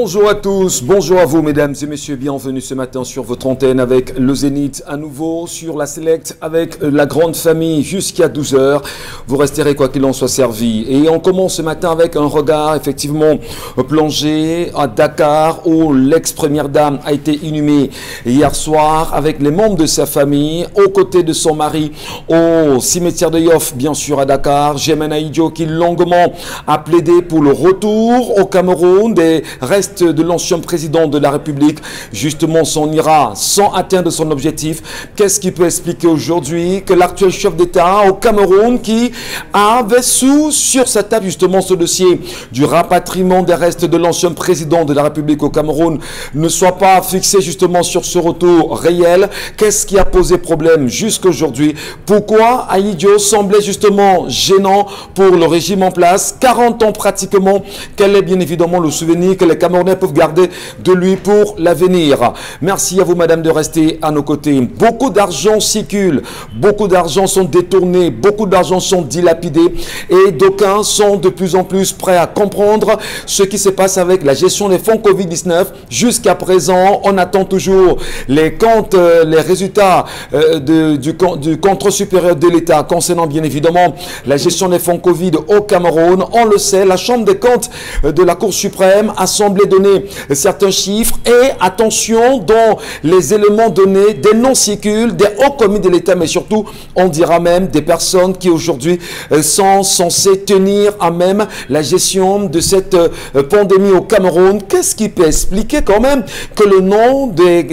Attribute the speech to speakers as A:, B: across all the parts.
A: Bonjour à tous, bonjour à vous mesdames et messieurs, bienvenue ce matin sur votre antenne avec le Zénith à nouveau sur la Select avec la grande famille jusqu'à 12 h. Vous resterez quoi qu'il en soit servi. Et on commence ce matin avec un regard effectivement plongé à Dakar où l'ex-première dame a été inhumée hier soir avec les membres de sa famille aux côtés de son mari au cimetière de Yoff, bien sûr à Dakar. Germaine Aïdjo qui longuement a plaidé pour le retour au Cameroun des restes de l'ancien président de la République. Justement, s'en ira sans atteindre son objectif. Qu'est-ce qui peut expliquer aujourd'hui que l'actuel chef d'État au Cameroun qui avait sur sa table justement ce dossier du rapatriement des restes de l'ancien président de la République au Cameroun ne soit pas fixé justement sur ce retour réel? Qu'est-ce qui a posé problème jusqu'aujourd'hui? Pourquoi Aïdjo semblait justement gênant pour le régime en place? 40 ans pratiquement. Quel est bien évidemment le souvenir que les Camerounais peuvent garder de lui pour l'avenir? Merci à vous madame de rester à nos côtés. Beaucoup d'argent circule, beaucoup d'argent sont détournés, beaucoup d'argent sont dilapidés et d'aucuns sont de plus en plus prêts à comprendre ce qui se passe avec la gestion des fonds Covid-19. Jusqu'à présent, on attend toujours les comptes, les résultats du contrôle supérieur de l'État concernant bien évidemment la gestion des fonds Covid au Cameroun. On le sait, la Chambre des comptes de la Cour suprême a semblé donner certains chiffres et attention dont les éléments donnés, des noms circulent, des hauts commis de l'État, mais surtout on dira même des personnes qui aujourd'hui sont censées tenir à même la gestion de cette pandémie au Cameroun. Qu'est-ce qui peut expliquer quand même que le nom des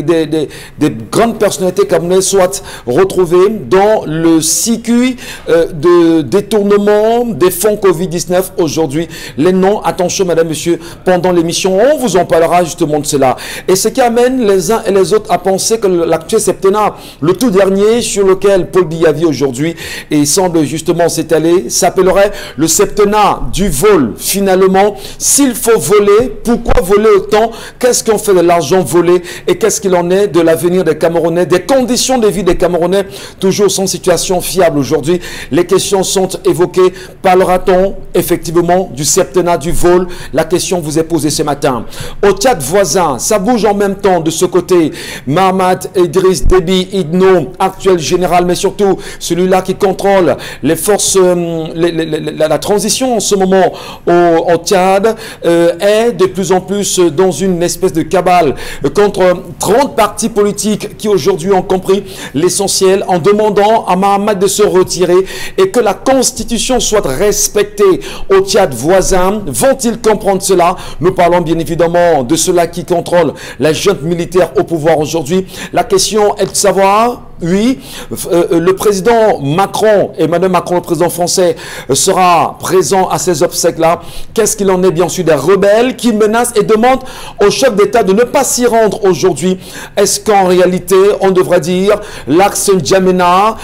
A: grandes personnalités camerounaises soit retrouvé dans le circuit de détournement des fonds Covid-19 aujourd'hui? Les noms, attention madame, monsieur, pendant l'émission, on vous en parlera justement de cela. Et ce qui amène les uns et les autres à penser que l'actuel septennat, le tout dernier sur lequel Paul Biya vit aujourd'hui et semble justement s'étaler, s'appellerait le septennat du vol. Finalement, s'il faut voler, pourquoi voler autant? Qu'est-ce qu'on fait de l'argent volé et qu'est-ce qu'il en est de l'avenir des Camerounais, des conditions de vie des Camerounais, toujours sans situation fiable aujourd'hui? Les questions sont évoquées. Parlera-t-on effectivement du septennat du vol? La question vous est posée ce matin. Au Tchad voisin, ça bouge en même temps de ce côté. Mahamat Idriss Déby Itno, actuel général, mais surtout celui-là qui contrôle les forces, la transition en ce moment au Tchad, est de plus en plus dans une espèce de cabale contre 30 partis politiques qui aujourd'hui ont compris l'essentiel en demandant à Mahamat de se retirer et que la constitution soit respectée au Tchad voisin. Vont-ils comprendre cela? Nous parlons bien évidemment de ceux-là qui contrôlent la junte militaire au pouvoir aujourd'hui. La question est de savoir, oui, le président Macron, Emmanuel Macron, le président français, sera présent à ces obsèques-là. Qu'est-ce qu'il en est bien sûr des rebelles qui menacent et demandent au chef d'État de ne pas s'y rendre aujourd'hui? Est-ce qu'en réalité, on devrait dire l'axe N'Djamena,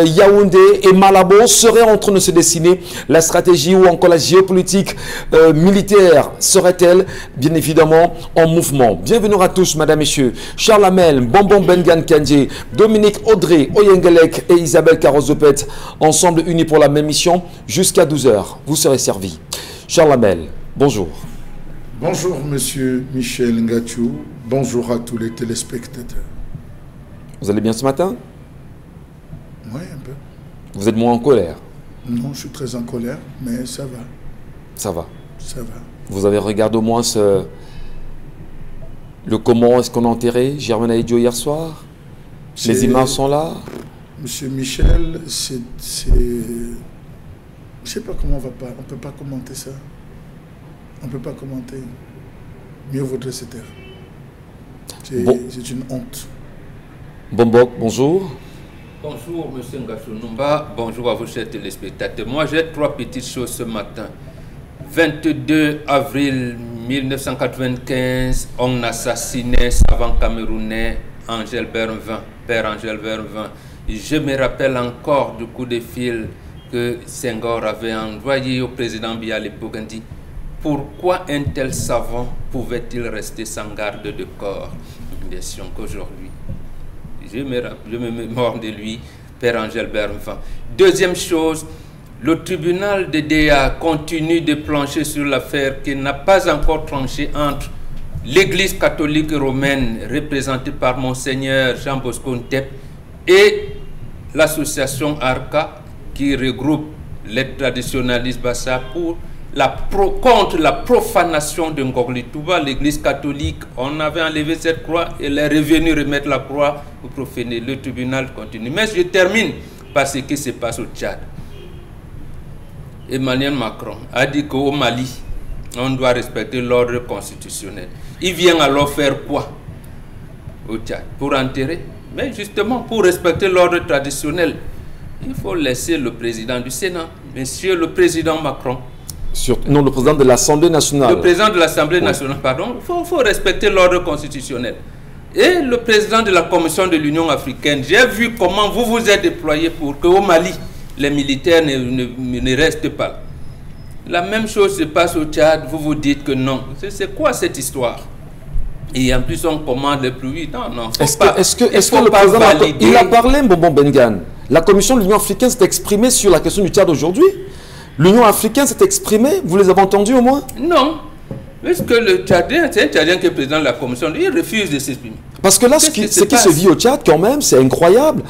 A: Yaoundé et Malabo seraient en train de se dessiner? La stratégie ou encore la géopolitique militaire serait-elle bien évidemment en mouvement? Bienvenue à tous, mesdames, messieurs. Charles Hamel, Bonbon Bengan Kandji, Dominique Audrey Oyengelek et Isabelle Carozopet, ensemble unis pour la même mission. Jusqu'à 12 h, vous serez servis. Charles Hamel, bonjour.
B: Bonjour, monsieur Michel Ngachou. Bonjour à tous les téléspectateurs.
A: Vous allez bien ce matin?
B: Oui, un peu.
A: Vous êtes moins en colère?
B: Non, je suis très en colère, mais ça va.
A: Ça va.
B: Ça va.
A: Vous avez regardé au moins le comment est-ce qu'on a enterré Germaine Aïdjo hier soir? Les images sont là.
B: Monsieur Michel, je ne sais pas comment on va pas. On ne peut pas commenter ça. On ne peut pas commenter. Mieux vaudrait se taire. C'est une honte.
A: Bombok, bonjour.
C: Bonjour, monsieur Ngachou-Numba. Bonjour à vous, chers téléspectateurs. Moi, j'ai trois petites choses ce matin. 22 avril 1995, on assassinait savant camerounais Angèle Bervin, père Angèle Bervin. Je me rappelle encore du coup de fil que Senghor avait envoyé au président Biya à l'époque. Il dit: pourquoi un tel savant pouvait-il rester sans garde de corps? Une question qu'aujourd'hui, je me mémore de lui, père Angèle Bervin. Deuxième chose, le tribunal de DA continue de plancher sur l'affaire qui n'a pas encore tranché entre l'Église catholique romaine représentée par Monseigneur Jean Bosco Ntep et l'association ARCA qui regroupe les traditionalistes Bassa contre la profanation de Ngogli Touba, l'Église catholique. On avait enlevé cette croix et elle est revenue remettre la croix pour profaner. Le tribunal continue. Mais je termine par ce qui se passe au Tchad. Emmanuel Macron a dit qu'au Mali, on doit respecter l'ordre constitutionnel. Il vient alors faire quoi au Tchad? Pour enterrer? Mais justement, pour respecter l'ordre traditionnel, il faut laisser le président du Sénat, Monsieur le Président Macron.
A: Non, le président de l'Assemblée nationale.
C: Le président de l'Assemblée nationale, pardon. Il faut respecter l'ordre constitutionnel. Et le président de la Commission de l'Union africaine, j'ai vu comment vous vous êtes déployé pour qu'au Mali, les militaires ne restent pas. La même chose se passe au Tchad, vous vous dites que non. C'est quoi cette histoire? Et en plus, on commande les pluies. Non, non. Est-ce que
A: le président il a parlé, Bonbon Bengan? La Commission de l'Union africaine s'est exprimée sur la question du Tchad aujourd'hui? L'Union africaine s'est exprimée? Vous les avez entendus au moins?
C: Non. Parce que le Tchadien, c'est un Tchadien qui est président de la Commission, il refuse de s'exprimer.
A: Parce que là, ce qui se vit au Tchad, quand même, c'est incroyable.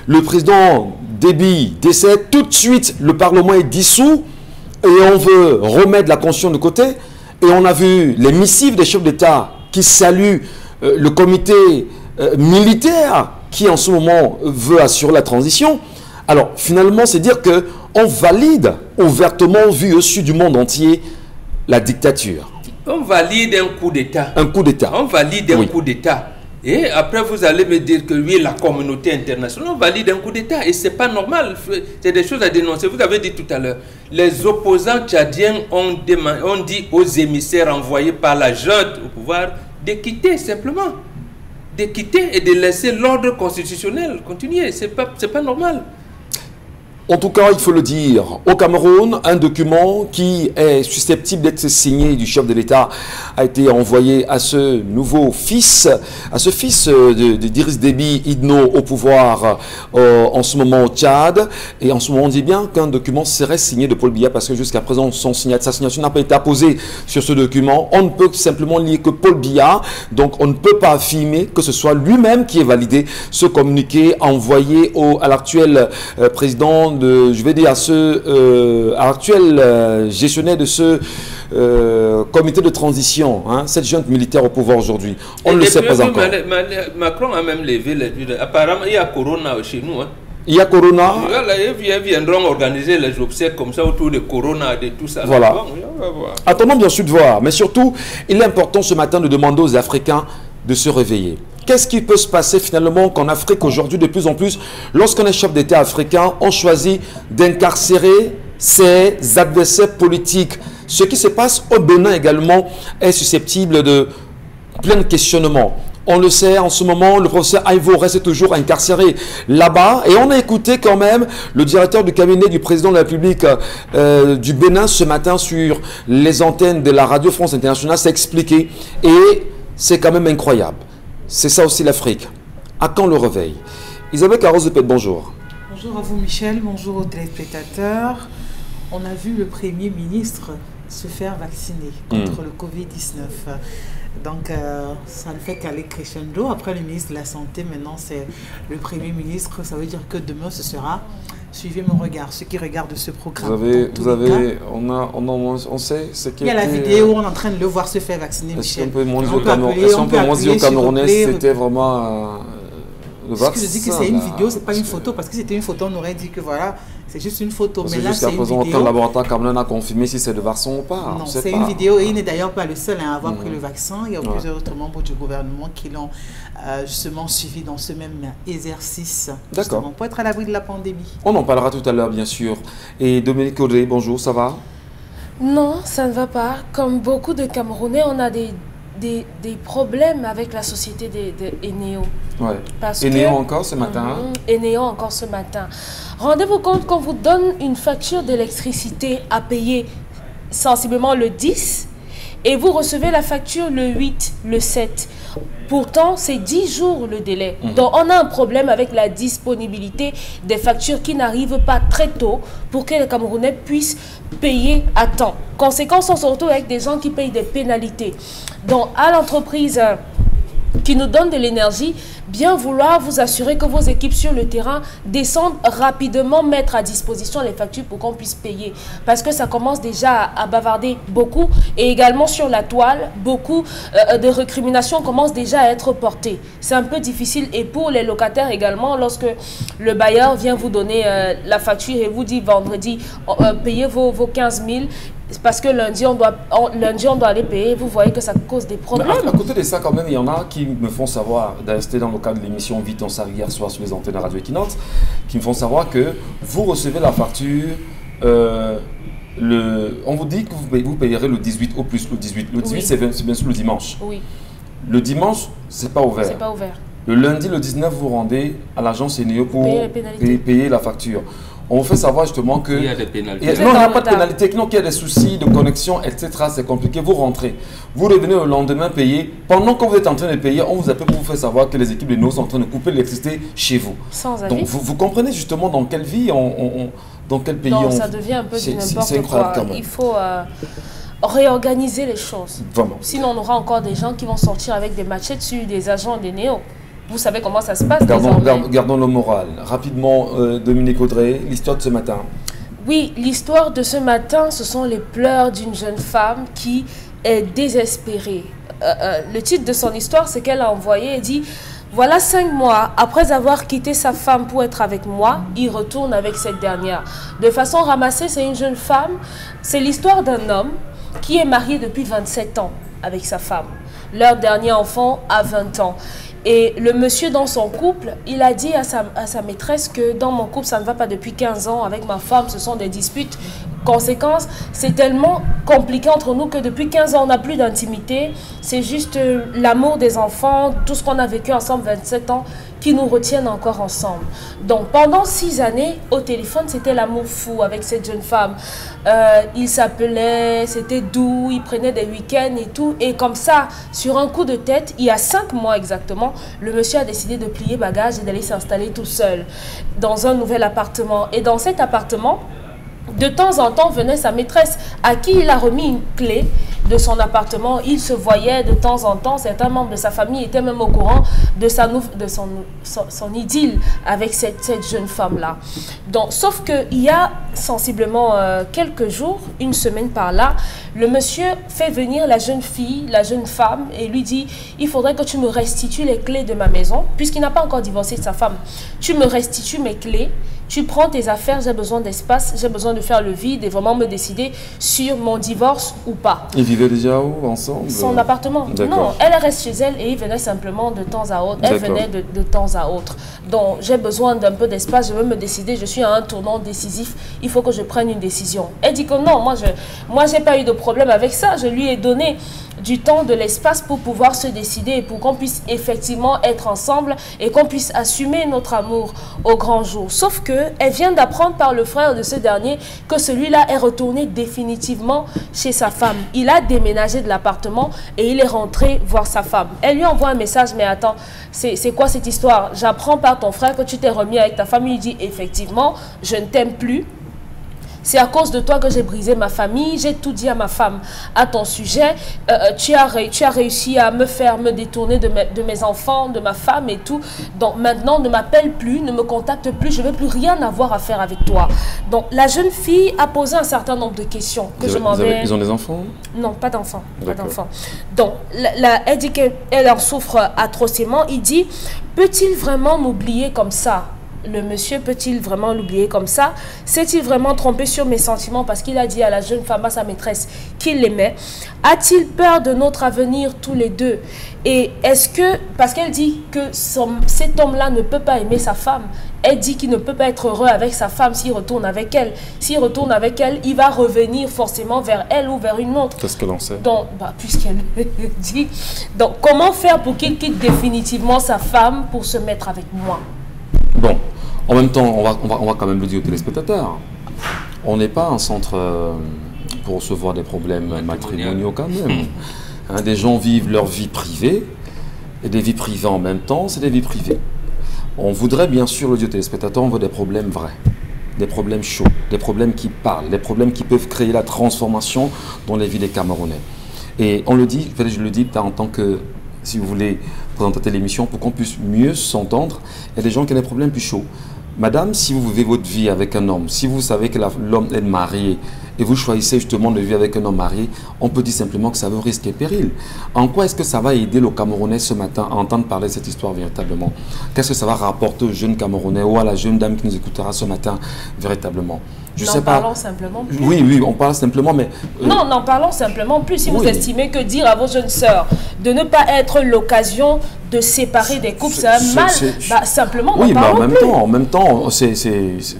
A: Le président Déby décède, tout de suite, le Parlement est dissous et on veut remettre la Constitution de côté. Et on a vu les missives des chefs d'État qui saluent le comité militaire qui, en ce moment, veut assurer la transition. Alors, finalement, c'est dire qu'on valide ouvertement, vu au sud du monde entier, la dictature.
C: On valide un coup d'État.
A: Un coup d'État.
C: On valide un coup d'État. Et après, vous allez me dire que oui, la communauté internationale, on valide un coup d'État. Et ce n'est pas normal. C'est des choses à dénoncer. Vous avez dit tout à l'heure, les opposants tchadiens ont dit aux émissaires envoyés par la junte au pouvoir de quitter simplement. De quitter et de laisser l'ordre constitutionnel continuer. Ce n'est pas normal.
A: En tout cas, il faut le dire, au Cameroun, un document qui est susceptible d'être signé du chef de l'État a été envoyé à ce nouveau fils, à ce fils d'Idriss Déby Itno au pouvoir en ce moment au Tchad. Et en ce moment, on dit bien qu'un document serait signé de Paul Biya parce que jusqu'à présent, sa signature n'a pas été apposée sur ce document. On ne peut simplement lire que Paul Biya, donc on ne peut pas affirmer que ce soit lui-même qui ait validé ce communiqué envoyé à l'actuel président je vais dire à l'actuel gestionnaire de ce comité de transition, hein, cette junte militaire au pouvoir aujourd'hui. On ne le sait pas encore.
C: Macron a même levé les... Apparemment, il y a Corona chez nous. Hein.
A: Il y a Corona.
C: Ils viendront organiser les obsèques comme ça autour de Corona, de tout ça.
A: Voilà. Attendons bien sûr de voir. Mais surtout, il est important ce matin de demander aux Africains de se réveiller. Qu'est-ce qui peut se passer finalement qu'en Afrique aujourd'hui, de plus en plus, lorsqu'on est chef d'État africain, on choisit d'incarcérer ses adversaires politiques. Ce qui se passe au Bénin également est susceptible de plein de questionnements. On le sait, en ce moment, le professeur Aïvo reste toujours incarcéré là-bas. Et on a écouté quand même le directeur du cabinet du président de la République du Bénin ce matin sur les antennes de la Radio France Internationale s'expliquer. Et c'est quand même incroyable. C'est ça aussi l'Afrique. À quand le réveil? Isabelle Carros-Depet, bonjour.
D: Bonjour à vous Michel, bonjour aux téléspectateurs. On a vu le Premier ministre se faire vacciner contre le Covid-19. Donc ça ne fait qu'aller crescendo. Après le ministre de la Santé, maintenant c'est le Premier ministre. Ça veut dire que demain ce sera... Suivez mon regard, ceux qui regardent ce programme.
A: On sait ce qui
D: il y a la vidéo, on est en train de le voir se faire vacciner, Michel.
A: Est-ce qu'on peut moins dire au Camerounais c'était vraiment le vaccin?
D: Je dis que c'est une vidéo, c'est pas une photo, parce que c'était une photo, on aurait dit que voilà, c'est juste une photo.
A: Mais là, c'est une vidéo. Jusqu'à présent, aucun laboratoire camerounais n'a confirmé si c'est le vaccin ou pas.
D: Non, c'est une vidéo et il n'est d'ailleurs pas le seul à avoir pris le vaccin. Il y a plusieurs autres membres du gouvernement qui l'ont justement suivi dans ce même exercice. D'accord. Pour être à l'abri de la pandémie.
A: On en parlera tout à l'heure, bien sûr. Et Dominique Audrey, bonjour, ça va?
E: Non, ça ne va pas. Comme beaucoup de Camerounais, on a des problèmes avec la société d'Eneo.
A: Ouais. Eneo encore ce matin.
E: Eneo encore ce matin. Rendez-vous compte qu'on vous donne une facture d'électricité à payer sensiblement le 10 et vous recevez la facture le 8, le 7. Pourtant, c'est 10 jours le délai. Donc, on a un problème avec la disponibilité des factures qui n'arrivent pas très tôt pour que les Camerounais puissent payer à temps. Conséquence, on se retrouve avec des gens qui payent des pénalités. Donc, à l'entreprise qui nous donne de l'énergie, bien vouloir vous assurer que vos équipes sur le terrain descendent rapidement, mettre à disposition les factures pour qu'on puisse payer. Parce que ça commence déjà à bavarder beaucoup, et également sur la toile, beaucoup de récriminations commencent déjà à être portées. C'est un peu difficile, et pour les locataires également, lorsque le bailleur vient vous donner la facture et vous dit vendredi, payez vos 15 000, parce que lundi on doit aller payer, vous voyez que ça cause des problèmes.
A: Mais à côté de ça, quand même, il y en a qui me font savoir, c'était dans le cadre de l'émission Vite on s'arrive hier soir sur les antennes de Radio Equinox, qui me font savoir que vous recevez la facture, on vous dit que vous payerez le 18 au plus, le 18. Le 18, oui. C'est bien sûr le dimanche.
E: Oui.
A: Le dimanche, c'est pas ouvert.
E: C'est pas ouvert.
A: Le lundi, le 19, vous rendez à l'agence Eneo pour payer la facture. On vous fait savoir justement que...
C: Il y a des pénalités.
A: Non, il n'y a pas de pénalité. Non, qu'il y a des soucis de connexion, etc. C'est compliqué. Vous rentrez. Vous revenez le lendemain payer. Pendant que vous êtes en train de payer, on vous appelle pour vous faire savoir que les équipes de Eneo sont en train de couper l'électricité chez vous.
E: Sans avis.
A: Donc, vous comprenez justement dans quelle vie, dans quel pays
E: non, ça devient un peu du n'importe quoi. Il faut réorganiser les choses.
A: Vraiment.
E: Sinon, on aura encore des gens qui vont sortir avec des machettes sur des agents d'Eneo. Vous savez comment ça se passe.
A: Gardons le moral. Rapidement, Dominique Audrey, l'histoire de ce matin.
E: Oui, l'histoire de ce matin, ce sont les pleurs d'une jeune femme qui est désespérée. Le titre de son histoire, c'est qu'elle a envoyé, elle dit « Voilà 5 mois, après avoir quitté sa femme pour être avec moi, il retourne avec cette dernière. » De façon ramassée, c'est une jeune femme. C'est l'histoire d'un homme qui est marié depuis 27 ans avec sa femme. Leur dernier enfant a 20 ans. Et le monsieur dans son couple, il a dit à sa maîtresse que dans mon couple, ça ne va pas depuis 15 ans. Avec ma femme, ce sont des disputes. Conséquence, c'est tellement compliqué entre nous que depuis 15 ans, on n'a plus d'intimité. C'est juste l'amour des enfants, tout ce qu'on a vécu ensemble, 27 ans, qui nous retiennent encore ensemble. Donc pendant 6 années, au téléphone, c'était l'amour fou avec cette jeune femme. Il s'appelait, c'était doux, il prenait des week-ends et tout. Et comme ça, sur un coup de tête, il y a 5 mois exactement, le monsieur a décidé de plier bagage et d'aller s'installer tout seul dans un nouvel appartement. Et dans cet appartement, de temps en temps venait sa maîtresse à qui il a remis une clé de son appartement. Il se voyait de temps en temps. Certains membres de sa famille étaient même au courant de son idylle avec cette jeune femme-là. Donc, sauf qu'il y a sensiblement quelques jours, une semaine par là, le monsieur fait venir la jeune fille, la jeune femme, et lui dit « Il faudrait que tu me restitues les clés de ma maison, puisqu'il n'a pas encore divorcé de sa femme. Tu me restitues mes clés. Tu prends tes affaires, j'ai besoin d'espace, j'ai besoin de faire le vide et vraiment me décider sur mon divorce ou pas. »
A: Ils vivaient déjà où ensemble?
E: Son appartement. Non, elle reste chez elle et il venait simplement de temps à autre. Elle venait de temps à autre. Donc, j'ai besoin d'un peu d'espace, je veux me décider, je suis à un tournant décisif, il faut que je prenne une décision. Elle dit que non, moi, j'ai pas eu de problème avec ça, je lui ai donné du temps, de l'espace pour pouvoir se décider et pour qu'on puisse effectivement être ensemble et qu'on puisse assumer notre amour au grand jour. Sauf qu'elle vient d'apprendre par le frère de ce dernier que celui-là est retourné définitivement chez sa femme. Il a déménagé de l'appartement et il est rentré voir sa femme. Elle lui envoie un message, mais attends, c'est quoi cette histoire? J'apprends par ton frère que tu t'es remis avec ta femme. Il dit effectivement, je ne t'aime plus. C'est à cause de toi que j'ai brisé ma famille. J'ai tout dit à ma femme à ton sujet. Tu as réussi à me faire me détourner de mes enfants, de ma femme et tout. Donc maintenant, ne m'appelle plus, ne me contacte plus. Je ne veux plus rien avoir à faire avec toi. Donc la jeune fille a posé un certain nombre de questions.
A: Ils ont des enfants? Non,
E: pas d'enfants. Donc elle dit qu'elle en souffre atrocement. Il dit, peut-il vraiment m'oublier comme ça? Le monsieur peut-il vraiment l'oublier comme ça? S'est-il vraiment trompé sur mes sentiments parce qu'il a dit à la jeune femme, à sa maîtresse, qu'il l'aimait? A-t-il peur de notre avenir tous les deux? Et est-ce que, parce qu'elle dit que cet homme-là ne peut pas aimer sa femme, elle dit qu'il ne peut pas être heureux avec sa femme s'il retourne avec elle. S'il retourne avec elle, il va revenir forcément vers elle ou vers une autre.
A: Qu'est-ce qu'elle en sait?
E: Donc, puisqu'elle dit. Donc, comment faire pour qu'il quitte définitivement sa femme pour se mettre avec moi?
A: Bon, en même temps, on va quand même le dire aux téléspectateurs. On n'est pas un centre pour recevoir des problèmes matrimoniaux quand même. Hein, des gens vivent leur vie privée et des vies privées en même temps, c'est des vies privées. On voudrait bien sûr, le téléspectateur, on veut des problèmes vrais, des problèmes chauds, des problèmes qui parlent, des problèmes qui peuvent créer la transformation dans les vies des Camerounais. Et on le dit, je le dis en tant que, si vous voulez, présenter l'émission, pour qu'on puisse mieux s'entendre, il y a des gens qui ont des problèmes plus chauds. Madame, si vous vivez votre vie avec un homme, si vous savez que l'homme est marié et vous choisissez justement de vivre avec un homme marié, on peut dire simplement que ça veut risquer péril. En quoi est-ce que ça va aider le Camerounais ce matin à entendre parler de cette histoire véritablement? Qu'est-ce que ça va rapporter aux jeunes Camerounais ou à la jeune dame qui nous écoutera ce matin véritablement? Je sais pas.
E: Parlons simplement plus.
A: Oui, on parle simplement, mais...
E: Non, parlons simplement plus. Si vous estimez que dire à vos jeunes sœurs de ne pas être l'occasion de séparer des couples, c'est un mal, simplement,
A: oui, mais en même temps, je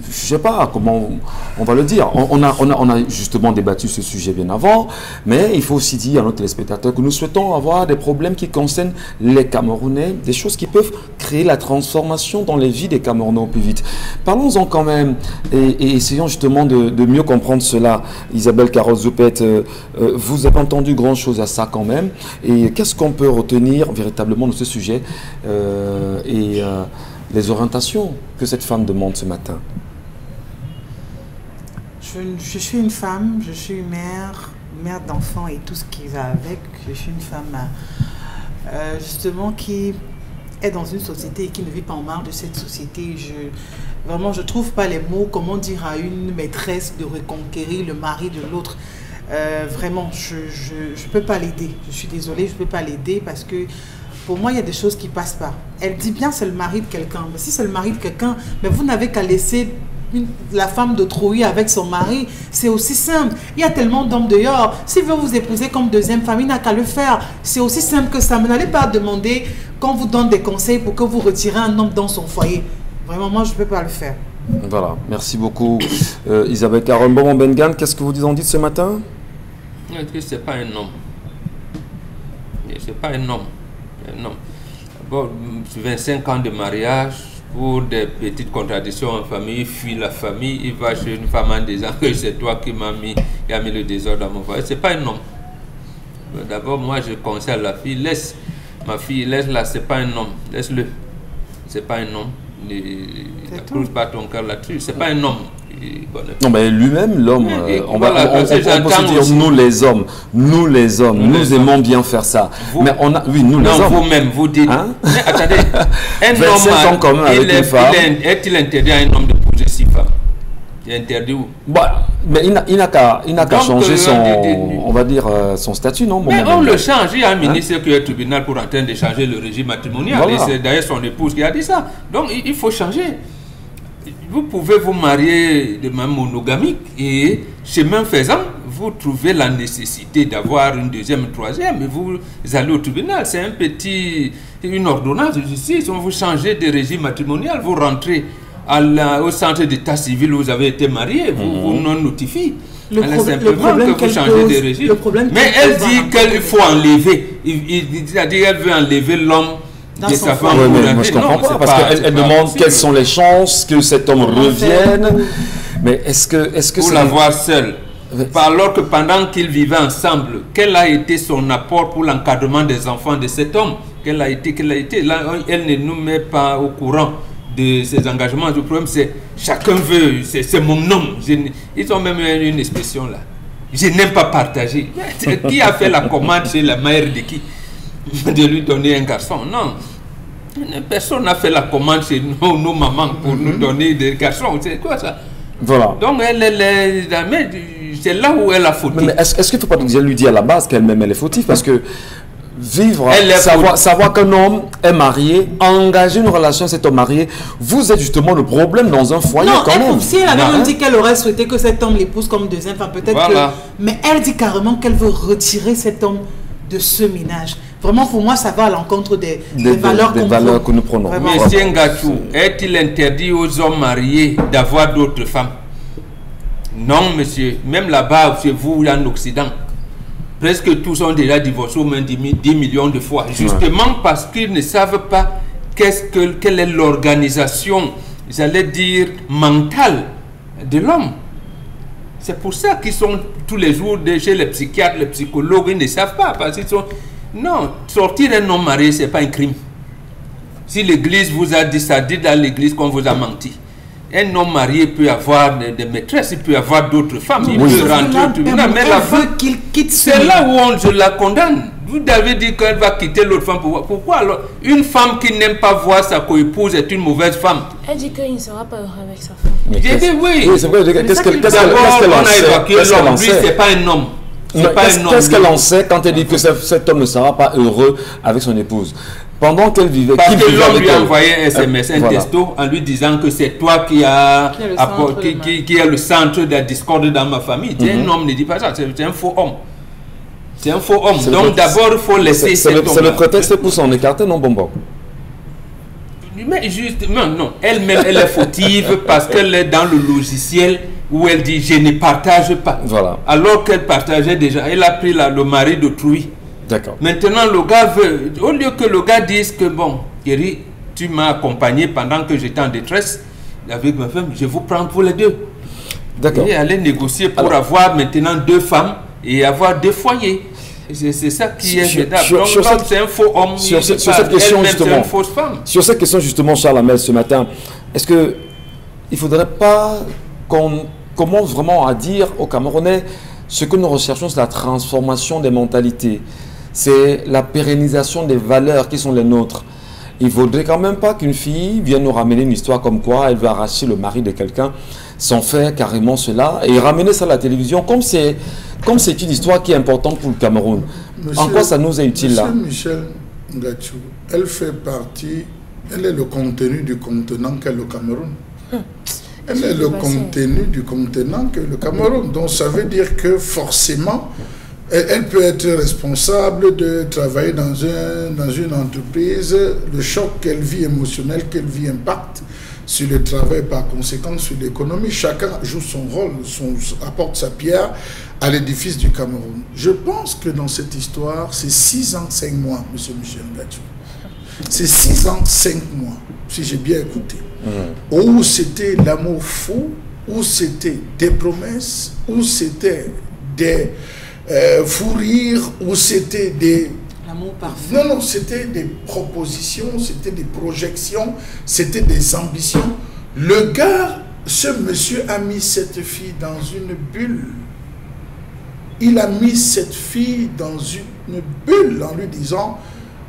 A: sais pas comment on va le dire. On a justement débattu ce sujet bien avant, mais il faut aussi dire à nos téléspectateurs que nous souhaitons avoir des problèmes qui concernent les Camerounais, des choses qui peuvent créer la transformation dans les vies des Camerounais au plus vite. Parlons-en quand même et essayons justement de mieux comprendre cela. Isabelle Carole-Zoupette, vous avez entendu grand chose à ça quand même. Et qu'est-ce qu'on peut retenir véritablement de ce sujet et les orientations que cette femme demande ce matin?
D: Je suis une femme, je suis mère d'enfants et tout ce qui va avec. Je suis une femme justement qui est dans une société et qui ne vit pas en marge de cette société. Vraiment, je ne trouve pas les mots, comment dire à une maîtresse de reconquérir le mari de l'autre. Vraiment, je ne peux pas l'aider. Je suis désolée, je ne peux pas l'aider parce que pour moi, il y a des choses qui ne passent pas. Elle dit bien c'est le mari de quelqu'un. Mais si c'est le mari de quelqu'un, mais vous n'avez qu'à laisser la femme d'autrui avec son mari. C'est aussi simple. Il y a tellement d'hommes dehors. S'il veut vous épouser comme deuxième femme, il n'a qu'à le faire. C'est aussi simple que ça. Mais n'allez pas demander qu'on vous donne des conseils pour que vous retirez un homme dans son foyer. Vraiment, moi, je ne peux pas le faire.
A: Voilà, merci beaucoup Isabelle Carole. Bon, Bengan, qu'est-ce que vous en dites ce matin?
C: Ce n'est pas un homme. Ce n'est pas un homme. Bon, 25 ans de mariage, pour des petites contradictions en famille, il fuit la famille, il va chez une femme en disant que c'est toi qui m'as mis le désordre dans mon foyer. Ce n'est pas un homme. D'abord, moi, je conseille à la fille, laisse ma fille, laisse-la, ce n'est pas un homme, laisse-le. Ce n'est pas un homme. Ne cruise pas ton cœur là-dessus, ce n'est pas un homme.
A: Non, mais lui-même, l'homme, on peut se dire nous les hommes, nous aimons bien faire ça. Mais on a, oui, nous les hommes.
C: Vous-même, vous dites,
A: hein?
C: Mais attendez, un homme
A: commun avec une femme.
C: Est-il interdit à un homme de poser 6 femmes? Il est interdit où?
A: Bah, mais il n'a qu'à changer on va dire, son statut, non?
C: Mais on le change. Il y a un ministre qui est au tribunal pour en train de changer le régime matrimonial. Voilà. Et c'est d'ailleurs son épouse qui a dit ça. Donc il faut changer. Vous pouvez vous marier de manière monogamique et, chemin faisant, vous trouvez la nécessité d'avoir une deuxième, une troisième, et vous allez au tribunal. C'est une ordonnance de justice. On vous changez de régime matrimonial, vous rentrez au centre d'état civil où vous avez été marié, vous non notifiez.
D: Le problème
C: que vous changez de régime. Mais elle dit qu'il faut enlever. C'est-à-dire qu'elle veut enlever l'homme de sa femme.
A: Ouais, mais moi je comprends pas, parce qu'elle demande quelles sont les chances que cet homme revienne. Mais est-ce que
C: pour l'avoir seul, alors que pendant qu'ils vivaient ensemble, quel a été son apport pour l'encadrement des enfants de cet homme? Quel a été là, elle ne nous met pas au courant de ses engagements. Le problème, c'est chacun veut, c'est mon nom. Ils ont même une expression là. Je n'aime pas partager. Qui a fait la commande chez la mère de qui? De lui donner un garçon? Non. Personne n'a fait la commande chez nos mamans pour nous donner des garçons. C'est quoi ça?
A: Voilà.
C: Donc, c'est là où elle a fauté.
A: Mais est-ce qu'il ne faut pas lui dire à la base qu'elle-même elle est fautive? Parce que vivre, savoir qu'un homme est marié, engager une relation avec cet homme marié, vous êtes justement le problème dans un foyer quand même.
D: Si elle avait même dit qu'elle aurait souhaité que cet homme l'épouse comme deuxième femme, peut-être que... Mais elle dit carrément qu'elle veut retirer cet homme de ce ménage. Vraiment, pour moi, ça va à l'encontre des valeurs
A: que nous prenons.
C: Monsieur Ngatou, est-il interdit aux hommes mariés d'avoir d'autres femmes? Non, monsieur. Même là-bas, chez vous, en Occident, presque tous ont déjà divorcé au moins 10 millions de fois. Justement parce qu'ils ne savent pas quelle est l'organisation, j'allais dire, mentale de l'homme. C'est pour ça qu'ils sont tous les jours chez les psychiatres, les psychologues, ils ne savent pas. Parce qu'ils sont... Non, sortir un homme marié, ce n'est pas un crime. Si l'église vous a dit ça, dites dans l'église qu'on vous a menti. Un homme marié peut avoir des maîtresses, il peut avoir d'autres femmes, il peut rentrer au tribunal, mais la femme,
D: qu'il quitte.
C: c'est là où je la condamne. Vous avez dit qu'elle va quitter l'autre femme. Pourquoi alors? Une femme qui n'aime pas voir sa coépouse est une mauvaise femme.
E: Elle dit qu'il ne sera pas heureux avec sa femme.
C: J'ai dit oui.
A: Oui, c'est vrai. Qu'est-ce qu'elle
C: D'abord, on a évacué l'homme.
A: en
C: Lui,
A: sait?
C: c'est pas un homme.
A: Qu'est-ce qu'elle en sait quand elle dit que cet homme ne sera pas heureux avec son épouse? Pendant qu'elle vivait,
C: parce
A: qui
C: que
A: vivait
C: l'homme
A: avec
C: lui a
A: elle?
C: envoyé un SMS, un
A: Voilà.
C: texto, en lui disant que c'est toi qui est le centre de la discorde dans ma famille. Un homme ne dit pas ça, c'est un faux homme. C'est un faux homme. Donc d'abord, il faut laisser cet homme.
A: C'est le prétexte pour s'en écarter, non, Bonbon?
C: Mais justement, non. Elle-même, elle est fautive parce qu'elle est dans le logiciel où elle dit je ne partage pas.
A: Voilà.
C: Alors qu'elle partageait déjà. Elle a pris le mari d'autrui.
A: D'accord.
C: Maintenant, le gars veut, au lieu que le gars dise que bon, Thierry, tu m'as accompagné pendant que j'étais en détresse avec ma femme, je vous prends pour les deux.
A: D'accord.
C: Et aller négocier pour avoir maintenant 2 femmes et avoir 2 foyers. C'est ça qui est évident. Donc, c'est un faux homme.
A: Sur cette question, justement,
C: c'est une fausse femme.
A: Sur cette question, justement, Charles Hamel, ce matin, est-ce que il ne faudrait pas qu'on commence vraiment à dire aux Camerounais ce que nous recherchons, c'est la transformation des mentalités, c'est la pérennisation des valeurs qui sont les nôtres. Il ne faudrait quand même pas qu'une fille vienne nous ramener une histoire comme quoi elle veut arracher le mari de quelqu'un sans faire carrément cela et ramener ça à la télévision comme c'est une histoire qui est importante pour le Cameroun. En quoi ça nous est utile là?
B: Michel Ngachou, elle fait partie, elle est le contenu du contenant qu'est le Cameroun. Elle est le contenu du contenant qu'est le Cameroun. Donc ça veut dire que forcément, elle peut être responsable de travailler dans une entreprise. Le choc qu'elle vit émotionnel, qu'elle vit impacte sur le travail, par conséquent sur l'économie. Chacun joue son rôle, apporte sa pierre à l'édifice du Cameroun. Je pense que dans cette histoire, c'est 6 ans, 5 mois, M. Michel Ngachou. C'est 6 ans, 5 mois, si j'ai bien écouté. Où c'était l'amour fou, où c'était des promesses, où c'était des fous rires, où c'était des...
D: L'amour parfait.
B: Non, c'était des propositions, c'était des projections, c'était des ambitions. Le gars, ce monsieur a mis cette fille dans une bulle. Il a mis cette fille dans une bulle en lui disant...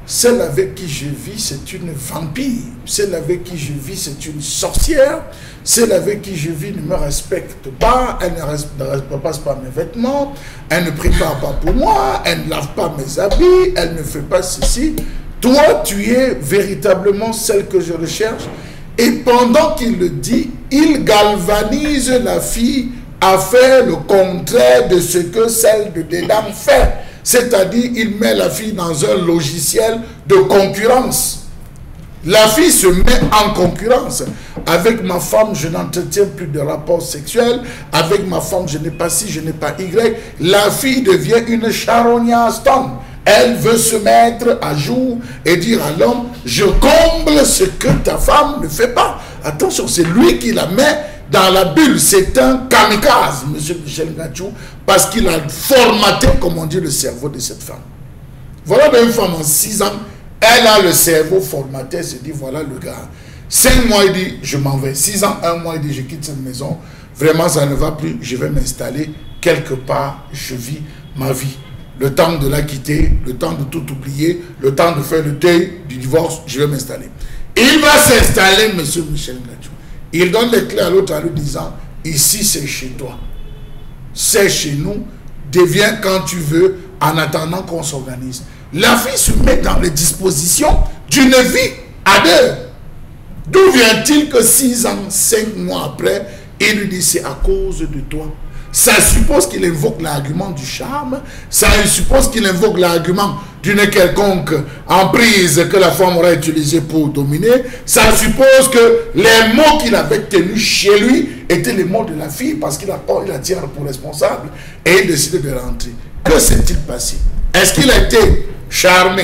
B: Celle avec qui je vis, c'est une vampire. Celle avec qui je vis, c'est une sorcière. Celle avec qui je vis ne me respecte pas. Elle ne passe pas mes vêtements. Elle ne prépare pas pour moi. Elle ne lave pas mes habits. Elle ne fait pas ceci. Toi, tu es véritablement celle que je recherche. Et pendant qu'il le dit, il galvanise la fille à faire le contraire de ce que celle de Dédame fait. C'est-à-dire, il met la fille dans un logiciel de concurrence. La fille se met en concurrence. Avec ma femme, je n'entretiens plus de rapports sexuels. Avec ma femme, je n'ai pas ci, je n'ai pas Y. La fille devient une charognard stone. Elle veut se mettre à jour et dire à l'homme, je comble ce que ta femme ne fait pas. Attention, c'est lui qui la met dans la bulle. C'est un kamikaze, M. Michel Ngachou, parce qu'il a formaté, comme on dit, le cerveau de cette femme. Voilà une femme en 6 ans, elle a le cerveau formaté, elle se dit, voilà le gars. 5 mois, il dit, je m'en vais. 6 ans, 1 mois, il dit, je quitte cette maison. Vraiment, ça ne va plus, je vais m'installer quelque part, je vis ma vie. Le temps de la quitter, le temps de tout oublier, le temps de faire le deuil du divorce, je vais m'installer. Il va s'installer, M. Michel Ngachou. Il donne les clés à l'autre en lui disant, ici c'est chez toi, c'est chez nous, deviens quand tu veux, en attendant qu'on s'organise. La fille se met dans les dispositions d'une vie à 2. D'où vient-il que 6 ans, 5 mois après, il lui dit, c'est à cause de toi. Ça suppose qu'il invoque l'argument du charme, ça suppose qu'il invoque l'argument d'une quelconque emprise que la femme aurait utilisée pour dominer, ça suppose que les mots qu'il avait tenus chez lui étaient les mots de la fille parce qu'il la tient pour responsable et il décide de rentrer. Que s'est-il passé? Est-ce qu'il a été charmé?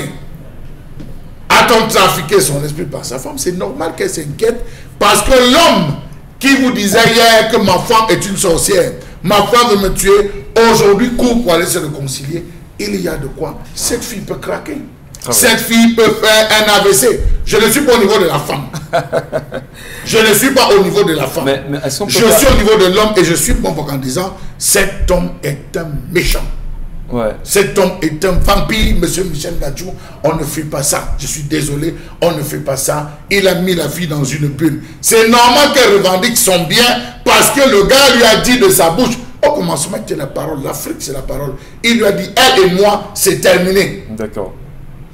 B: A-t-on trafiqué son esprit par sa femme? C'est normal qu'elle s'inquiète parce que l'homme qui vous disait hier que ma femme est une sorcière, ma femme veut me tuer, aujourd'hui court pour aller se réconcilier, il y a de quoi. Cette fille peut craquer. Cette fille peut faire un AVC. Je ne suis pas au niveau de la femme. Je ne suis pas au niveau de la femme.
A: Mais
B: je suis au niveau de l'homme et je suis bon en disant cet homme est un méchant.
A: Ouais.
B: Cet homme est un vampire, monsieur Michel Gadjou. On ne fait pas ça. Je suis désolé, on ne fait pas ça. Il a mis la fille dans une bulle. C'est normal qu'elle revendique son bien parce que le gars lui a dit de sa bouche. Au commencement, c'est la parole. L'Afrique, c'est la parole. Il lui a dit, elle et moi, c'est terminé.
A: D'accord.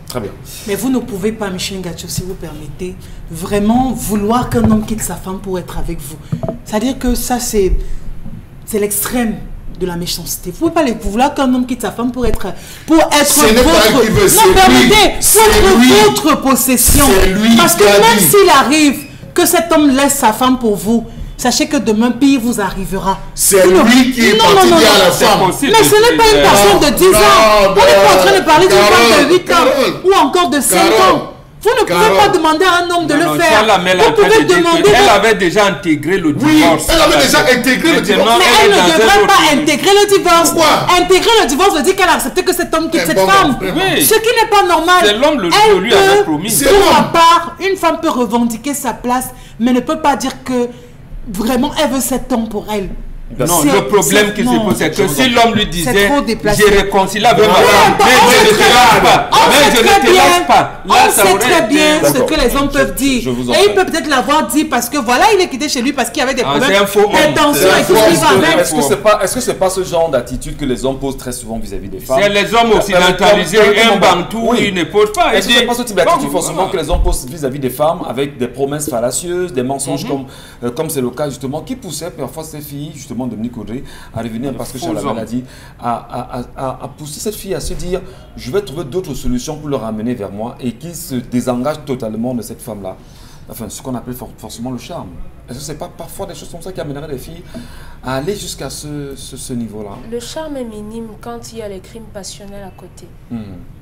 A: Très bien.
D: Mais vous ne pouvez pas, Michel Gadjou, si vous permettez, vraiment vouloir qu'un homme quitte sa femme pour être avec vous. C'est-à-dire que ça, c'est l'extrême de la méchanceté. Vous ne pouvez pas vouloir qu'un homme quitte sa femme pour être votre possession. Parce que même s'il arrive que cet homme laisse sa femme pour vous, sachez que demain, pire vous arrivera.
B: C'est lui qui est parti dire à la femme.
D: Mais ce n'est pas une personne de 10 ans. On n'est pas en train de parler d'une femme de 8 ans ou encore de 5 ans. Vous ne pouvez pas demander à un homme de le faire. Vous pouvez demander...
C: Elle avait déjà intégré le divorce.
B: Oui, elle avait déjà intégré le divorce.
D: Mais elle ne devrait pas intégrer le divorce. Pourquoi? Intégrer le divorce veut dire qu'elle a accepté que cet homme quitte cette femme. Oui. Ce qui n'est pas normal.
C: C'est l'homme le lui avait promis.
D: Pour ma part, une femme peut revendiquer sa place, mais ne peut pas dire que vraiment elle veut cet homme pour elle.
C: Non, le problème qui se pose, c'est que si l'homme lui disait j'ai réconcilié avec ma femme, mais je ne te lâche pas,
D: on sait très bien ce que les hommes peuvent dire. Et il peut peut-être l'avoir dit parce que voilà, il est quitté chez lui parce qu'il y avait des problèmes d'intention et tout ce qui va avec.
A: Est-ce que c'est pas ce genre d'attitude que les hommes posent très souvent vis-à-vis des femmes?
C: C'est les hommes occidentalisés, un bantou, ils ne posent pas.
A: Est-ce que c'est pas ce type d'attitude forcément que les hommes posent vis-à-vis des femmes avec des promesses fallacieuses, des mensonges comme c'est le cas justement, qui poussaient parfois ces filles justement Dominique Audrey à revenir parce que Charles Lamel a dit à pousser cette fille à se dire je vais trouver d'autres solutions pour le ramener vers moi et qu'il se désengage totalement de cette femme là, enfin ce qu'on appelle forcément le charme. Est-ce que c'est pas parfois des choses comme ça qui amèneraient les filles à aller jusqu'à ce niveau là?
E: Le charme est minime quand il y a les crimes passionnels à côté.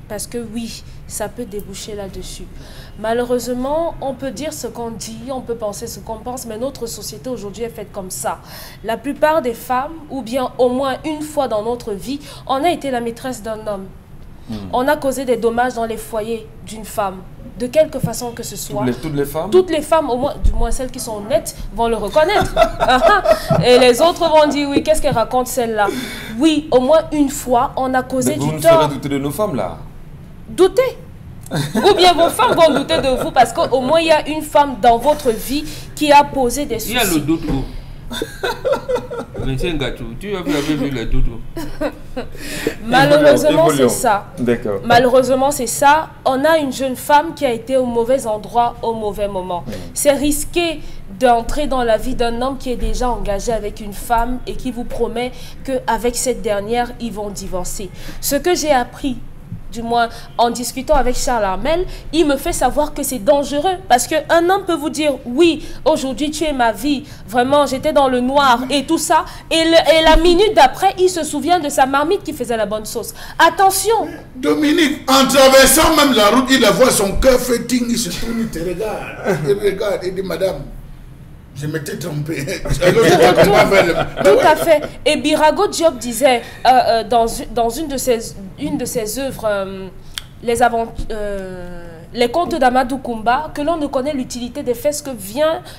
E: Parce que oui, ça peut déboucher là-dessus. Malheureusement, on peut dire ce qu'on dit, on peut penser ce qu'on pense, mais notre société aujourd'hui est faite comme ça. La plupart des femmes, ou bien au moins une fois dans notre vie, on a été la maîtresse d'un homme. On a causé des dommages dans les foyers d'une femme, de quelque façon que ce soit.
A: Toutes les femmes?
E: Toutes les femmes, au moins, du moins celles qui sont honnêtes, vont le reconnaître. Et les autres vont dire, oui, qu'est-ce qu'elle raconte celle-là? Oui, au moins une fois, on a causé du tort.
A: Vous nous ferez douter de nos femmes là?
E: Douter. Ou bien vos femmes vont douter de vous parce qu'au moins il y a une femme dans votre vie qui a posé des soucis.
C: Il y a le doute où? Monsieur Ngatou, tu avais vu le doute où?
E: Malheureusement c'est ça.
A: D'accord.
E: Malheureusement c'est ça. On a une jeune femme qui a été au mauvais endroit au mauvais moment. C'est risqué d'entrer dans la vie d'un homme qui est déjà engagé avec une femme et qui vous promet qu'avec cette dernière ils vont divorcer. Ce que j'ai appris, du moins en discutant avec Charles Armel, il me fait savoir que c'est dangereux parce qu'un homme peut vous dire oui, aujourd'hui tu es ma vie, vraiment j'étais dans le noir et tout ça, et la minute d'après il se souvient de sa marmite qui faisait la bonne sauce. Attention
B: Dominique, en traversant même la route, il la voit, son cœur fait ting, il se tourne, il te regarde, il regarde, il dit madame, je m'étais trompé.
E: Tout à fait. Et Birago Diop disait dans une de ses œuvres, les contes d'Amadou Koumba, que l'on ne connaît l'utilité des faits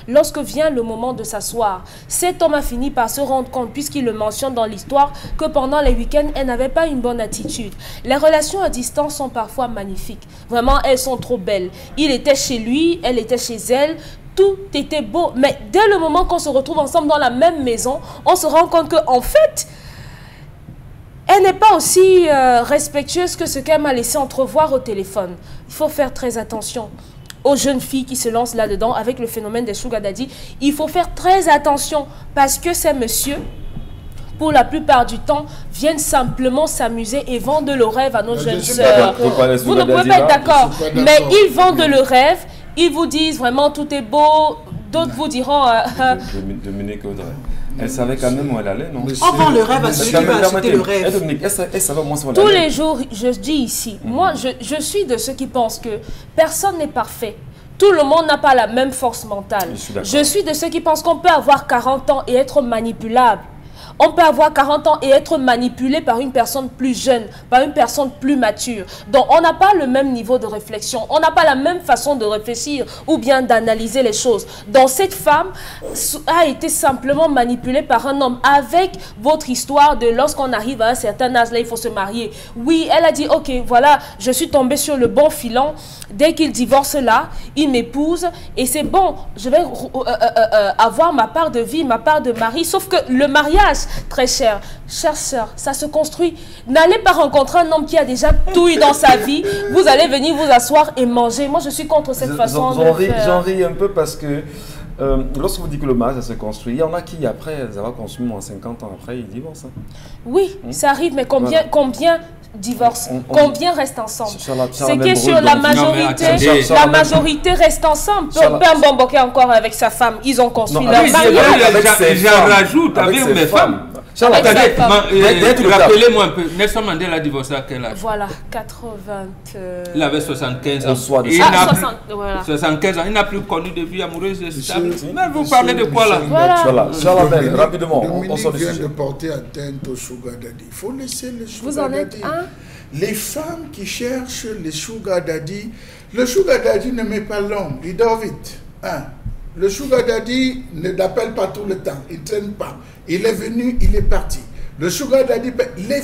E: lorsque vient le moment de s'asseoir. Cet homme a fini par se rendre compte, puisqu'il le mentionne dans l'histoire, que pendant les week-ends, elle n'avait pas une bonne attitude. Les relations à distance sont parfois magnifiques. Vraiment, elles sont trop belles. Il était chez lui, elle était chez elle. Tout était beau, mais dès le moment qu'on se retrouve ensemble dans la même maison, on se rend compte qu'en fait, elle n'est pas aussi respectueuse que ce qu'elle m'a laissé entrevoir au téléphone. Il faut faire très attention aux jeunes filles qui se lancent là-dedans avec le phénomène des sugar daddy. Il faut faire très attention parce que ces messieurs, pour la plupart du temps, viennent simplement s'amuser et vendent le rêve à nos jeunes sœurs. Vous ne pouvez pas être d'accord, mais ils vendent le rêve. Ils vous disent vraiment tout est beau, d'autres vous diront...
A: Dominique Audrey, elle savait quand même où elle allait, non?
D: On vend le rêve à celui qui va acheter le rêve.
A: Dominique, elle savait au moins où elle
E: allait. Tous
A: les
E: jours, je dis ici, moi je suis de ceux qui pensent que personne n'est parfait. Tout le monde n'a pas la même force mentale. Je suis de ceux qui pensent qu'on peut avoir 40 ans et être manipulable. On peut avoir 40 ans et être manipulé par une personne plus jeune, par une personne plus mature. Donc, on n'a pas le même niveau de réflexion. On n'a pas la même façon de réfléchir ou bien d'analyser les choses. Donc, cette femme a été simplement manipulée par un homme avec votre histoire de lorsqu'on arrive à un certain âge, là, il faut se marier. Oui, elle a dit, ok, voilà, je suis tombée sur le bon filon. Dès qu'il divorce là, il m'épouse et c'est bon, je vais avoir ma part de vie, ma part de mari. Sauf que le mariage, très cher, chère sœur, ça se construit. N'allez pas rencontrer un homme qui a déjà tout eu dans sa vie. Vous allez venir vous asseoir et manger. Moi, je suis contre cette façon de faire.
A: J'en ris un peu parce que lorsque vous dites que le mariage ça se construit, il y en a qui après, ça va construire moins 50 ans après, ils divorcent. Hein.
E: Oui, ça arrive, mais combien, combien divorcent, combien restent ensemble? C'est que sur la majorité reste ensemble. Père Mbomboké encore avec sa femme, ils ont construit leur mariage.
C: J'en rajoute avec mes femmes. Rappelez-moi un peu, Nelson Mandela a divorcé à quel âge?
E: Voilà, 80...
C: Il avait 75 ans. 75 ans, il n'a plus connu de vie amoureuse stable. Mais vous parlez de quoi là?
A: Voilà, Charles, rapidement, on sort du
B: vient
A: sujet.
B: de porter atteinte au sugar daddy. Il faut laisser le sugar
E: Vous en
B: daddy.
E: êtes un?
B: Les femmes qui cherchent les sugar daddy, le sugar daddy ne met pas l'homme, il dort vite. Hein? Le sugar daddy n'appelle pas tout le temps, il ne traîne pas. Il est venu, il est parti. Le sugar daddy,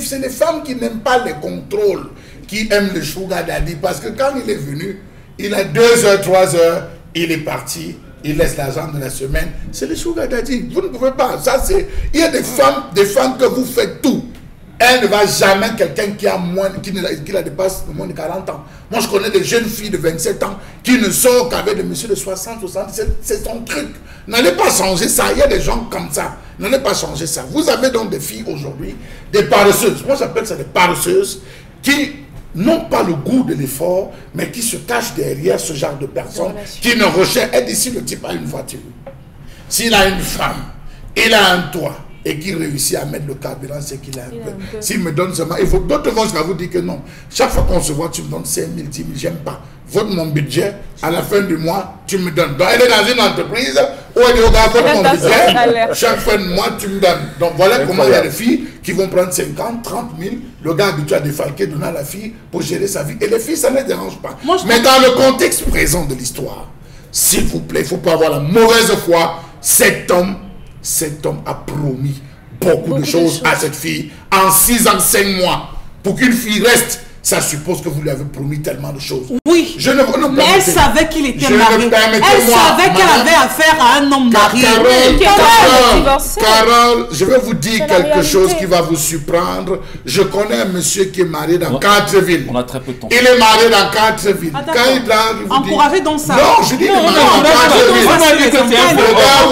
B: c'est les femmes qui n'aiment pas les contrôles, qui aiment le sugar daddy. Parce que quand il est venu, il a 2 heures, 3 heures, il est parti, il laisse l'argent de la semaine. C'est le sugar daddy. Vous ne pouvez pas. Ça, c'est. Il y a des femmes que vous faites tout. Elle ne va jamais quelqu'un qui a moins, qui la dépasse de moins de 40 ans. Moi, je connais des jeunes filles de 27 ans qui ne sortent qu'avec des messieurs de 60, 77. C'est son truc. N'allez pas changer ça. Il y a des gens comme ça. N'allez pas changer ça. Vous avez donc des filles aujourd'hui, des paresseuses. Moi, j'appelle ça des paresseuses qui n'ont pas le goût de l'effort, mais qui se cachent derrière ce genre de personnes qui ne recherchent. Elle dit si le type a une voiture, s'il a une femme, il a un toit, et qui réussit à mettre le carburant, c'est qu'il a un peu. S'il me donne seulement, il faut d'autres vont vous dire que non. Chaque fois qu'on se voit, tu me donnes 5 000, 10 000, j'aime pas. Vote mon budget, à la fin du mois, tu me donnes. Donc elle est dans une entreprise où elle dit, regarde, vote mon budget, chaque fin de mois, tu me donnes. Donc voilà comment il y a des filles qui vont prendre 50, 30 000, le gars habitué à défalquer, donner à la fille pour gérer sa vie. Et les filles, ça ne les dérange pas. Mais dans le contexte présent de l'histoire, s'il vous plaît, il ne faut pas avoir la mauvaise foi. Cet homme a promis beaucoup de choses à cette fille en 6 ans, 5 mois. Pour qu'une fille reste, ça suppose que vous lui avez promis tellement de choses.
D: Oui,
B: je ne, non,
D: mais elle savait qu'il était marié. Elle savait qu'elle avait affaire à un homme marié.
B: Carole, je vais vous dire quelque chose qui va vous surprendre. Je connais un monsieur qui est marié dans 4 villes.
A: On a très peu de temps.
B: Il est marié dans 4 villes. Quand il drague, il vous dit...
D: Encouragez donc ça.
B: Non, je dis qu'il est marié dans 4 villes. Le gars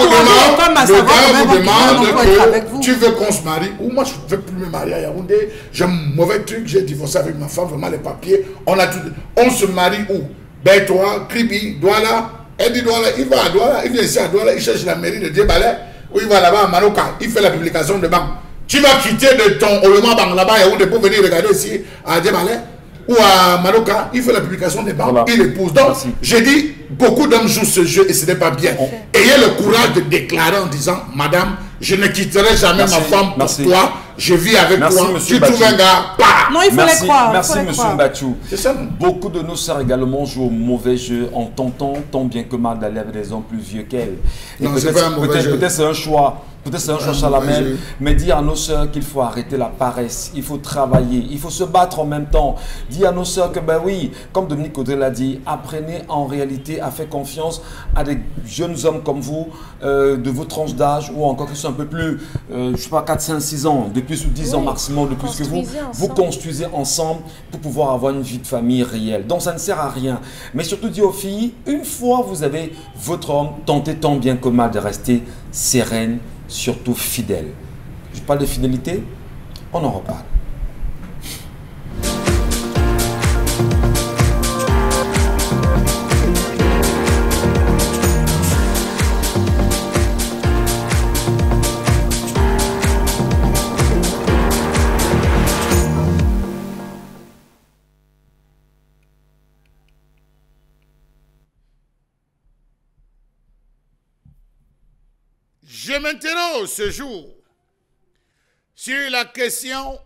B: vous demande que tu veux qu'on se marie. Ou moi, je ne veux plus me marier à Yaoundé. J'ai un mauvais truc, j'ai divorcé avec ma femme, vraiment les papiers. On se marie où? Ben toi, Kribi, Douala. Elle dit Douala, il va à Douala, il vient ici à Douala, il cherche la mairie de Diebalé. Ou il va là-bas à Manoka, il fait la publication de banque. Tu vas quitter de ton Oloma Bank là-bas, Yaoundé, pour venir regarder ici à Diebalé. Ou à Manoka, il fait la publication des banques, voilà. Il épouse. Donc, j'ai dit, beaucoup d'hommes jouent ce jeu et ce n'est pas bien. Ayez le courage de déclarer en disant, madame, je ne quitterai jamais ma femme pour toi, je vis avec toi, tu trouves un gars, pas.
D: Non, il faut les croire.
A: Merci, monsieur Mbachou.
B: C'est ça.
A: Beaucoup de nos sœurs également jouent au mauvais jeu en tentant tant bien que mal d'aller avec des hommes plus vieux qu'elles. Peut-être c'est un choix. Peut-être c'est un choix Chalamel, mais dire à nos sœurs qu'il faut arrêter la paresse, il faut travailler, il faut se battre en même temps. Dire à nos sœurs que, ben oui, comme Dominique Audrey l'a dit, apprenez en réalité à faire confiance à des jeunes hommes comme vous, de vos tranches d'âge, ou encore qui sont un peu plus, je ne sais pas, 4, 5, 6 ans, de plus ou 10 ans maximum, de plus que vous. Vous construisez ensemble pour pouvoir avoir une vie de famille réelle. Donc ça ne sert à rien. Mais surtout dire aux filles, une fois vous avez votre homme, tentez tant bien que mal de rester sereine, surtout fidèle. Je parle de fidélité, on en reparle.
B: Je m'interroge ce jour sur la question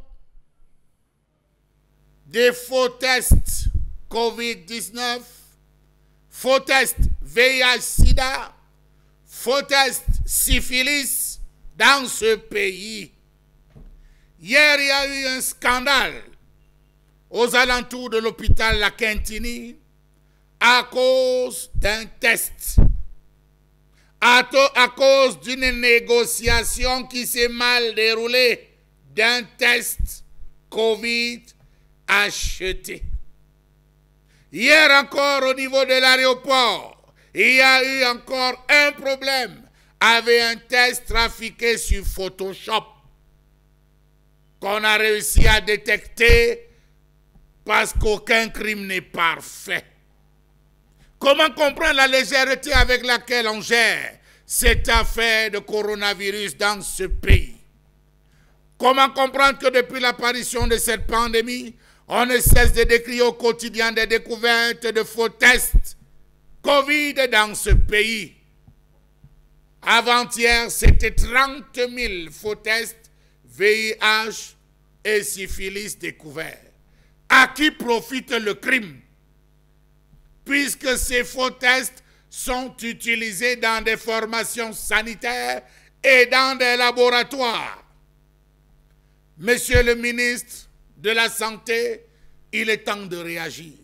B: des faux tests COVID-19, faux tests VIH-Sida, faux tests syphilis dans ce pays. Hier, il y a eu un scandale aux alentours de l'hôpital La Quintini à cause d'un test, à cause d'une négociation qui s'est mal déroulée d'un test Covid acheté. Hier encore au niveau de l'aéroport, il y a eu encore un problème avec un test trafiqué sur Photoshop qu'on a réussi à détecter parce qu'aucun crime n'est parfait. Comment comprendre la légèreté avec laquelle on gère cette affaire de coronavirus dans ce pays? Comment comprendre que depuis l'apparition de cette pandémie, on ne cesse de décrire au quotidien des découvertes de faux tests Covid dans ce pays? Avant-hier, c'était 30 000 faux tests VIH et syphilis découverts. À qui profite le crime? Puisque ces faux tests sont utilisés dans des formations sanitaires et dans des laboratoires. Monsieur le ministre de la Santé, il est temps de réagir.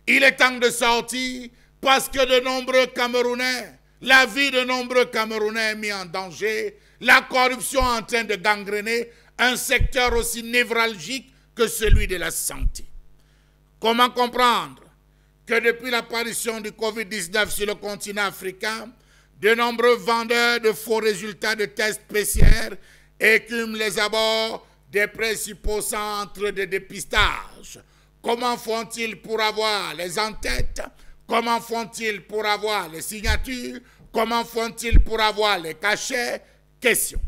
B: Il est temps de sortir parce que de nombreux Camerounais, la vie de nombreux Camerounais est mise en danger. La corruption est en train de gangréner un secteur aussi névralgique que celui de la santé. Comment comprendre que depuis l'apparition du Covid-19 sur le continent africain, de nombreux vendeurs de faux résultats de tests PCR écument les abords des principaux centres de dépistage? Comment font-ils pour avoir les en-têtes? Comment font-ils pour avoir les signatures? Comment font-ils pour avoir les cachets? Question.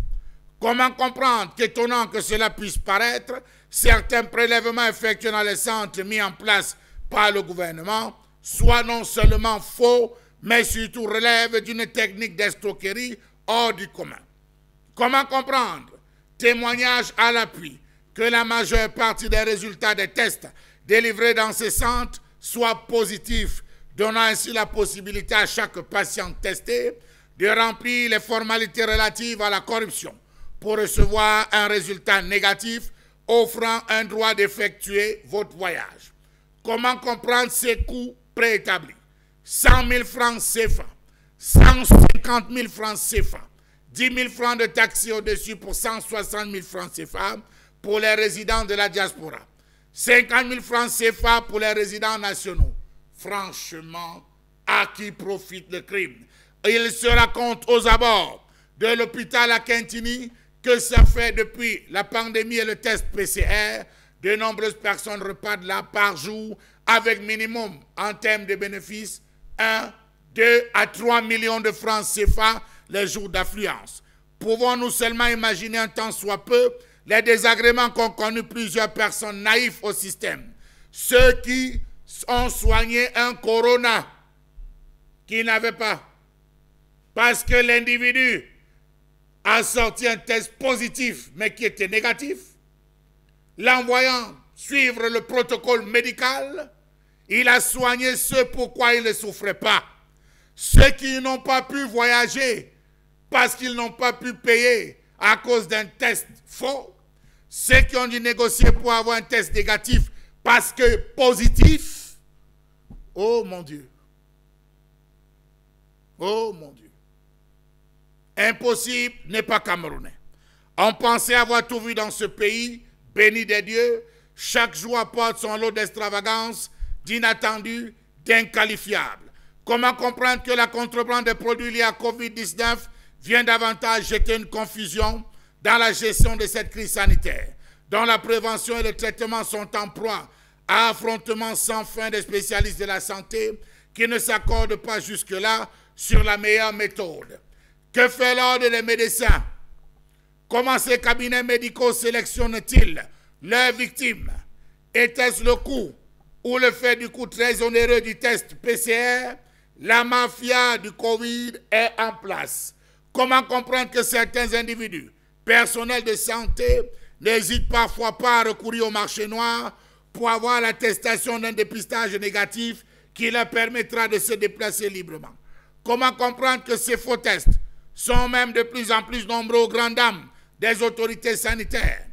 B: Comment comprendre qu'étonnant que cela puisse paraître, certains prélèvements effectués dans les centres mis en place par le gouvernement soient non seulement faux, mais surtout relèvent d'une technique d'escroquerie hors du commun? Comment comprendre, témoignage à l'appui, que la majeure partie des résultats des tests délivrés dans ces centres soient positifs, donnant ainsi la possibilité à chaque patient testé de remplir les formalités relatives à la corruption pour recevoir un résultat négatif offrant un droit d'effectuer votre voyage? Comment comprendre ces coûts préétablis? 100 000 francs CFA, 150 000 francs CFA, 10 000 francs de taxes au-dessus pour 160 000 francs CFA pour les résidents de la diaspora, 50 000 francs CFA pour les résidents nationaux. Franchement, à qui profite le crime? Il se raconte aux abords de l'hôpital à Quintini que ça fait depuis la pandémie et le test PCR, de nombreuses personnes repartent là par jour avec minimum en termes de bénéfices 1, 2 à 3 millions de francs CFA les jours d'affluence. Pouvons-nous seulement imaginer un tant soit peu les désagréments qu'ont connus plusieurs personnes naïves au système? Ceux qui ont soigné un corona qui n'avait pas, parce que l'individu a sorti un test positif mais qui était négatif, l'envoyant suivre le protocole médical, il a soigné ceux pourquoi il ne souffrait pas. Ceux qui n'ont pas pu voyager parce qu'ils n'ont pas pu payer à cause d'un test faux, ceux qui ont dû négocier pour avoir un test négatif parce que positif, oh mon Dieu, oh mon Dieu. Impossible n'est pas camerounais. On pensait avoir tout vu dans ce pays, béni des dieux. Chaque jour apporte son lot d'extravagance, d'inattendus, d'inqualifiables. Comment comprendre que la contrebande des produits liés à Covid-19 vient davantage jeter une confusion dans la gestion de cette crise sanitaire, dont la prévention et le traitement sont en proie à affrontements sans fin des spécialistes de la santé qui ne s'accordent pas jusque-là sur la meilleure méthode? Que fait l'ordre des médecins? Comment ces cabinets médicaux sélectionnent-ils leurs victimes? Était-ce le coût ou le fait du coût très onéreux du test PCR? La mafia du Covid est en place. Comment comprendre que certains individus personnel de santé n'hésite parfois pas à recourir au marché noir pour avoir l'attestation d'un dépistage négatif qui leur permettra de se déplacer librement. Comment comprendre que ces faux tests sont même de plus en plus nombreux aux grandes dames des autorités sanitaires?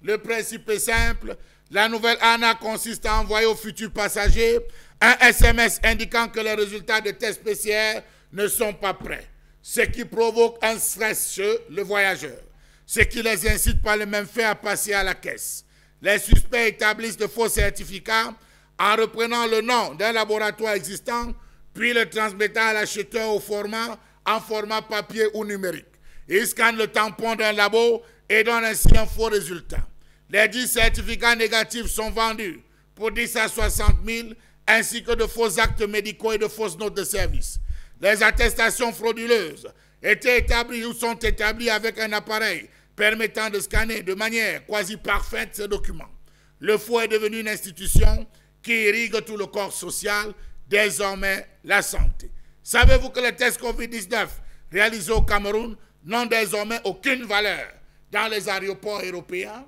B: Le principe est simple. La nouvelle ANA consiste à envoyer aux futurs passagers un SMS indiquant que les résultats de tests PCR ne sont pas prêts, ce qui provoque un stress chez le voyageur, ce qui les incite par le même fait à passer à la caisse. Les suspects établissent de faux certificats en reprenant le nom d'un laboratoire existant, puis le transmettant à l'acheteur en format papier ou numérique. Ils scannent le tampon d'un labo et donnent ainsi un faux résultat. Les 10 certificats négatifs sont vendus pour 10 à 60 000, ainsi que de faux actes médicaux et de fausses notes de service. Les attestations frauduleuses étaient établies ou sont établies avec un appareil permettant de scanner de manière quasi parfaite ces documents. Le faux est devenu une institution qui irrigue tout le corps social, désormais la santé. Savez-vous que les tests Covid-19 réalisés au Cameroun n'ont désormais aucune valeur dans les aéroports européens?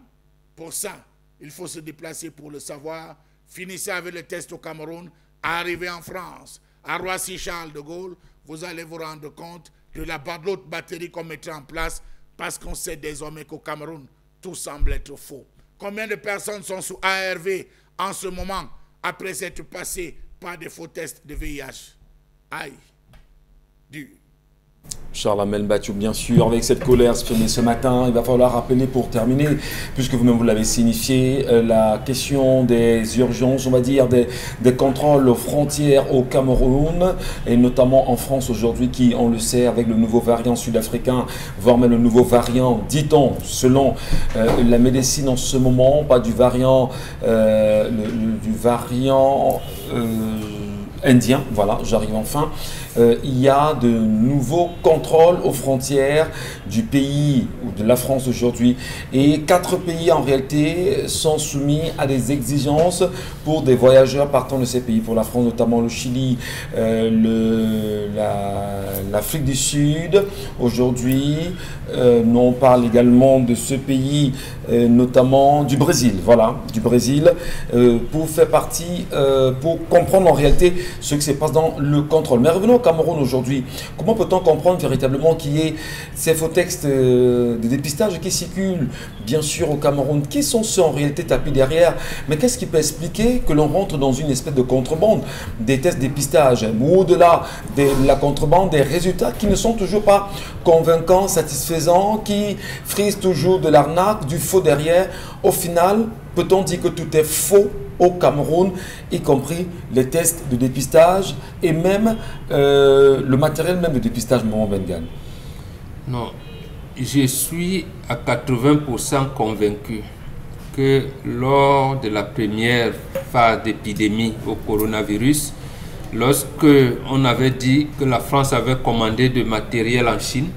B: Pour ça, il faut se déplacer pour le savoir. Finissez avec le test au Cameroun, arrivez en France, à Roissy-Charles de Gaulle, vous allez vous rendre compte de la l'autre batterie qu'on mettra en place parce qu'on sait désormais qu'au Cameroun, tout semble être faux. Combien de personnes sont sous ARV en ce moment après s'être passées par des faux tests de VIH? Aïe, dur.
A: Charles Amel Bathiou, bien sûr, avec cette colère exprimée ce matin, il va falloir rappeler pour terminer, puisque vous-même vous l'avez signifié, la question des urgences, on va dire, des contrôles aux frontières au Cameroun, et notamment en France aujourd'hui, qui, on le sait, avec le nouveau variant sud-africain, voire même le nouveau variant, dit-on, selon la médecine en ce moment, pas du variant, du variant indien, voilà, j'arrive enfin. Il y a de nouveaux contrôles aux frontières du pays ou de la France aujourd'hui. Et 4 pays en réalité sont soumis à des exigences pour des voyageurs partant de ces pays. Pour la France, notamment le Chili, l'Afrique du Sud. Aujourd'hui, on parle également de ce pays, notamment du Brésil. Voilà, du Brésil, pour faire partie, pour comprendre en réalité ce qui se passe dans le contrôle. Mais revenons au Cameroun aujourd'hui. Comment peut-on comprendre véritablement qu'il y ait ces faux textes de dépistage qui circulent bien sûr au Cameroun? Qui sont ceux en réalité tapis derrière? Mais qu'est-ce qui peut expliquer que l'on rentre dans une espèce de contrebande des tests de dépistage, ou au-delà de la contrebande des résultats qui ne sont toujours pas convaincants, satisfaisants, qui frisent toujours de l'arnaque, du faux derrière? Au final, peut-on dire que tout est faux au Cameroun, y compris les tests de dépistage et même le matériel même de dépistage, Maman Bengan?
C: Non, je suis à 80% convaincu que lors de la première phase d'épidémie au coronavirus, lorsque on avait dit que la France avait commandé du matériel en Chine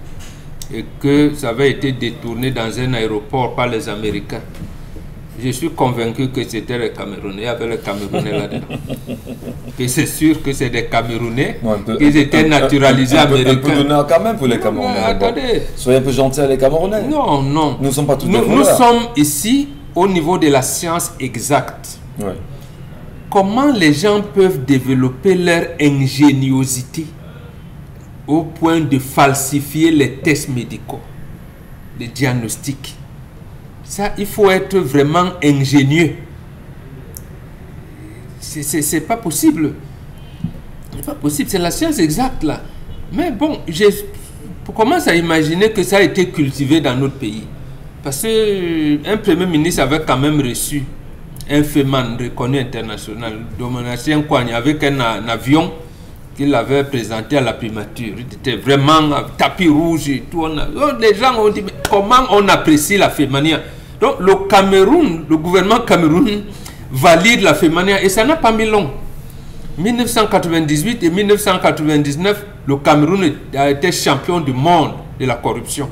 C: et que ça avait été détourné dans un aéroport par les Américains, je suis convaincu que c'était les Camerounais. Il y avait les Camerounais là-dedans. Que c'est sûr que c'est des Camerounais qui étaient naturalisés américains.
A: Un peu d'honneur quand même pour les Camerounais.
C: Attendez.
A: Soyez un peu gentils avec les Camerounais.
C: Non, non.
A: Nous ne sommes pas tous des voleurs.
C: Nous sommes ici au niveau de la science exacte.
A: Ouais.
C: Comment les gens peuvent développer leur ingéniosité au point de falsifier les tests médicaux, les diagnostics? Ça, il faut être vraiment ingénieux. C'est pas possible. C'est pas possible, c'est la science exacte là. Mais bon, je commence à imaginer que ça a été cultivé dans notre pays. Parce qu'un premier ministre avait quand même reçu un FEMAN reconnu international, Dominatien Kouani, avec un avion qu'il avait présenté à la primature. Il était vraiment tapis rouge et tout. Les gens ont dit, mais comment on apprécie la FEMANIA? Donc le Cameroun, le gouvernement Cameroun valide la FEMANIA et ça n'a pas mis long. 1998 et 1999, le Cameroun a été champion du monde de la corruption.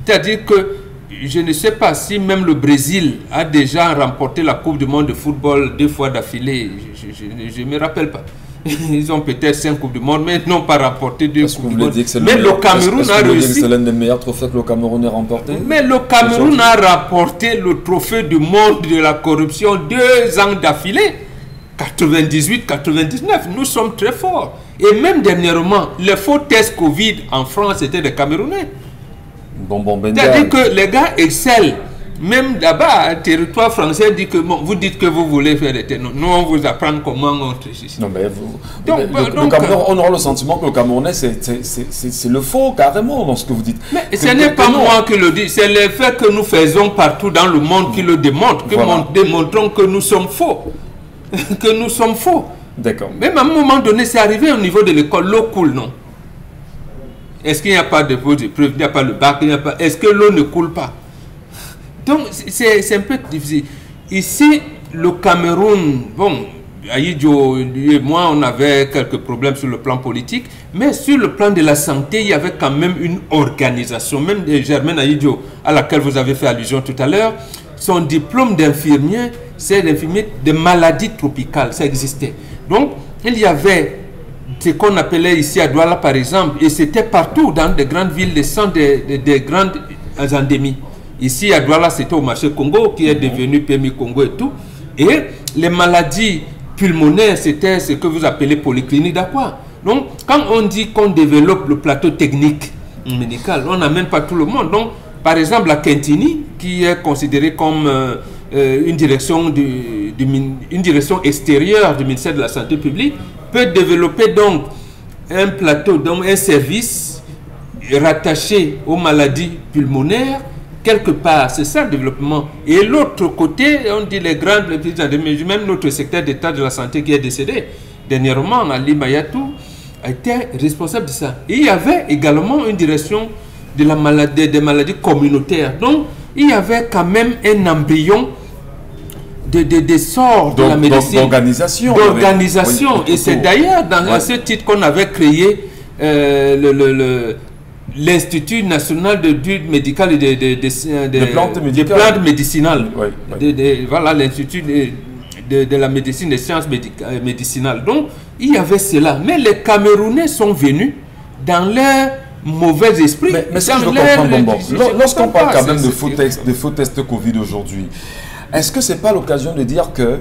C: C'est-à-dire que je ne sais pas si même le Brésil a déjà remporté la Coupe du monde de football 2 fois d'affilée. Je ne me rappelle pas. Ils ont peut-être 5 Coupes du Monde, mais n'ont pas remporté 2 Coupes du Monde.
A: Mais le Cameroun a réussi. C'est l'un des meilleurs trophées que le Cameroun ait remporté.
C: Mais le Cameroun a remporté le trophée du monde de la corruption 2 ans d'affilée. 98-99, nous sommes très forts. Et même dernièrement, les faux tests Covid en France étaient des Camerounais. C'est-à-dire que les gars excellent. Même là-bas, le territoire français dit que bon, vous dites que vous voulez faire des tests. Nous, on vous apprend comment on triche.
A: Non, mais le Cameroun, on aura le sentiment que le Camerounais, c'est le faux, carrément, dans ce que vous dites.
C: Mais ce n'est pas moi qui le dis, c'est les faits que nous faisons partout dans le monde qui le démontrent, que nous démontrons que nous sommes faux. Que nous sommes faux.
A: D'accord.
C: Même à un moment donné, c'est arrivé au niveau de l'école, l'eau coule, non? Est-ce qu'il n'y a pas de preuve, il n'y a pas le bac, est-ce que l'eau ne coule pas? Donc, c'est un peu difficile. Ici, le Cameroun, bon, Aïdjo et moi, on avait quelques problèmes sur le plan politique, mais sur le plan de la santé, il y avait quand même une organisation. Même Germaine Aïdjo, à laquelle vous avez fait allusion tout à l'heure, son diplôme d'infirmier, c'est l'infirmier de maladies tropicales, ça existait. Donc, il y avait ce qu'on appelait ici à Douala, par exemple, et c'était partout dans des grandes villes, les centres des grandes endémies. Ici à Douala, c'était au marché Congo, qui est devenu PMI Congo et tout. Et les maladies pulmonaires, c'était ce que vous appelez polyclinique d'Aqua. Donc, quand on dit qu'on développe le plateau technique médical, on n'amène pas tout le monde. Donc, par exemple, la Quintini, qui est considérée comme une direction extérieure du ministère de la Santé publique, peut développer donc un plateau, donc un service rattaché aux maladies pulmonaires, quelque part. C'est ça le développement. Et l'autre côté, on dit les grandes, les petites endémies, même notre secteur d'État de la santé qui est décédé dernièrement, Ali Mayatou, a été responsable de ça. Et il y avait également une direction de la maladie, des maladies communautaires. Donc, il y avait quand même un embryon des sorts de la médecine.
A: D'organisation.
C: D'organisation. Et c'est d'ailleurs dans ce titre qu'on avait créé l'Institut national d'études médicales et de plantes médicinales. Voilà, l'Institut de la médecine, des sciences médicinales. Donc, il y avait cela. Mais les Camerounais sont venus dans leur mauvais esprit.
A: Mais ça, je veux comprendre, lorsqu'on parle quand même de faux tests Covid aujourd'hui, est-ce que ce n'est pas l'occasion de dire que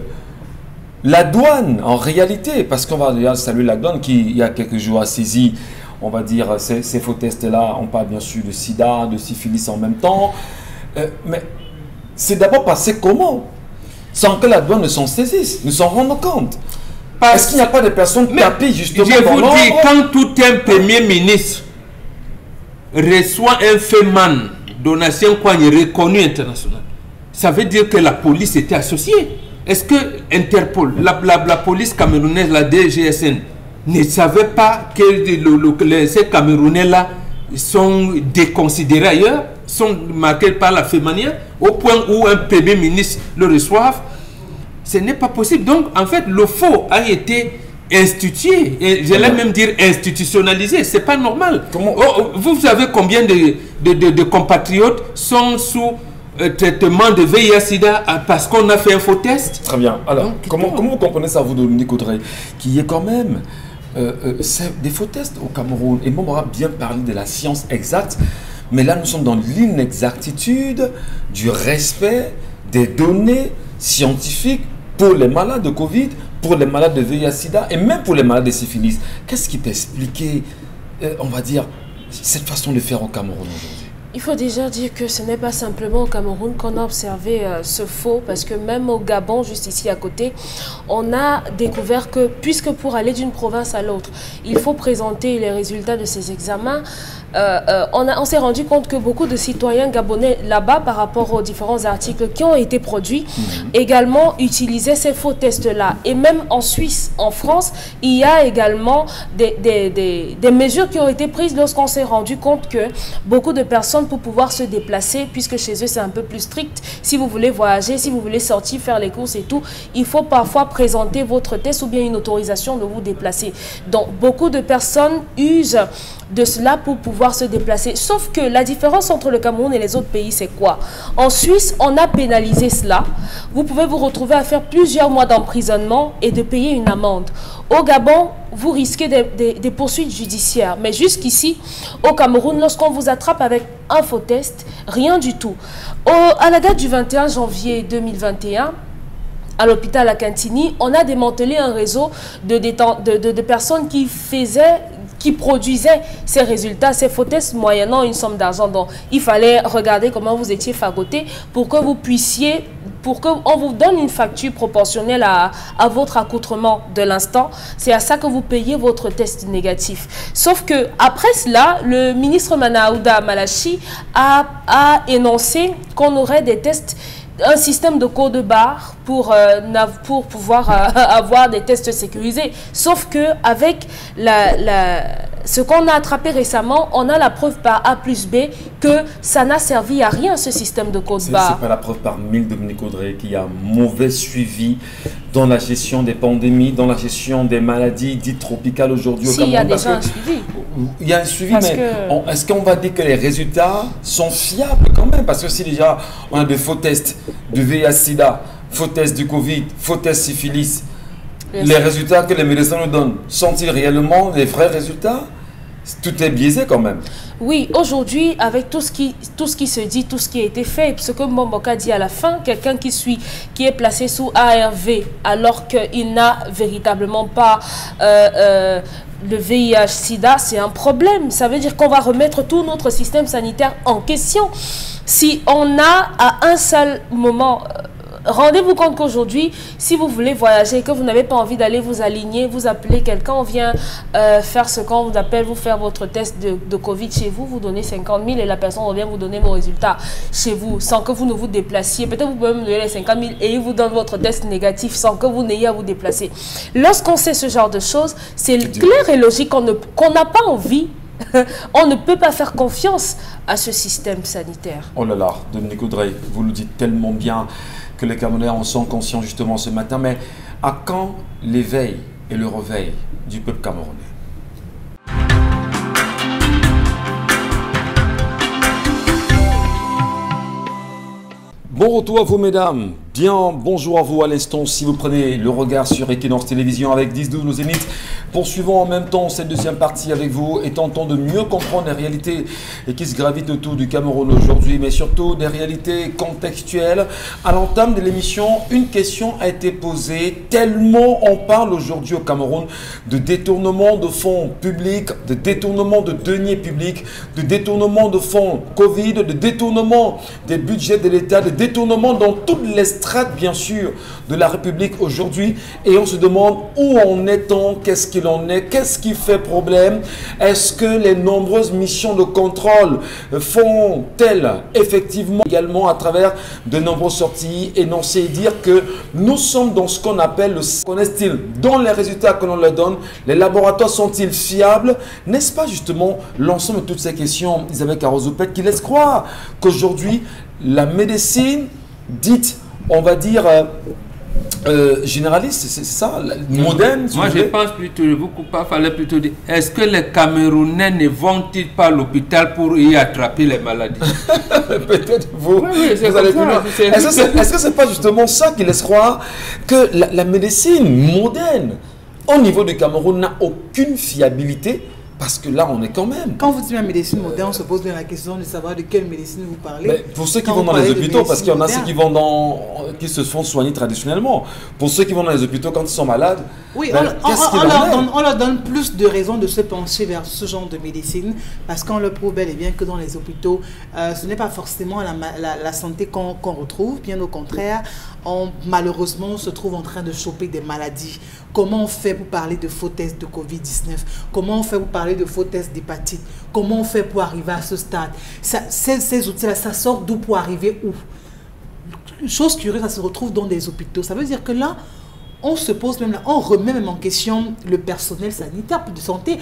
A: la douane, en réalité, parce qu'on va saluer la douane qui, il y a quelques jours, a saisi, on va dire, ces faux tests-là, on parle bien sûr de sida, de syphilis en même temps, mais c'est d'abord passé comment? Sans que la douane ne s'en saisisse, ne s'en rende compte. Est-ce qu'il n'y a pas de personnes tapées justement?
C: Je vous dis, quand tout un premier ministre reçoit un FEMAN, donation reconnu international, ça veut dire que la police était associée. Est-ce que Interpol, la police camerounaise, la DGSN, ne savait pas que ces Camerounais-là sont déconsidérés ailleurs, sont marqués par la FEMANIA, au point où un premier ministre le reçoive? Ce n'est pas possible. Donc, en fait, le faux a été institué, et j'allais même dire institutionnalisé. C'est pas normal. Vous savez combien de compatriotes sont sous traitement de VIH-Sida parce qu'on a fait un faux test?
A: Très bien. Alors, donc, comment vous comprenez ça, vous, Dominique Audrey, qu'il y ait quand même des faux tests au Cameroun? Et moi, on aura bien parlé de la science exacte, mais là, nous sommes dans l'inexactitude du respect des données scientifiques pour les malades de Covid, pour les malades de VIH-Sida et même pour les malades de syphilis. Qu'est-ce qui peut expliquer, on va dire, cette façon de faire au Cameroun aujourd'hui?
E: Il faut déjà dire que ce n'est pas simplement au Cameroun qu'on a observé ce faux, parce que même au Gabon, juste ici à côté, on a découvert que, puisque pour aller d'une province à l'autre, il faut présenter les résultats de ces examens, on s'est rendu compte que beaucoup de citoyens gabonais là-bas, par rapport aux différents articles qui ont été produits, également utilisaient ces faux tests-là. Et même en Suisse, en France, il y a également des mesures qui ont été prises lorsqu'on s'est rendu compte que beaucoup de personnes, pour pouvoir se déplacer, puisque chez eux c'est un peu plus strict, si vous voulez voyager, si vous voulez sortir, faire les courses et tout, il faut parfois présenter votre test ou bien une autorisation de vous déplacer. Donc beaucoup de personnes usent de cela pour pouvoir se déplacer. Sauf que la différence entre le Cameroun et les autres pays, c'est quoi? En Suisse, on a pénalisé cela. Vous pouvez vous retrouver à faire plusieurs mois d'emprisonnement et de payer une amende. Au Gabon, vous risquez des poursuites judiciaires. Mais jusqu'ici, au Cameroun, lorsqu'on vous attrape avec un faux test, rien du tout. À la date du 21 janvier 2021, à l'hôpital à Cantini, on a démantelé un réseau de personnes qui produisaient ces résultats, ces faux tests moyennant une somme d'argent. Donc, il fallait regarder comment vous étiez fagoté pour que vous puissiez, pour qu'on vous donne une facture proportionnelle à votre accoutrement de l'instant. C'est à ça que vous payez votre test négatif. Sauf que après cela, le ministre Manaouda Malachi a énoncé qu'on aurait des tests, un système de code barre pour pouvoir avoir des tests sécurisés. Sauf que avec ce qu'on a attrapé récemment, on a la preuve par A plus B que ça n'a servi à rien, ce système de code barre.
A: C'est pas la preuve par mille, Dominique Audrey, qu'il y a un mauvais suivi dans la gestion des pandémies, dans la gestion des maladies dites tropicales aujourd'hui au Cameroun.
E: Il y a déjà un suivi.
A: Il y a un suivi, mais est-ce qu'on va dire que les résultats sont fiables quand même? Parce que si déjà on a des faux tests du VIH-Sida, faux tests du Covid, faux tests syphilis, les résultats que les médecins nous donnent, sont-ils réellement les vrais résultats? Tout est biaisé quand même.
E: Oui, aujourd'hui, avec tout ce qui se dit, tout ce qui a été fait, ce que Momboka dit à la fin, quelqu'un qui est placé sous ARV alors qu'il n'a véritablement pas le VIH-Sida, c'est un problème. Ça veut dire qu'on va remettre tout notre système sanitaire en question. Si on a à un seul moment... Rendez-vous compte qu'aujourd'hui, si vous voulez voyager et que vous n'avez pas envie d'aller vous aligner, vous appelez quelqu'un, on vient faire ce qu'on vous appelle, vous faire votre test de Covid chez vous, vous donnez 50 000 et la personne revient vous donner vos résultats chez vous, sans que vous ne vous déplaciez. Peut-être vous pouvez me donner les 50 000 et il vous donne votre test négatif sans que vous n'ayez à vous déplacer. Lorsqu'on sait ce genre de choses, c'est clair et logique qu'on n'a pas envie. On ne peut pas faire confiance à ce système sanitaire.
A: Oh là là, Dominique Audrey, vous le dites tellement bien que les Camerounais en sont conscients justement ce matin. Mais à quand l'éveil et le réveil du peuple camerounais? Bon retour à vous, mesdames. Bien, bonjour à vous à l'instant. Si vous prenez le regard sur Equinox Télévision avec 10-12 nos Zénith, poursuivons en même temps cette deuxième partie avec vous et tentons de mieux comprendre les réalités qui se gravitent autour du Cameroun aujourd'hui, mais surtout des réalités contextuelles. À l'entame de l'émission, une question a été posée, tellement on parle aujourd'hui au Cameroun de détournement de fonds publics, de détournement de deniers publics, de détournement de fonds Covid, de détournement des budgets de l'État, de détournement dans toutes les strates, bien sûr, de la République aujourd'hui. Et on se demande où en est-on, qu'est-ce qu'il en est, qu'est-ce qui fait problème. Est-ce que les nombreuses missions de contrôle font-elles effectivement également à travers de nombreuses sorties énoncer et dire que nous sommes dans ce qu'on appelle le... Connaissent-ils dans les résultats que l'on leur donne? Les laboratoires sont-ils fiables? N'est-ce pas justement l'ensemble de toutes ces questions, Isabelle Carozoupet, qui laisse croire qu'aujourd'hui, la médecine dite, on va dire, généraliste, c'est ça, moderne?
C: Moi, je pense plutôt, beaucoup pas, fallait plutôt dire, est-ce que les Camerounais ne vont-ils pas à l'hôpital pour y attraper les maladies?
A: Peut-être vous,
C: oui,
A: vous allez plus loin. Est-ce que c'est pas justement ça qui laisse croire que la médecine moderne au niveau du Cameroun n'a aucune fiabilité? Parce que là, on est quand même...
D: Quand vous dites la médecine moderne, on se pose bien la question de savoir de quelle médecine vous parlez.
A: Mais pour ceux qui vont dans les hôpitaux, parce qu'il y en a ceux qui se font soigner traditionnellement. Pour ceux qui vont dans les hôpitaux quand ils sont malades,
D: oui, on leur donne plus de raisons de se pencher vers ce genre de médecine, parce qu'on leur prouve bel et bien que dans les hôpitaux, ce n'est pas forcément la santé qu'on retrouve, bien au contraire. Malheureusement, on se trouve en train de choper des maladies. Comment on fait pour parler de faux tests de Covid-19? Comment on fait pour parler de faux tests d'hépatite? Comment on fait pour arriver à ce stade? Ces outils-là, ça sort d'où pour arriver où? Chose curieuse, ça se retrouve dans des hôpitaux. Ça veut dire que là, on se pose même là, on remet même en question le personnel sanitaire de santé.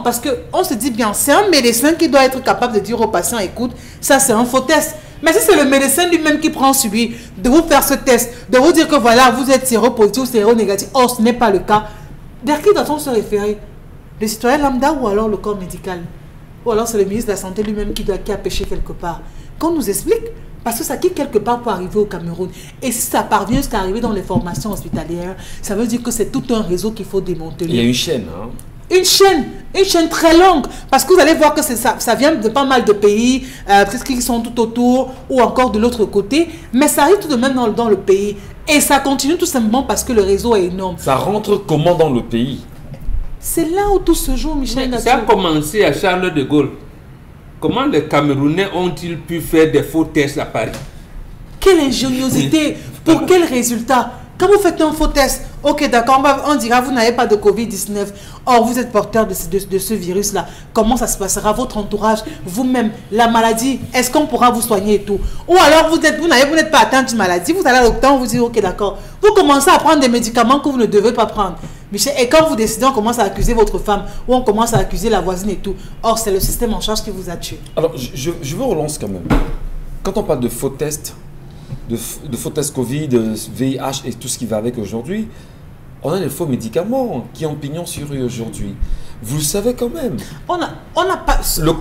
D: Parce qu'on se dit bien, c'est un médecin qui doit être capable de dire au patient, écoute, ça c'est un faux test. Mais si c'est le médecin lui-même qui prend sur lui de vous faire ce test, de vous dire que voilà, vous êtes séropositif ou séronégatif, or ce n'est pas le cas, vers qui doit-on se référer? Le citoyen lambda ou alors le corps médical? ou alors c'est le ministre de la Santé lui-même qui a pêché quelque part. Qu'on nous explique, parce que ça quitte quelque part pour arriver au Cameroun. Et si ça parvient jusqu'à arriver dans les formations hospitalières, ça veut dire que c'est tout un réseau qu'il faut démanteler.
A: Il y a une chaîne, hein.
D: Une chaîne très longue, parce que vous allez voir que ça vient de pas mal de pays, qui sont tout autour, ou encore de l'autre côté, mais ça arrive tout de même dans le pays, et ça continue tout simplement parce que le réseau est énorme.
A: Ça rentre comment dans le pays?
D: C'est là où tout se joue, Michel.
C: Ça a commencé à Charles de Gaulle. Comment les Camerounais ont-ils pu faire des faux tests à Paris?
D: Quelle ingéniosité! Pour quel résultat? Quand vous faites un faux test, ok, d'accord, on dira vous n'avez pas de Covid-19. Or, vous êtes porteur de ce virus-là. Comment ça se passera? Votre entourage, vous-même, la maladie, est-ce qu'on pourra vous soigner et tout? Ou alors, vous n'êtes pas atteint d'une maladie, vous allez à l'hôpital, on vous dit, ok, d'accord. Vous commencez à prendre des médicaments que vous ne devez pas prendre. Michel, et quand vous décidez, on commence à accuser votre femme, ou on commence à accuser la voisine et tout. Or, c'est le système en charge qui vous a tué.
A: Alors, je vous relance quand même. Quand on parle de faux tests, de faux tests Covid, de VIH et tout ce qui va avec aujourd'hui, on a des faux médicaments qui ont pignon sur rue aujourd'hui. Vous le savez quand même.
D: On n'a pas...
A: Le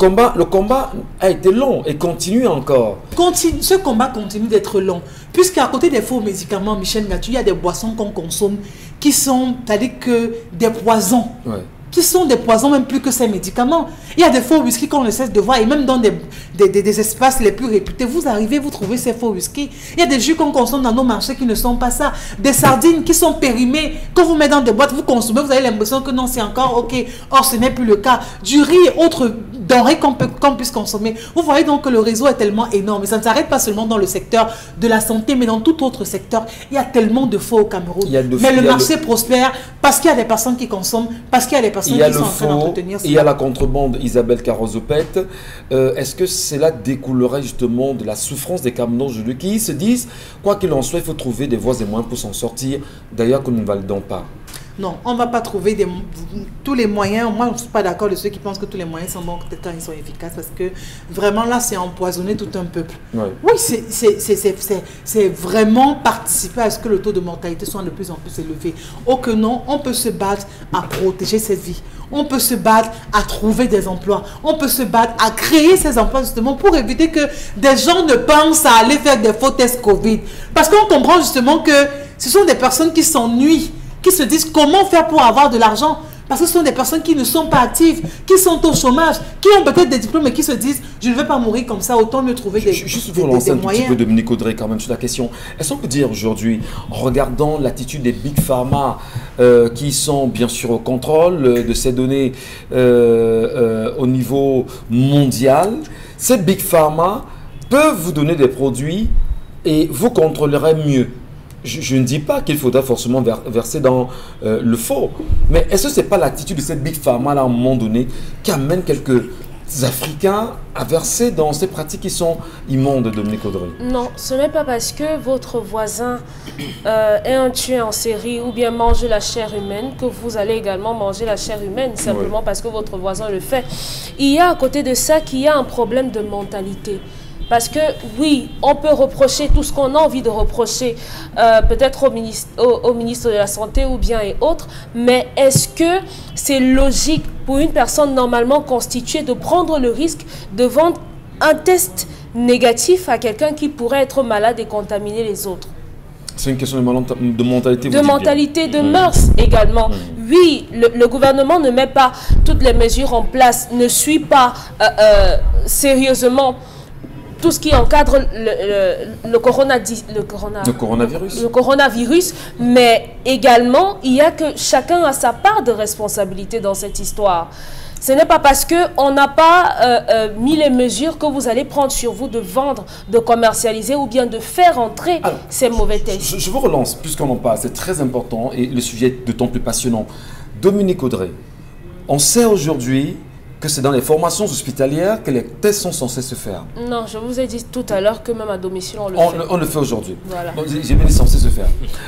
A: combat a été long et continue encore.
D: Ce combat continue d'être long. Puisqu'à côté des faux médicaments, Michel Gatu, il y a des boissons qu'on consomme qui sont, c'est-à-dire que des poisons.
A: Ouais.
D: Qui sont des poisons même plus que ces médicaments. Il y a des faux whisky qu'on ne cesse de voir, et même dans des espaces les plus réputés, vous arrivez, vous trouvez ces faux whisky. Il y a des jus qu'on consomme dans nos marchés qui ne sont pas ça. Des sardines qui sont périmées, quand vous mettez dans des boîtes, vous consommez, vous avez l'impression que non, c'est encore ok. Or, ce n'est plus le cas. Du riz et autres denrées qu'on puisse consommer. Vous voyez donc que le réseau est tellement énorme. Et ça ne s'arrête pas seulement dans le secteur de la santé, mais dans tout autre secteur. Il y a tellement de faux au Cameroun. Mais le marché prospère parce qu'il y a des personnes qui consomment, parce qu'il y a des personnes
A: il y a le faux, il y a la contrebande Isabelle Carozopette. Est-ce que cela découlerait justement de la souffrance des Camerounais aujourd'hui qui se disent, quoi qu'il en soit, il faut trouver des voies et moyens pour s'en sortir, d'ailleurs que nous ne validons pas?
D: Non, on ne va pas trouver tous les moyens. Moi, je ne suis pas d'accord de ceux qui pensent que tous les moyens sont bons quand ils sont efficaces, parce que vraiment là, c'est empoisonner tout un peuple. Ouais. Oui, c'est vraiment participer à ce que le taux de mortalité soit de plus en plus élevé. Oh que non, on peut se battre à protéger cette vie. On peut se battre à trouver des emplois. On peut se battre à créer ces emplois justement pour éviter que des gens ne pensent à aller faire des faux tests Covid. Parce qu'on comprend justement que ce sont des personnes qui s'ennuient, qui se disent comment faire pour avoir de l'argent. Parce que ce sont des personnes qui ne sont pas actives, qui sont au chômage, qui ont peut-être des diplômes et qui se disent je ne vais pas mourir comme ça, autant mieux trouver des moyens.
A: Juste pour lancer un tout petit peu Dominique Audrey quand même sur la question. Est-ce qu'on peut dire aujourd'hui, en regardant l'attitude des Big Pharma qui sont bien sûr au contrôle de ces données au niveau mondial, ces Big Pharma peuvent vous donner des produits et vous contrôlerez mieux? Je ne dis pas qu'il faudra forcément verser dans le faux, mais est-ce que ce n'est pas l'attitude de cette Big Pharma là à un moment donné qui amène quelques Africains à verser dans ces pratiques qui sont immondes, Dominique Audrey?
E: Non, ce n'est pas parce que votre voisin est un tueur en série ou bien mange la chair humaine que vous allez également manger la chair humaine, simplement parce que votre voisin le fait. Il y a à côté de ça qu'il y a un problème de mentalité. Parce que oui, on peut reprocher tout ce qu'on a envie de reprocher, peut-être au ministre de la Santé ou bien et autres, mais est-ce que c'est logique pour une personne normalement constituée de prendre le risque de vendre un test négatif à quelqu'un qui pourrait être malade et contaminer les autres?
A: C'est une question de mentalité.
E: De mentalité, de mœurs également. Oui, le gouvernement ne met pas toutes les mesures en place, ne suit pas sérieusement tout ce qui encadre le coronavirus, mais également, il y a que chacun a sa part de responsabilité dans cette histoire. Ce n'est pas parce qu'on n'a pas mis les mesures que vous allez prendre sur vous de vendre, de commercialiser ou bien de faire entrer ces mauvais tests.
A: Je vous relance, puisqu'on en parle, c'est très important et le sujet est d'autant plus passionnant. Dominique Audrey, on sait aujourd'hui que c'est dans les formations hospitalières que les tests sont censés se faire.
E: Non, je vous ai dit tout à l'heure que même à domicile, on le fait.
A: On le fait aujourd'hui.
E: Voilà.
A: J'ai bien dit censé se faire.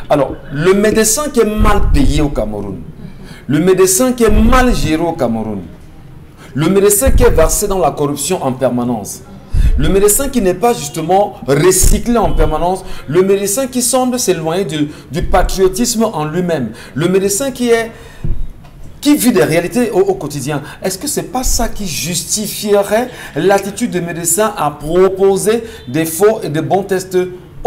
A: Alors, le médecin qui est mal payé au Cameroun, le médecin qui est mal géré au Cameroun, le médecin qui est versé dans la corruption en permanence, le médecin qui n'est pas justement recyclé en permanence, le médecin qui semble s'éloigner du patriotisme en lui-même, le médecin qui est qui vit des réalités au quotidien, est-ce que ce n'est pas ça qui justifierait l'attitude des médecins à proposer des faux et des bons tests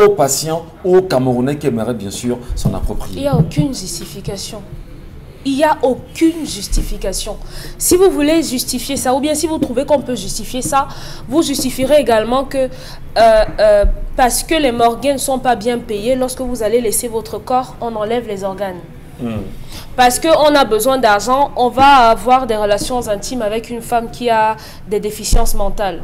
A: aux patients ou aux Camerounais qui aimeraient bien sûr s'en approprier?
E: Il n'y a aucune justification. Il n'y a aucune justification. Si vous voulez justifier ça, ou bien si vous trouvez qu'on peut justifier ça, vous justifierez également que parce que les morgues ne sont pas bien payés, lorsque vous allez laisser votre corps, on enlève les organes. Parce qu'on a besoin d'argent, on va avoir des relations intimes avec une femme qui a des déficiences mentales.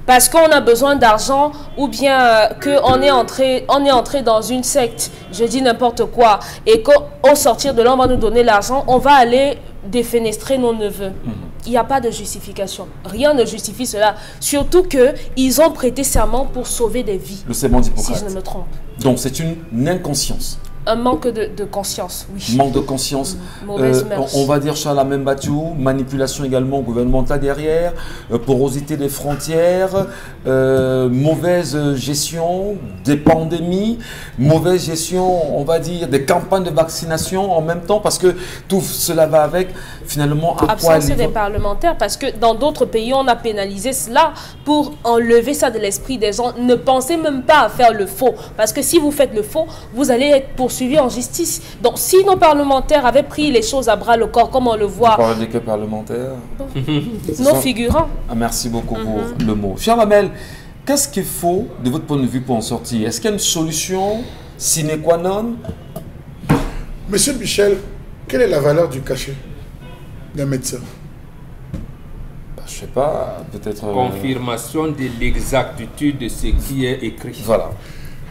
E: Parce qu'on a besoin d'argent, ou bien qu'on est entré dans une secte, je dis n'importe quoi, et qu'au sortir de là, on va nous donner l'argent, on va aller défenestrer nos neveux. Il n'y a pas de justification. Rien ne justifie cela. Surtout qu'ils ont prêté serment pour sauver des vies.
A: Le serment d'Hippocrate.
E: Si je ne me trompe.
A: Donc c'est une inconscience.
E: Un manque de conscience, oui.
A: Manque de conscience.
E: Mauvaise mœurs.
A: On va dire Charles Amembatou, manipulation également gouvernementale derrière, porosité des frontières, mauvaise gestion des pandémies, mauvaise gestion, on va dire, des campagnes de vaccination en même temps, parce que tout cela va avec, finalement, à quoi
E: absence des parlementaires, parce que dans d'autres pays, on a pénalisé cela pour enlever ça de l'esprit des gens. Ne pensez même pas à faire le faux, parce que si vous faites le faux, vous allez être poursuivi en justice. Donc, si nos parlementaires avaient pris les choses à bras le corps, comme on le voit...
A: Vous parlez de quels parlementaires?
E: Nos figurants.
A: Ah, merci beaucoup pour le mot. Cher Mamel, qu'est-ce qu'il faut, de votre point de vue, pour en sortir? Est-ce qu'il y a une solution sine qua non?
B: Monsieur Michel, quelle est la valeur du cachet d'un médecin?
A: Je ne sais pas, peut-être...
C: Confirmation de l'exactitude de ce qui est écrit.
A: Voilà.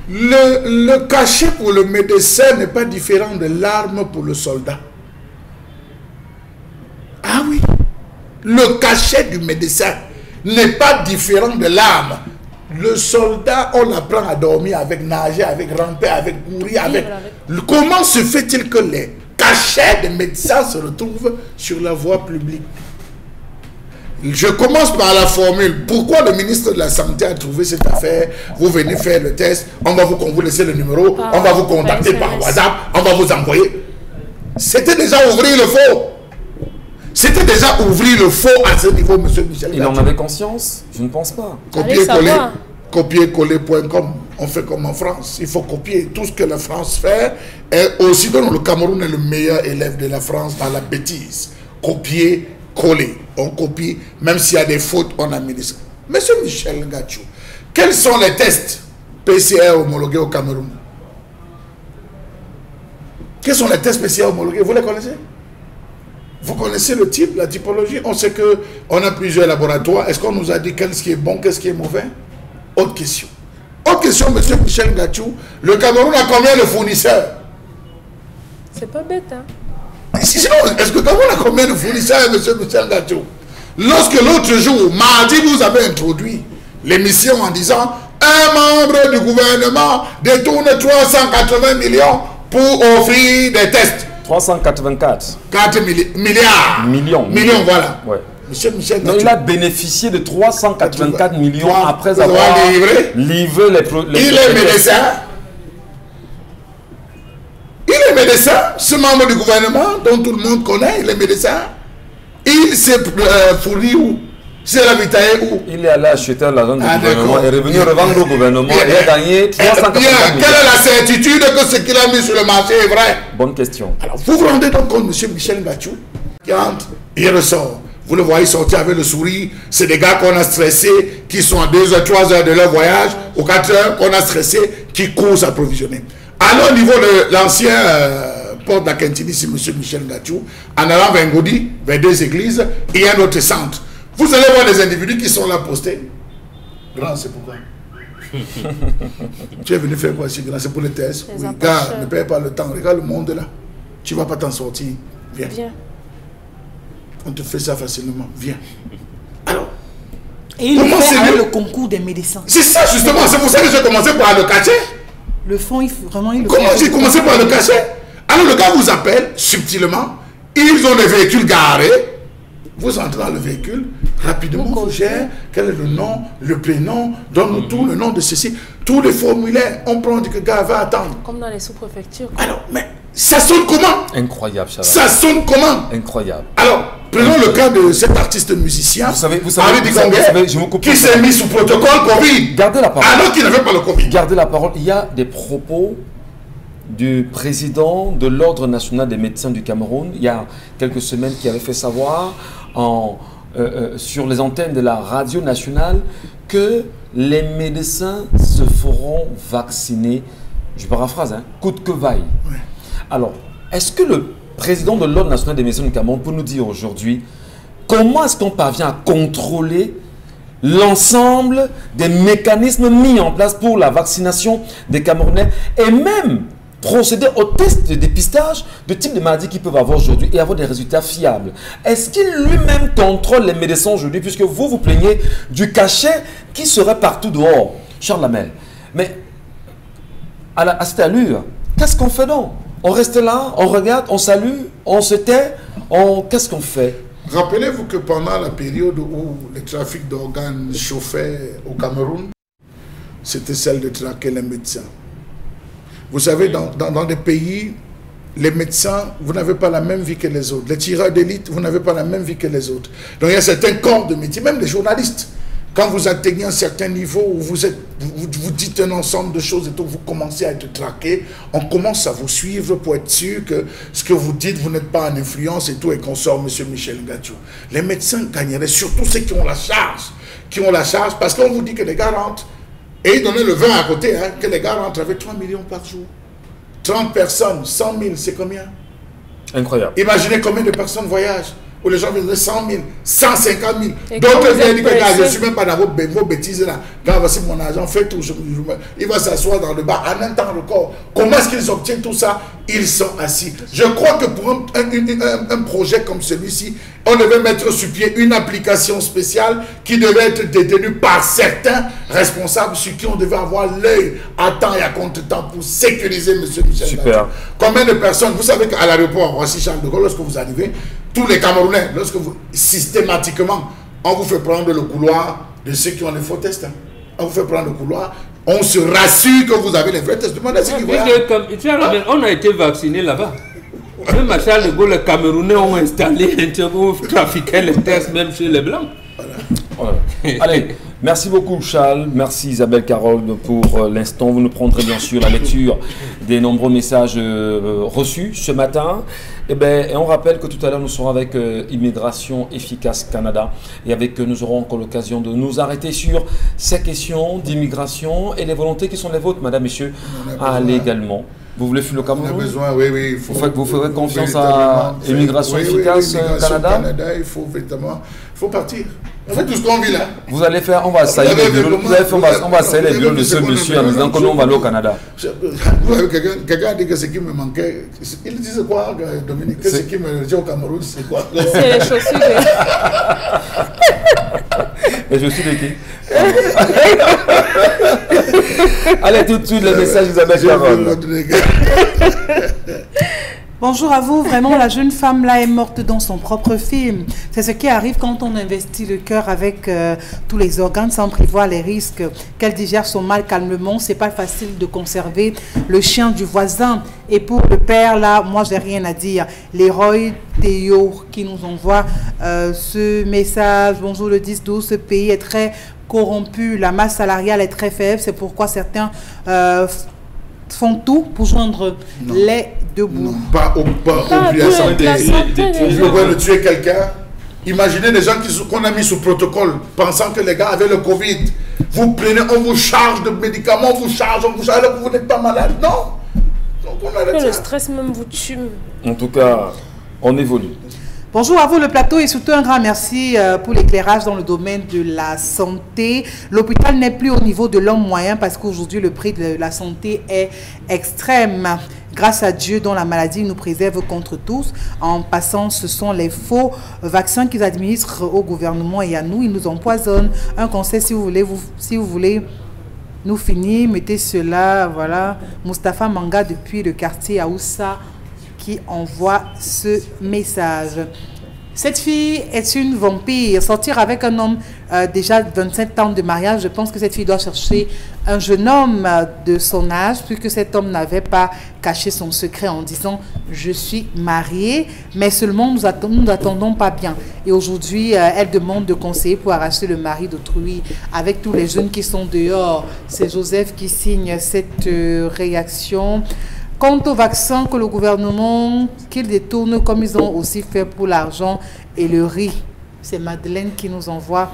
B: Le cachet pour le médecin n'est pas différent de l'arme pour le soldat. Ah oui, le cachet du médecin n'est pas différent de l'arme. Le soldat, on l'apprend à dormir avec, nager avec, ramper avec, courir avec. Comment se fait-il que les cachets des médecins se retrouvent sur la voie publique? Je commence par la formule. Pourquoi le ministre de la Santé a trouvé cette affaire? Vous venez faire le test, on va vous laisser le numéro, on va vous contacter par WhatsApp, on va vous envoyer. C'était déjà ouvrir le faux. C'était déjà ouvrir le faux à ce niveau, monsieur Michel.
A: Il en avait conscience? Je ne pense pas.
B: Copier-coller.com. On fait comme en France. Il faut copier tout ce que la France fait. Et aussi, le Cameroun est le meilleur élève de la France dans la bêtise. Copier-coller. On copie, même s'il y a des fautes, on administre. Monsieur Michel Ngachou, quels sont les tests PCR homologués au Cameroun? Quels sont les tests PCR homologués? Vous les connaissez? Vous connaissez le type, la typologie? On sait qu'on a plusieurs laboratoires. Est-ce qu'on nous a dit qu'est-ce qui est bon, qu'est-ce qui est mauvais? Autre question. Autre question, monsieur Michel Ngachou. Le Cameroun a combien de fournisseurs?
E: C'est pas bête, hein?
B: Sinon, est-ce que le Cameroun a combien de fournisseurs, monsieur Michel Ngachou? Lorsque l'autre jour, mardi, vous avez introduit l'émission en disant un membre du gouvernement détourne 380 millions pour offrir des tests.
A: 384.
B: 4 milliards.
A: Millions,
B: voilà.
A: Ouais.
B: Monsieur Michel
A: Donc, il a bénéficié de 384 millions après avoir livré les produits.
B: Il est médecin. Il est médecin, ce membre du gouvernement dont tout le monde connaît, il est médecin. Il s'est fourni où? C'est ravitaillé où?
A: Il est allé acheter l'argent du gouvernement et est revenu revendre au gouvernement et a gagné 380 millions.
B: Quelle est la certitude que ce qu'il a mis sur le marché est vrai?
A: Bonne question.
B: Alors, vous vous rendez donc compte, monsieur Michel Ngachou, qui entre, il ressort. Vous le voyez sortir avec le sourire. C'est des gars qu'on a stressés, qui sont à 2 heures, 3 heures de leur voyage, ou 4 heures qu'on a stressés, qui courent s'approvisionner. Alors, au niveau de l'ancien port d'Akentini, c'est monsieur Michel Ngachou, en allant vers Ngodi, vers 2 églises, il y a un autre centre. Vous allez voir des individus qui sont là postés. Grand, c'est pourquoi? Tu es venu faire quoi ici, grand? C'est pour les tests. Oui, gars, ne perds pas le temps. Regarde le monde là. Tu ne vas pas t'en sortir. Viens. On te fait ça facilement. Viens. Alors.
D: Et il fait avec le concours des médecins.
B: C'est ça justement. C'est pour ça que j'ai commencé par le cacher.
D: Le fond, il faut vraiment...
B: Comment j'ai commencé par le cacher? Alors le gars vous appelle subtilement. Ils ont des véhicules garés. Vous entrez dans le véhicule, rapidement vous gérez quel est le nom, le prénom, donne-nous tout, le nom de ceci, tous les formulaires, on prend, on dit que le gars va attendre.
E: Comme dans les sous-préfectures.
B: Alors, mais Ça sonne comment?
A: Incroyable, Charles.
B: Ça sonne comment?
A: Incroyable.
B: Alors, prenons le cas de cet artiste musicien, qui s'est mis sous protocole Covid.
A: Gardez la parole.
B: Alors qu'il n'avait pas le Covid.
A: Gardez la parole. Il y a des propos du président de l'Ordre national des médecins du Cameroun, il y a quelques semaines, qui avait fait savoir sur les antennes de la radio nationale que les médecins se feront vacciner, je paraphrase, hein, coûte que vaille. Ouais. Alors, est-ce que le président de l'Ordre national des médecins du Cameroun peut nous dire aujourd'hui comment est-ce qu'on parvient à contrôler l'ensemble des mécanismes mis en place pour la vaccination des Camerounais et même procéder aux tests de dépistage de type de maladies qu'ils peuvent avoir aujourd'hui et avoir des résultats fiables? Est-ce qu'il lui-même contrôle les médecins aujourd'hui, puisque vous vous plaignez du cachet qui serait partout dehors, Charles Lamel? Mais à cette allure, qu'est-ce qu'on fait donc? On reste là, on regarde, on salue, on se tait, qu'est-ce qu'on fait?
B: Rappelez-vous que pendant la période où le trafic d'organes chauffait au Cameroun, c'était celle de traquer les médecins. Vous savez, dans des pays, les médecins, vous n'avez pas la même vie que les autres. Les tireurs d'élite, vous n'avez pas la même vie que les autres. Donc il y a certains corps de métier, même les journalistes. Quand vous atteignez un certain niveau où vous dites un ensemble de choses et tout, vous commencez à être traqué, on commence à vous suivre pour être sûr que ce que vous dites, vous n'êtes pas en influence et tout, et qu'on sort M. Michel Ngacho. Les médecins gagneraient, surtout ceux qui ont la charge, parce qu'on vous dit que les gars rentrent, et ils donnaient le vin à côté, hein, que les gars rentrent avec 3 millions par jour. 30 personnes, 100 000, c'est combien?
A: Incroyable.
B: Imaginez combien de personnes voyagent. Où les gens viennent de 100 000, 150 000. D'autres viennent dire que je ne suis même pas dans vos bêtises là. Quand voici mon argent, fait tout. Il va s'asseoir dans le bar en un temps record. Comment est-ce qu'ils obtiennent tout ça? Ils sont assis. Je crois que pour un projet comme celui-ci, on devait mettre sur pied une application spéciale qui devait être détenue par certains responsables sur qui on devait avoir l'œil à temps et à contre-temps pour sécuriser M. Michel.
A: Super.
B: Combien de personnes, vous savez qu'à l'aéroport, voici Charles de Gaulle, lorsque vous arrivez, tous les Camerounais, lorsque vous, systématiquement, on vous fait prendre le couloir de ceux qui ont les faux tests. Hein. On vous fait prendre le couloir, on se rassure que vous avez les vrais tests. Demandez à ceux qui voyagent.
C: On a été vaccinés là-bas. Même à Charles de Gaulle, les Camerounais ont installé un truc où trafiquaient les tests même chez les Blancs.
A: Voilà. Allez, merci beaucoup Charles, merci Isabelle Carole pour l'instant. Vous nous prendrez bien sûr la lecture des nombreux messages reçus ce matin. Et on rappelle que tout à l'heure nous serons avec Immigration Efficace Canada et avec nous aurons encore l'occasion de nous arrêter sur ces questions d'immigration et les volontés qui sont les vôtres, madame, messieurs, à aller également. Vous voulez fuir le Cameroun?
B: On a besoin, oui.
A: Vous ferez confiance à Immigration Efficace Canada?
B: Il faut partir. On fait tout ce qu'on vit là.
A: Vous allez faire, on va assaillir les bureaux. On va assaillir les bureaux de ce monsieur en disant que nous on va aller au Canada.
B: Quelqu'un a dit que ce qui me manquait, il disait quoi, Dominique? Que ce qui me dit au Cameroun, c'est quoi?
E: C'est les chaussures.
A: Et je suis de qui? Allez tout de suite, le message d'Isabelle Carole.
D: Bonjour à vous. Vraiment, la jeune femme là est morte dans son propre film. C'est ce qui arrive quand on investit le cœur avec tous les organes sans prévoir les risques. Qu'elle digère son mal calmement. C'est pas facile de conserver le chien du voisin. Et pour le père là, moi j'ai rien à dire. Leroy Théo qui nous envoie ce message. Bonjour le 10-12. Ce pays est très corrompu. La masse salariale est très faible. C'est pourquoi certains font tout pour joindre les deux bouts.
B: Non, pas au la santé. Vous pouvez tuer quelqu'un. Imaginez les gens qu'on a mis sous protocole, pensant que les gars avaient le Covid. Vous prenez, on vous charge de médicaments, on vous charge, alors que vous n'êtes pas malade. Non. Donc on arrête ça.
E: Le stress même vous tue.
A: En tout cas, on évolue.
D: Bonjour à vous le plateau et surtout un grand merci pour l'éclairage dans le domaine de la santé. L'hôpital n'est plus au niveau de l'homme moyen parce qu'aujourd'hui le prix de la santé est extrême. Grâce à Dieu dont la maladie nous préserve contre tous. En passant, ce sont les faux vaccins qu'ils administrent au gouvernement et à nous. Ils nous empoisonnent. Un conseil si vous voulez nous finir, mettez cela. Voilà, Mustapha Manga depuis le quartier Aoussa qui envoie ce message. Cette fille est une vampire. Sortir avec un homme déjà 27 ans de mariage, je pense que cette fille doit chercher un jeune homme de son âge, puisque cet homme n'avait pas caché son secret en disant « je suis mariée », mais seulement nous n'attendons pas bien. Et aujourd'hui, elle demande de conseiller pour arracher le mari d'autrui avec tous les jeunes qui sont dehors. C'est Joseph qui signe cette réaction. Quant au vaccin que le gouvernement, qu'ils détournent comme ils ont aussi fait pour l'argent et le riz. C'est Madeleine qui nous envoie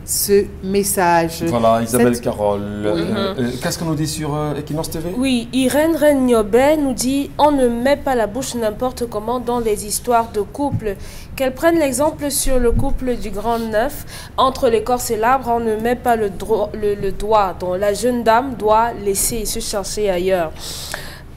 D: ce message.
A: Voilà, Isabelle Carole. Qu'est-ce qu'on nous dit sur Equinox TV?
E: Oui, Irène Regnobet nous dit « On ne met pas la bouche n'importe comment dans les histoires de couple. Qu'elle prenne l'exemple sur le couple du Grand Neuf. Entre l'écorce et l'arbre, on ne met pas le doigt. Donc la jeune dame doit laisser se chercher ailleurs. »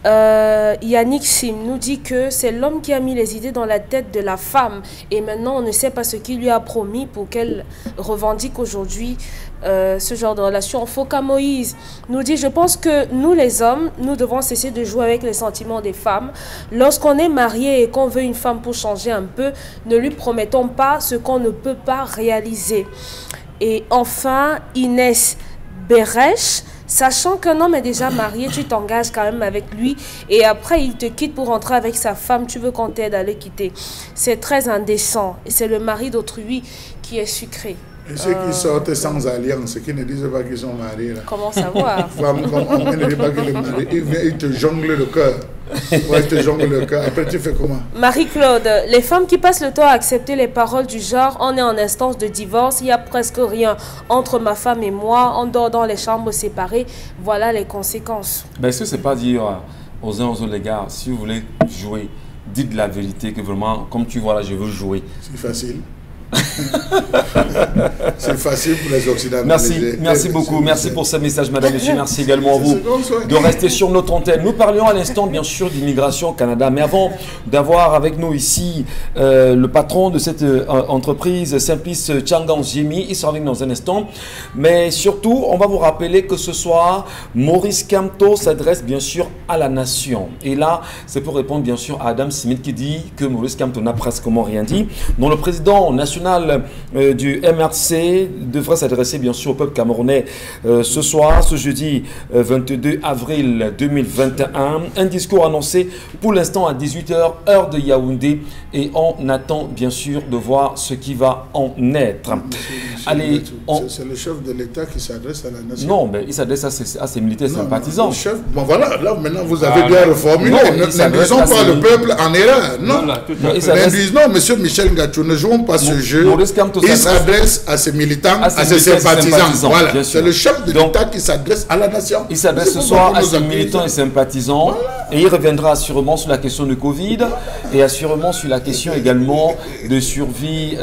E: Yannick Sim nous dit que c'est l'homme qui a mis les idées dans la tête de la femme et maintenant on ne sait pas ce qu'il lui a promis pour qu'elle revendique aujourd'hui ce genre de relation. Foka Moïse nous dit: je pense que nous les hommes, nous devons cesser de jouer avec les sentiments des femmes. Lorsqu'on est marié et qu'on veut une femme pour changer un peu, ne lui promettons pas ce qu'on ne peut pas réaliser. Et enfin Inès Berèche: sachant qu'un homme est déjà marié, tu t'engages quand même avec lui et après il te quitte pour rentrer avec sa femme, tu veux qu'on t'aide à le quitter. C'est très indécent et c'est le mari d'autrui qui est sucré.
B: Et ceux qui sortent sans alliance, qui ne disent pas qu'ils sont mariés. Là.
E: Comment savoir?
B: On ne dit pas qu'il est marié. Il vient, il te jongle le cœur. Ouais, il te jongle le cœur. Après, tu fais comment?
E: Marie-Claude: les femmes qui passent le temps à accepter les paroles du genre « on est en instance de divorce, il n'y a presque rien entre ma femme et moi, on dort dans les chambres séparées, voilà les conséquences. »
A: Ben, est-ce que c'est pas dire aux uns aux autres, les gars, si vous voulez jouer, dites la vérité, que vraiment, comme tu vois là, je veux jouer.
B: C'est facile. C'est facile pour les Occidentaux.
A: Merci beaucoup. Merci pour ce message, madame, monsieur. Merci également à vous de rester sur notre antenne. Nous parlions à l'instant, bien sûr, d'immigration au Canada. Mais avant d'avoir avec nous ici le patron de cette entreprise, Simplice Tchangan Jimmy, il sera avec nous dans un instant. Mais surtout, on va vous rappeler que ce soir, Maurice Kamto s'adresse bien sûr à la nation. Et là, c'est pour répondre bien sûr à Adam Smith qui dit que Maurice Kamto n'a pratiquement rien dit. Dont le président national du MRC devrait s'adresser bien sûr au peuple camerounais ce soir, ce jeudi 22 avril 2021. Un discours annoncé pour l'instant à 18 h heure de Yaoundé et on attend bien sûr de voir ce qui va en être. Allez,
B: c'est le chef de l'État qui s'adresse à la nation.
A: Non, mais il s'adresse à ses militaires sympathisants.
B: Le chef, bon voilà, là maintenant vous avez bien reformulé. N'induisons pas le peuple en erreur. Non, non, monsieur Michel Ngacho, ne jouons pas ce jeu. Il s'adresse à ses militants, à ses sympathisants. Voilà, c'est le chef de l'État qui s'adresse à la nation.
A: Il s'adresse ce soir à ses militants et sympathisants. Et il reviendra assurément sur la question du Covid et assurément sur la question également de survie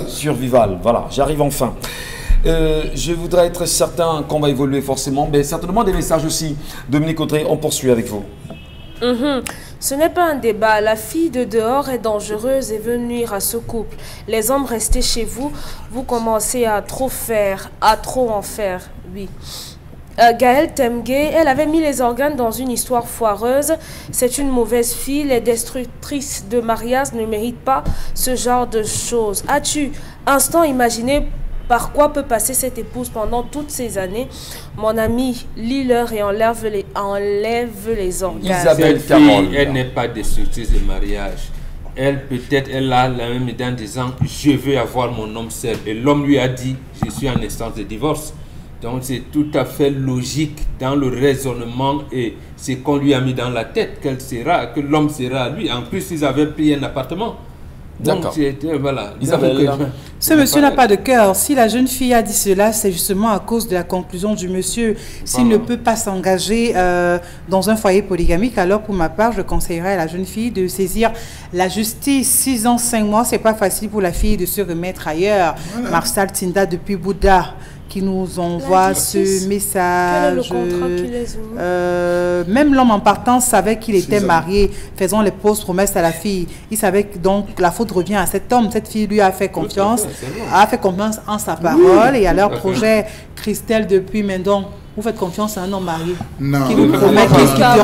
A: survival. Voilà, j'arrive enfin. Je voudrais être certain qu'on va évoluer forcément, mais certainement des messages aussi. Dominique Audrey, on poursuit avec vous.
E: Ce n'est pas un débat. La fille de dehors est dangereuse et veut nuire à ce couple. Les hommes, restez chez vous. Vous commencez à trop faire, à trop en faire. Oui. Gaëlle Temgue, elle avait mis les organes dans une histoire foireuse. C'est une mauvaise fille. Les destructrices de mariage ne méritent pas ce genre de choses. As-tu instant imaginé par quoi peut passer cette épouse pendant toutes ces années? Mon ami, lis-leur et enlève les organes.
C: Isabelle Carole, elle n'est pas destructrice de mariage. Elle, peut-être, elle a la même idée en disant « je veux avoir mon homme seul ». Et l'homme lui a dit « je suis en instance de divorce ». Donc c'est tout à fait logique dans le raisonnement et c'est qu'on lui a mis dans la tête que l'homme sera à lui. En plus, ils avaient pris un appartement.
A: D'accord.
C: Voilà.
A: Isabelle,
D: ce monsieur n'a pas de cœur. Si la jeune fille a dit cela, c'est justement à cause de la conclusion du monsieur. S'il ne peut pas s'engager dans un foyer polygamique, alors pour ma part, je conseillerais à la jeune fille de saisir la justice. 6 ans, 5 mois, c'est pas facile pour la fille de se remettre ailleurs. Voilà. Marcel Tinda depuis Bouddha qui nous envoie ce message.
E: Quel est le contrat qui les
D: même l'homme en partant savait qu'il était marié, faisant les fausses promesses à la fille. Il savait que donc la faute revient à cet homme. Cette fille lui a fait confiance, en sa parole et à leur projet. Christelle depuis Mendon. Vous faites confiance à un homme marié
B: Non.
D: qui vous promet qu'il quittera.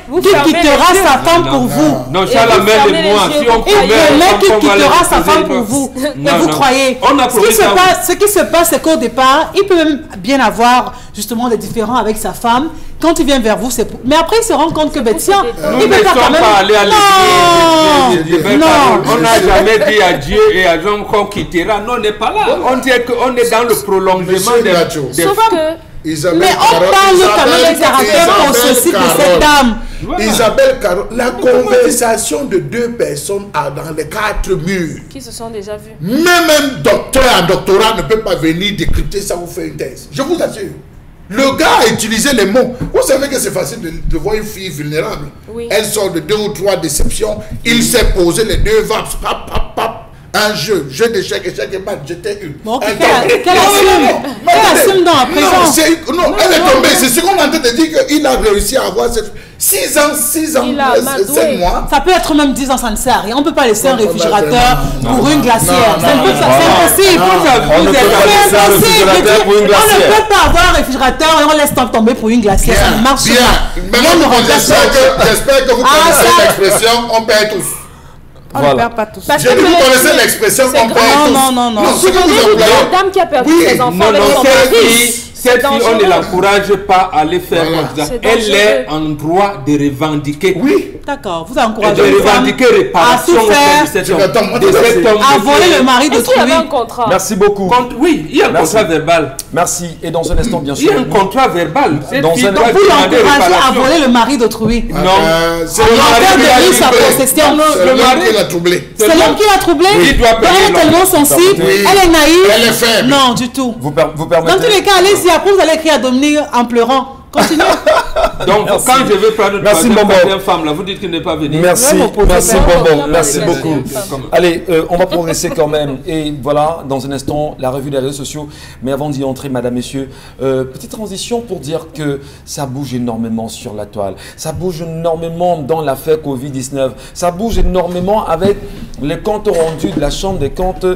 E: Vous
D: Qu'il
E: fermez
D: quittera
E: les yeux.
D: sa femme pour vous.
C: Non, Charles
E: vous
C: Amel
E: fermez
C: et
E: les
C: moi,
E: yeux.
C: si on
E: Et
C: promet...
D: Le mec qui
C: on va
D: quittera
C: les
D: sa femme
C: poser,
D: pour vous.
C: non,
D: Et vous
C: non.
D: croyez.
C: On a promis ça.
D: Ce qui se passe, c'est qu'au départ, il peut même bien avoir justement des différends avec sa femme. Quand il vient vers vous, c'est pour... Mais après, il se rend compte que, ben, tiens,
C: Nous
D: il
C: ne
D: peut pas
C: sommes
D: quand même...
C: pas allés à l'église.
D: Non.
C: On n'a jamais dit à Dieu et à Jean qu'on quittera. Non, on n'est pas là. On dit qu'on est dans le prolongement
B: Monsieur
C: des
B: Gacho.
E: Sauf que...
B: Isabelle
D: Mais on
B: Carole,
D: parle quand même
B: Isabelle
D: des caractères
B: Isabelle
D: aussi de
B: Carole.
D: cette dame.
C: Voilà.
B: Isabelle Carole, la conversation de deux personnes dans les 4 murs.
E: Qui se sont déjà vus.
B: Même un docteur en doctorat ne peut pas venir décrypter ça ou faire une thèse. Je vous assure. Le gars a utilisé les mots. Vous savez que c'est facile de voir une fille vulnérable.
E: Oui.
B: Elle sort de 2 ou 3 déceptions. Il s'est posé les 2 vapes. Pap, pap, pap. Un jeu d'échecs, échec et mat. J'étais une.
D: Bon,
B: Un
D: qu'elle
B: temps.
D: assume dans la présence.
B: Non, elle est tombée. C'est ce qu'on est en train de dire qu'il a réussi à avoir 6 ans, 6 ans,
E: Il a amadoué.
B: 7 mois.
D: Ça peut être même 10 ans, ça ne sert à rien. On ne peut pas laisser un
B: Non,
D: réfrigérateur
B: non,
D: pour une glacière.
B: non,
D: C'est
B: non,
D: impossible.
A: On ne peut pas laisser un réfrigérateur pour une
D: On ne
A: glacière.
D: peut pas avoir un réfrigérateur et on laisse tomber pour une glacière. Ça ne marche
B: Bien.
D: pas.
B: Maintenant,
D: Rien ne remplace l'autre.
B: j'espère que vous
D: Ah,
B: connaissez
D: ça-
B: l'expression on perd tous.
D: On ne perd pas tous.
E: Parce
B: J'ai
E: que
B: dit, vous
E: le-
B: connaissez l'expression
E: c'est
B: on
E: grand.
B: perd tous.
D: Non.
B: Ce que vous
E: Connaissez-vous
B: employez.
E: la dame qui a perdu
B: Oui.
E: ses enfants
C: Non,
E: avec
C: non,
E: son
C: cette
E: mari.
C: fille, on ne l'encourage pas à aller faire
B: Voilà.
C: comme ça.
E: C'est
C: Elle
E: dangereux.
C: est en droit de revendiquer.
B: Oui.
D: D'accord, vous
C: Et
D: encouragez
C: de
D: une femme
C: revendiquer
D: à
C: réparation
D: tout
C: auprès de
D: faire,
C: cet
B: Je
C: homme.
B: m'attends, moi,
C: De cet homme
D: à
C: de
D: voler
C: Dieu.
D: le mari
E: Est-ce qu'il y
D: d'autrui.
E: avait un contrat?
A: Merci beaucoup.
C: Oui, il y a un
A: Merci.
C: contrat verbal.
A: Merci. Et dans un instant, bien
C: Il y a
A: sûr.
C: un contrat verbal. Cette
A: Dans
C: fille
A: un-
C: doit
A: Donc,
D: Vous
C: demander
D: l'encouragez à
C: réparation.
D: voler le mari d'autrui.
C: Non.
B: C'est
D: En
B: le mari
D: termes
B: qui
D: de
B: l'a
D: lui, sa
B: troublé.
D: possession.
B: C'est
C: Le
B: l'homme
C: mari-
B: qui l'a troublé.
D: C'est l'homme qui l'a troublé.
C: Il doit payer
D: Elle est tellement
C: l'homme.
D: sensible.
B: Oui.
D: Elle est naïve.
B: Elle est faible.
D: Non, du tout.
A: Vous
D: Dans tous
A: permettez.
D: les cas, allez-y. Après, vous allez écrire à Dominique en pleurant. Continuez.
C: Donc,
A: Merci.
C: quand je veux prendre
A: Merci,
C: une
A: Bobo.
C: femme, là, vous dites qu'il n'est pas venu.
A: Merci,
D: Vraiment, pour
A: merci
D: faire-
A: Bonbon,
E: on
A: merci
E: va pas les
A: beaucoup.
E: laisser.
A: Allez, on va progresser quand même. Et voilà, dans un instant, la revue des réseaux sociaux. Mais avant d'y entrer, madame, messieurs, petite transition pour dire que ça bouge énormément sur la toile. Ça bouge énormément dans l'affaire Covid-19. Ça bouge énormément avec les comptes rendus de la Chambre des comptes,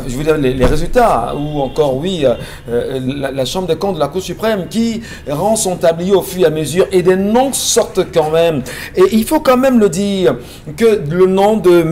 A: je veux dire les résultats, ou encore, oui, la Chambre des comptes de la Cour suprême qui rend son tablier au fur et à mesure et des noms sortent quand même. Et il faut quand même le dire que le nom de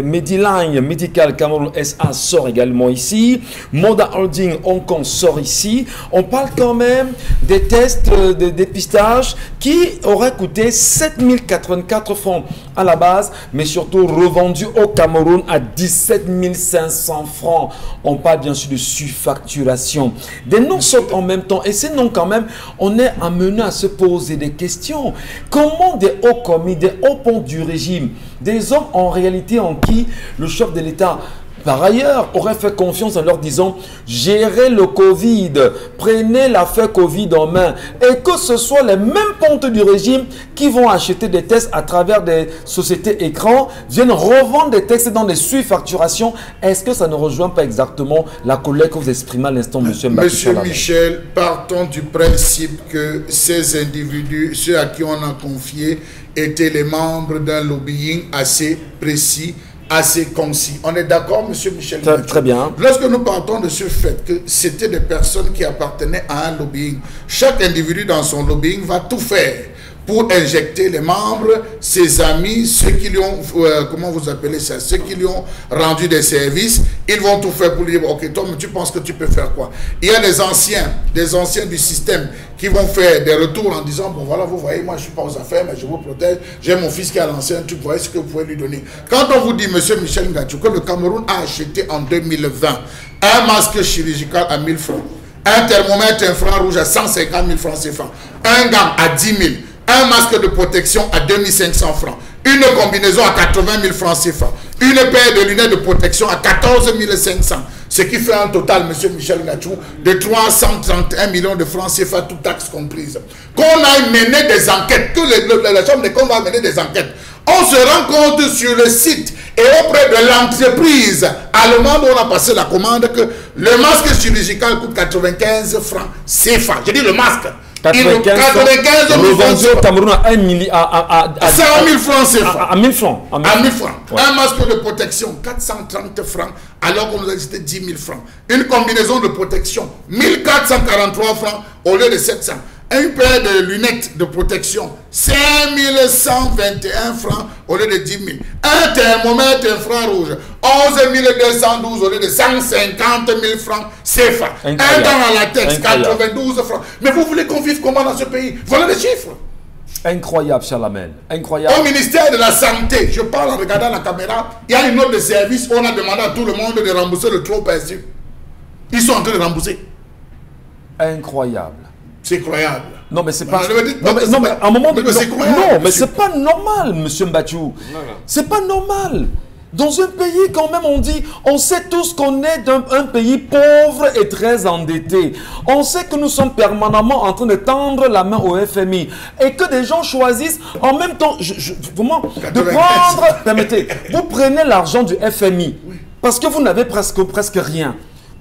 A: Mediline Medical Cameroun SA sort également ici. Moda Holding Hong Kong sort ici. On parle quand même des tests de dépistage qui auraient coûté 7084 francs à la base, mais surtout revendus au Cameroun à 17 500 francs. On parle bien sûr de surfacturation. Des noms sortent en même temps et ces noms quand même, on est amené à se poser des questions. Comment des hauts commis, des hauts ponts du régime, des hommes en réalité en qui le chef de l'État par ailleurs aurait fait confiance en leur disant gérez le Covid, prenez l'affaire Covid en main, et que ce soit les mêmes pontes du régime qui vont acheter des tests à travers des sociétés écrans, viennent revendre des tests dans des surfacturations. Est-ce que ça ne rejoint pas exactement la colère que vous exprimez à l'instant, monsieur
B: Monsieur
A: Mbakisha?
B: Michel, partons du principe que ces individus, ceux à qui on a confié, étaient les membres d'un lobbying assez précis, assez concis. On est d'accord, monsieur Michel?
A: Très bien.
B: Lorsque nous partons de ce fait que c'était des personnes qui appartenaient à un lobbying, chaque individu dans son lobbying va tout faire pour injecter les membres, ses amis, ceux qui lui ont, comment vous appelez ça, ceux qui lui ont rendu des services, ils vont tout faire pour lui dire, ok, toi, mais tu penses que tu peux faire quoi? Il y a des anciens du système qui vont faire des retours en disant, bon voilà, vous voyez, moi je ne suis pas aux affaires, mais je vous protège, j'ai mon fils qui a lancé un truc, vous voyez ce que vous pouvez lui donner. Quand on vous dit, monsieur Michel Ngachou, que le Cameroun a acheté en 2020 un masque chirurgical à 1000 francs, un thermomètre infrarouge à 150 000 francs CFA, un gant à 10 000, un masque de protection à 2500 francs, une combinaison à 80 000 francs CFA, une paire de lunettes de protection à 14 500, ce qui fait un total, monsieur Michel Ngachou, de 331 millions de francs CFA, toutes taxes comprises. Qu'on aille mener des enquêtes, que la Chambre des comptes va mener des enquêtes, on se rend compte sur le site et auprès de l'entreprise allemande où on a passé la commande que le masque chirurgical coûte 95 francs CFA. Je dis le masque. 95
A: revendu au Cameroun à
B: 100 000 francs CFA.
A: À 1000 francs.
B: À 1000 francs. Ouais. Un masque de protection, 430 francs, alors qu'on nous a dit 10 000 francs. Une combinaison de protection, 1443 francs au lieu de 700. Une paire de lunettes de protection, 5121 francs au lieu de 10 000. Un thermomètre infrarouge, 11 212 au lieu de 150 000 francs CFA. Un dent à latex, 92 francs. Mais vous voulez qu'on vive comment dans ce pays? Voilà les chiffres.
A: Incroyable, Charlamel. Incroyable.
B: Au ministère de la Santé, je parle en regardant la caméra, il y a une note de service où on a demandé à tout le monde de rembourser le trop perçu. Ils sont en train de rembourser.
A: Incroyable.
B: C'est croyable.
A: Non, mais c'est pas. Non, mais à un moment donné. Non, mais c'est pas normal, monsieur Mbachou. C'est pas normal. Dans un pays, quand même, on sait tous qu'on est un pays pauvre et très endetté. On sait que nous sommes permanemment en train de tendre la main au FMI. Et que des gens choisissent en même temps, vraiment, de prendre. Permettez, vous prenez l'argent du FMI parce que vous n'avez presque rien.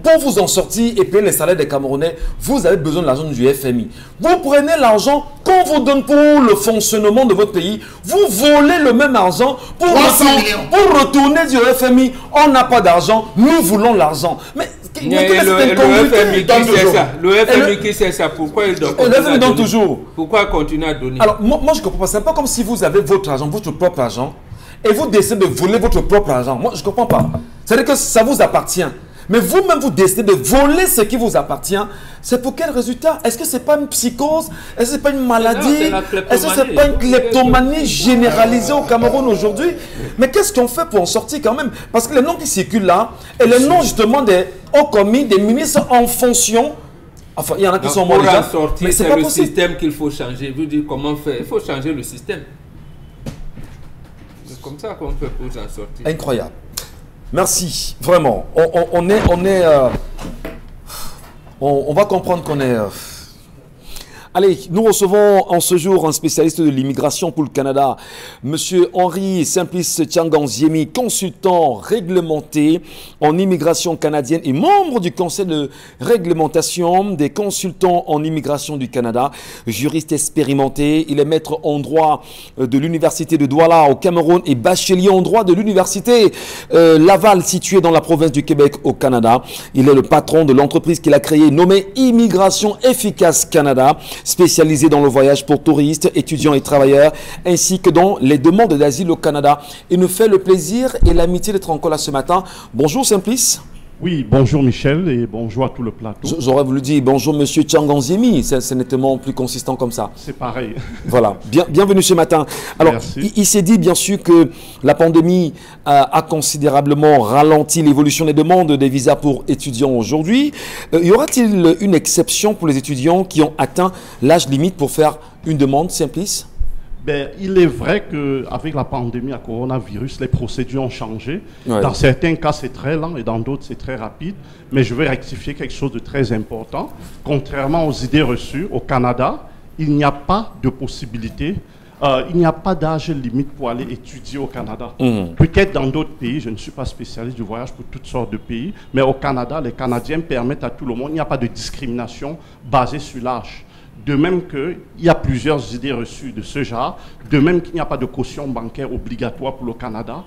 A: Pour vous en sortir et payer les salaires des Camerounais, vous avez besoin de l'argent du FMI. Vous prenez l'argent qu'on vous donne pour le fonctionnement de votre pays, vous volez le même argent pour retourner du FMI. On n'a pas d'argent, nous voulons l'argent. Mais
C: le FMI qui sait ça, pourquoi il donne toujours? Pourquoi continuer à donner?
A: Alors, moi je comprends pas. C'est pas comme si vous avez votre argent, votre propre argent, et vous décidez de voler votre propre argent. Moi, je comprends pas. C'est-à-dire que ça vous appartient. Mais vous-même, vous décidez de voler ce qui vous appartient. C'est pour quel résultat? Est-ce que ce n'est pas une psychose? Est-ce que ce n'est pas une maladie? Est-ce que ce n'est pas une kleptomanie généralisée au Cameroun aujourd'hui? Mais qu'est-ce qu'on fait pour en sortir quand même? Parce que les noms qui circulent là, et les noms justement des hauts commis, des ministres en fonction, enfin, il y en a qui sont morts déjà.
C: Pour en sortir, c'est le système qu'il faut changer. Vous dites comment faire? Il faut changer le système. C'est comme ça qu'on peut pour en sortir.
A: Incroyable. Merci, vraiment. On va comprendre qu'on est... Allez, nous recevons en ce jour un spécialiste de l'immigration pour le Canada, Monsieur Henri Simplice Tchanganziemi, consultant réglementé en immigration canadienne et membre du conseil de réglementation des consultants en immigration du Canada, juriste expérimenté. Il est maître en droit de l'université de Douala au Cameroun et bachelier en droit de l'université Laval située dans la province du Québec au Canada. Il est le patron de l'entreprise qu'il a créée nommée Immigration Efficace Canada, spécialisé dans le voyage pour touristes, étudiants et travailleurs, ainsi que dans les demandes d'asile au Canada. Il nous fait le plaisir et l'amitié d'être encore là ce matin. Bonjour Simplice.
F: Oui, bonjour Michel et bonjour à tout le plateau.
A: J'aurais voulu dire bonjour Monsieur Tchanganziemi, c'est nettement plus consistant comme ça.
F: C'est pareil.
A: Voilà, bienvenue ce matin. Alors, il s'est dit bien sûr que la pandémie a considérablement ralenti l'évolution des demandes des visas pour étudiants aujourd'hui. Y aura-t-il une exception pour les étudiants qui ont atteint l'âge limite pour faire une demande, Simplice?
F: Ben, il est vrai qu'avec la pandémie à coronavirus, les procédures ont changé. Ouais. Dans certains cas, c'est très lent et dans d'autres, c'est très rapide. Mais je vais rectifier quelque chose de très important. Contrairement aux idées reçues, au Canada, il n'y a pas de possibilité, il n'y a pas d'âge limite pour aller étudier au Canada. Peut-être dans d'autres pays, je ne suis pas spécialiste du voyage pour toutes sortes de pays, mais au Canada, les Canadiens permettent à tout le monde, il n'y a pas de discrimination basée sur l'âge. De même qu'il y a plusieurs idées reçues de ce genre, de même qu'il n'y a pas de caution bancaire obligatoire pour le Canada,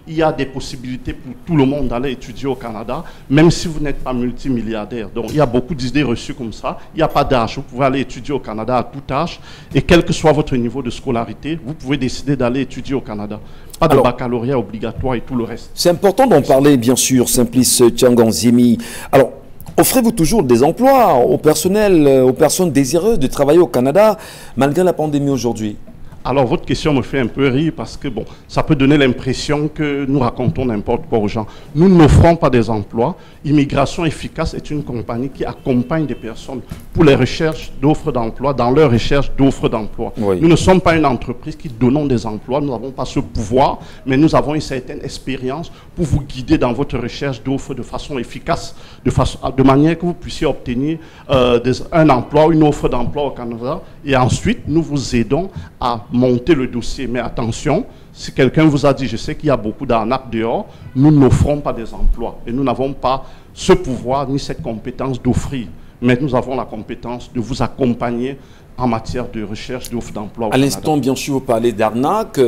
F: il y a des possibilités pour tout le monde d'aller étudier au Canada, même si vous n'êtes pas multimilliardaire. Donc il y a beaucoup d'idées reçues comme ça. Il n'y a pas d'âge. Vous pouvez aller étudier au Canada à tout âge, et quel que soit votre niveau de scolarité, vous pouvez décider d'aller étudier au Canada. Pas de baccalauréat obligatoire et tout le reste.
A: C'est important d'en parler, bien sûr, Simplice Tchanganziemi. Alors, offrez-vous toujours des emplois au personnel, aux personnes désireuses de travailler au Canada, malgré la pandémie aujourd'hui?
F: Alors, votre question me fait un peu rire parce que, bon, ça peut donner l'impression que nous racontons n'importe quoi aux gens. Nous n'offrons pas des emplois. Immigration Efficace est une compagnie qui accompagne des personnes pour les recherches d'offres d'emploi, dans leur recherche d'offres d'emploi. Oui. Nous ne sommes pas une entreprise qui donnons des emplois, nous n'avons pas ce pouvoir, mais nous avons une certaine expérience pour vous guider dans votre recherche d'offres de façon efficace, de manière que vous puissiez obtenir un emploi, une offre d'emploi au Canada, et ensuite nous vous aidons à monter le dossier. Mais attention, si quelqu'un vous a dit, je sais qu'il y a beaucoup d'arnaques dehors, nous n'offrons pas des emplois et nous n'avons pas ce pouvoir ni cette compétence d'offrir. mais nous avons la compétence de vous accompagner en matière de recherche d'offres d'emploi.
A: À l'instant, bien sûr, vous parlez d'arnaque,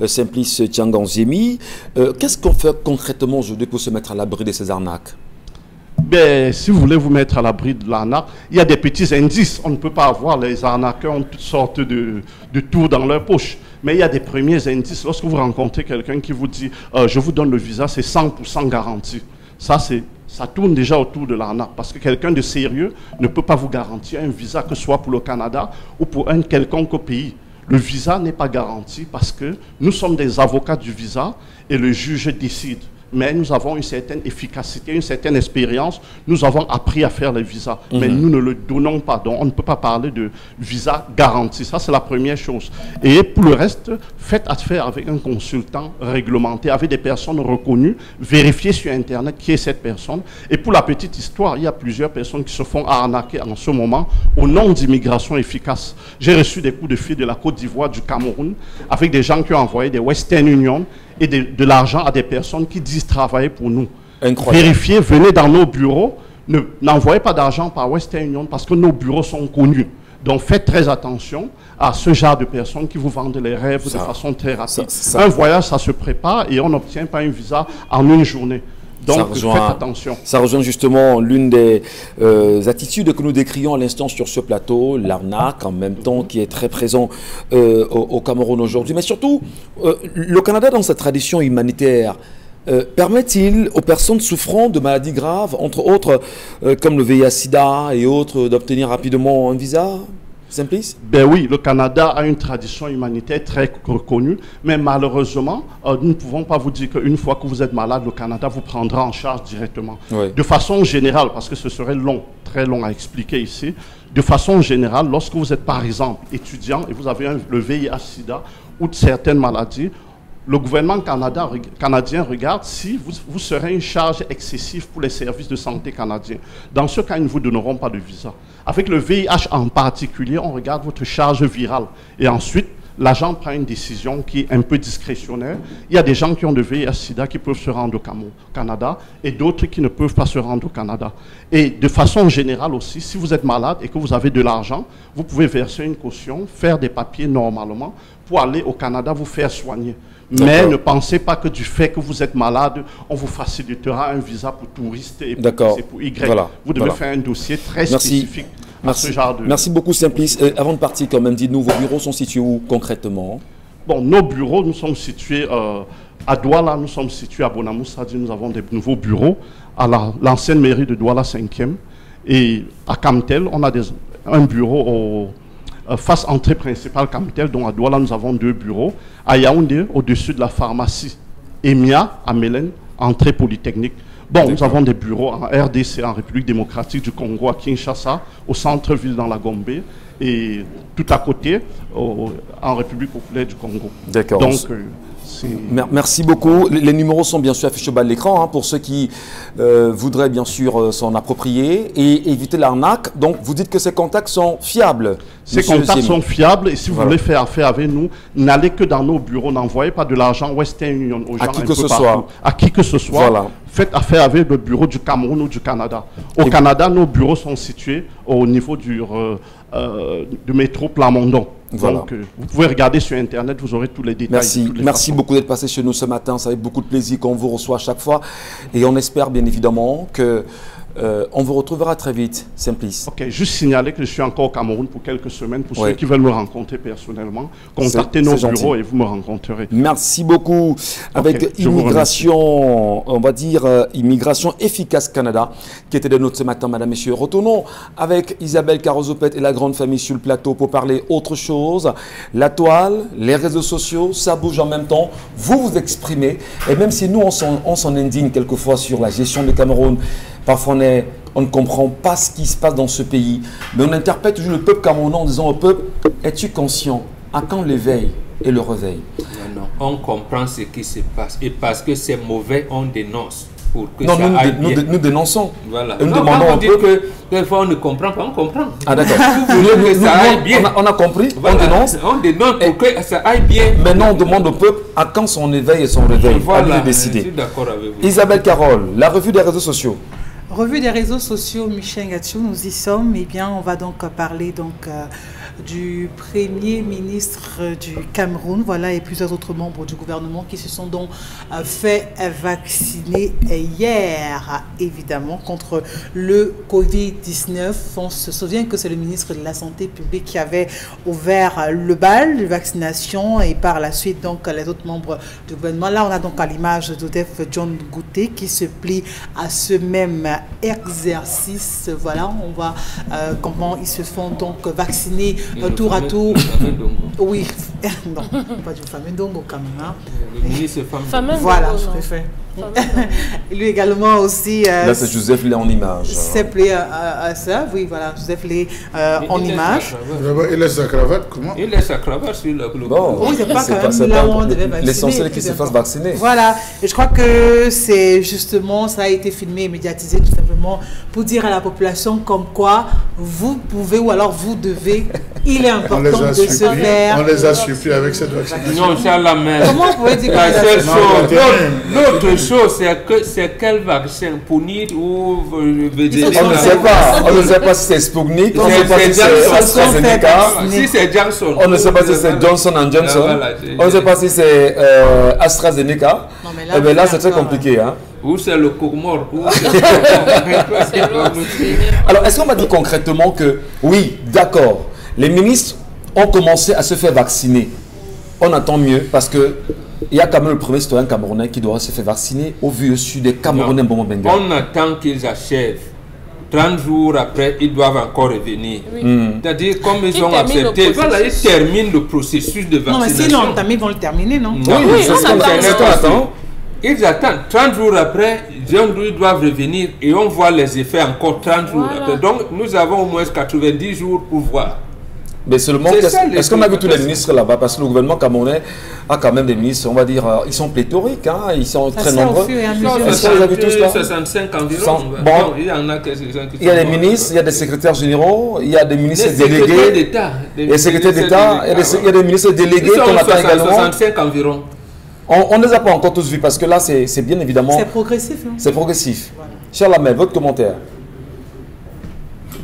A: Simplice Tianganzemi. Qu'est-ce qu'on fait concrètement aujourd'hui pour se mettre à l'abri de ces arnaques?
F: Ben, si vous voulez vous mettre à l'abri de l'arnaque, il y a des petits indices. On ne peut pas avoir, les arnaqueurs ont toutes sortes de tours dans leur poche. Mais il y a des premiers indices. Lorsque vous rencontrez quelqu'un qui vous dit je vous donne le visa, c'est 100% garanti. Ça tourne déjà autour de l'arnaque. Parce que quelqu'un de sérieux ne peut pas vous garantir un visa, que ce soit pour le Canada ou pour un quelconque pays. Le visa n'est pas garanti parce que nous sommes des avocats du visa et le juge décide. Mais nous avons une certaine efficacité, une certaine expérience. Nous avons appris à faire les visas, mais nous ne le donnons pas. Donc, on ne peut pas parler de visa garanti. Ça, c'est la première chose. Et pour le reste, faites affaire avec un consultant réglementé, avec des personnes reconnues. Vérifiez sur Internet qui est cette personne. Et pour la petite histoire, il y a plusieurs personnes qui se font arnaquer en ce moment au nom d'immigration efficace. J'ai reçu des coups de fil de la Côte d'Ivoire, du Cameroun, avec des gens qui ont envoyé des Western Union et de l'argent à des personnes qui disent travailler pour nous.
A: Incroyable.
F: Vérifiez, venez dans nos bureaux, n'envoyez pas d'argent par Western Union parce que nos bureaux sont connus. Donc faites très attention à ce genre de personnes qui vous vendent les rêves de façon très rapide. Un voyage, ça se prépare et on n'obtient pas un visa en une journée. Donc faites attention.
A: Ça rejoint justement l'une des attitudes que nous décrions à l'instant sur ce plateau, l'arnaque en même temps qui est très présent au Cameroun aujourd'hui. Mais surtout, le Canada dans sa tradition humanitaire, permet-il aux personnes souffrant de maladies graves, entre autres comme le VIH-Sida et autres, d'obtenir rapidement un visa? Simplice?
F: Ben oui, le Canada a une tradition humanitaire très reconnue, mais malheureusement, nous ne pouvons pas vous dire qu'une fois que vous êtes malade, le Canada vous prendra en charge directement. Oui. De façon générale, parce que ce serait long, très long à expliquer ici, de façon générale, lorsque vous êtes par exemple étudiant et vous avez le VIH-Sida ou certaines maladies, le gouvernement canadien regarde si vous serez une charge excessive pour les services de santé canadiens. Dans ce cas, ils ne vous donneront pas de visa. Avec le VIH en particulier, on regarde votre charge virale. Et ensuite, l'agent prend une décision qui est un peu discrétionnaire. Il y a des gens qui ont le VIH-Sida qui peuvent se rendre au Canada et d'autres qui ne peuvent pas se rendre au Canada. Et de façon générale aussi, si vous êtes malade et que vous avez de l'argent, vous pouvez verser une caution, faire des papiers normalement pour aller au Canada vous faire soigner. Mais ne pensez pas que du fait que vous êtes malade, on vous facilitera un visa pour touristes et pour Y. Voilà. Vous devez faire un dossier très spécifique à ce genre de...
A: Merci beaucoup, Simplice. Avant de partir, quand même, dites-nous, vos bureaux sont situés où concrètement?
F: Bon, nos bureaux, nous sommes situés à Douala, nous sommes situés à Bonamoussa, nous avons des nouveaux bureaux à l'ancienne mairie de Douala 5e. Et à Camtel, on a un bureau face entrée principale Camtel, dont à Douala, nous avons 2 bureaux. À Yaoundé, au-dessus de la pharmacie Emia, à Mélène, entrée polytechnique. Bon, nous avons des bureaux en RDC, en République démocratique du Congo, à Kinshasa, au centre-ville dans la Gombe, et tout à côté, en République populaire du Congo.
A: D'accord.
F: Donc,
A: merci beaucoup. Les numéros sont bien sûr affichés au bas de l'écran pour ceux qui voudraient bien sûr s'en approprier et éviter l'arnaque. Donc vous dites que ces contacts sont fiables.
F: Ces contacts sont fiables et si vous voulez faire affaire avec nous, n'allez que dans nos bureaux, n'envoyez pas de l'argent Western Union aux gens
A: à qui que ce soit.
F: À qui que ce soit. Voilà. Faites affaire avec le bureau du Cameroun ou du Canada. Au Canada, nos bureaux sont situés au niveau du métro Plamondon. Voilà. Donc, vous pouvez regarder sur Internet, vous aurez tous les détails.
A: Merci beaucoup d'être passé chez nous ce matin. C'est avec beaucoup de plaisir qu'on vous reçoit à chaque fois. Et on espère bien évidemment que on vous retrouvera très vite, Simplice.
F: Ok, juste signaler que je suis encore au Cameroun pour quelques semaines. Pour ceux qui veulent me rencontrer personnellement, contactez nos bureaux et vous me rencontrerez.
A: Merci beaucoup. Avec Immigration, on va dire Immigration Efficace Canada, qui était de notre ce matin, madame, messieurs. Retournons avec Isabelle Carozopet et la grande famille sur le plateau pour parler autre chose. La toile, les réseaux sociaux, ça bouge en même temps. Vous vous exprimez. Et même si nous, on s'en indigne quelquevefois sur la gestion du Cameroun, parfois on ne comprend pas ce qui se passe dans ce pays. Mais on interpelle toujours le peuple camerounais en disant au peuple, es-tu conscient? À quand l'éveil et le réveil?
C: Non, on comprend ce qui se passe. Et parce que c'est mauvais, on dénonce. Pour que
A: non, nous dénonçons.
C: Voilà.
A: Nous demandons au peuple.
C: Des fois, on ne comprend pas, on comprend.
A: Ah d'accord.
C: que ça aille bien.
A: On a compris,
C: voilà.
A: On dénonce.
C: On dénonce pour que ça aille bien.
A: Maintenant, on demande au peuple à quand son éveil et son réveil.
C: Voilà,
A: à lui de décider.
C: Je suis d'accord avec vous.
A: Isabelle Carole, la revue des réseaux sociaux.
D: Revue des réseaux sociaux, Michel Ngatsou, nous y sommes. Eh bien, on va donc parler du Premier ministre du Cameroun, voilà, et plusieurs autres membres du gouvernement qui se sont donc fait vacciner hier, évidemment, contre le Covid-19. On se souvient que c'est le ministre de la Santé publique qui avait ouvert le bal de vaccination et par la suite, donc, les autres membres du gouvernement. Là, on a donc à l'image d'Odef John Gouté qui se plie à ce même exercice. Voilà, on voit comment ils se font donc vacciner tour à tour. Oui, non, pas du fameux Ndongo quand même. Hein.
C: Le ministre Fameux.
D: Voilà, je préfère. Lui également aussi.
A: Là, c'est Joseph Lé en image.
D: C'est plaît à ça, oui, voilà, Joseph Lé en image.
B: Il laisse sa cravate, comment?
C: Il laisse sa cravate sur le
A: bon,
D: oui, c'est pas quand même là où on devait vacciner.
A: L'essentiel qu'il se fasse vacciner.
D: Voilà, et je crois que c'est justement, ça a été filmé et médiatisé tout simplement pour dire à la population comme quoi vous pouvez ou alors vous devez, il est important de se faire.
B: On les a suivis avec cette vaccination.
C: Non, Charles, mais
D: comment vous pouvez dire
C: la seule chose, l'autre
B: chose,
C: c'est quel vaccin pour ni ou
A: on ne sait pas. On ne sait pas si c'est Sputnik, on ne sait pas si c'est AstraZeneca,
C: si c'est Johnson.
A: On ne sait pas si c'est Johnson & Johnson. On ne sait pas si c'est AstraZeneca. Eh bien là, c'est très compliqué. Hein.
C: Ou c'est le Courmort.
A: Alors, est-ce qu'on m'a dit concrètement que, oui, d'accord, les ministres ont commencé à se faire vacciner. On attend mieux parce que il y a quand même le premier citoyen camerounais qui doit se faire vacciner au vu au-dessus des Camerounais Bongo Benga.
C: On attend qu'ils achèvent. 30 jours après, ils doivent encore revenir. Oui. C'est-à-dire, comme ils ont accepté, voilà, ils terminent le processus de vaccination.
D: Non, mais s'ils l'ont entamé, ils vont le terminer, non?
A: Oui, c'est ce qu'on attend.
C: Ils attendent 30 jours après, ils doivent revenir et on voit les effets encore 30 jours après. Donc, nous avons au moins 90 jours pour voir.
A: Mais seulement, est-ce qu'on a vu tous les ministres là-bas? Parce que le gouvernement camerounais a quand même des ministres, on va dire, ils sont pléthoriques, hein, ils sont très nombreux.
C: Est-ce qu'on les a vu tous là? 65 environ.
A: Bon, il y a des ministres, il y a des secrétaires généraux, il y a des ministres délégués. Les secrétaires d'État, il y a des ministres délégués qu'on attend également.
C: 65 environ.
A: On ne les a pas encore tous vus parce que là, c'est bien évidemment...
D: C'est progressif. Hein?
A: C'est progressif. Voilà. Charles Lamel, votre commentaire?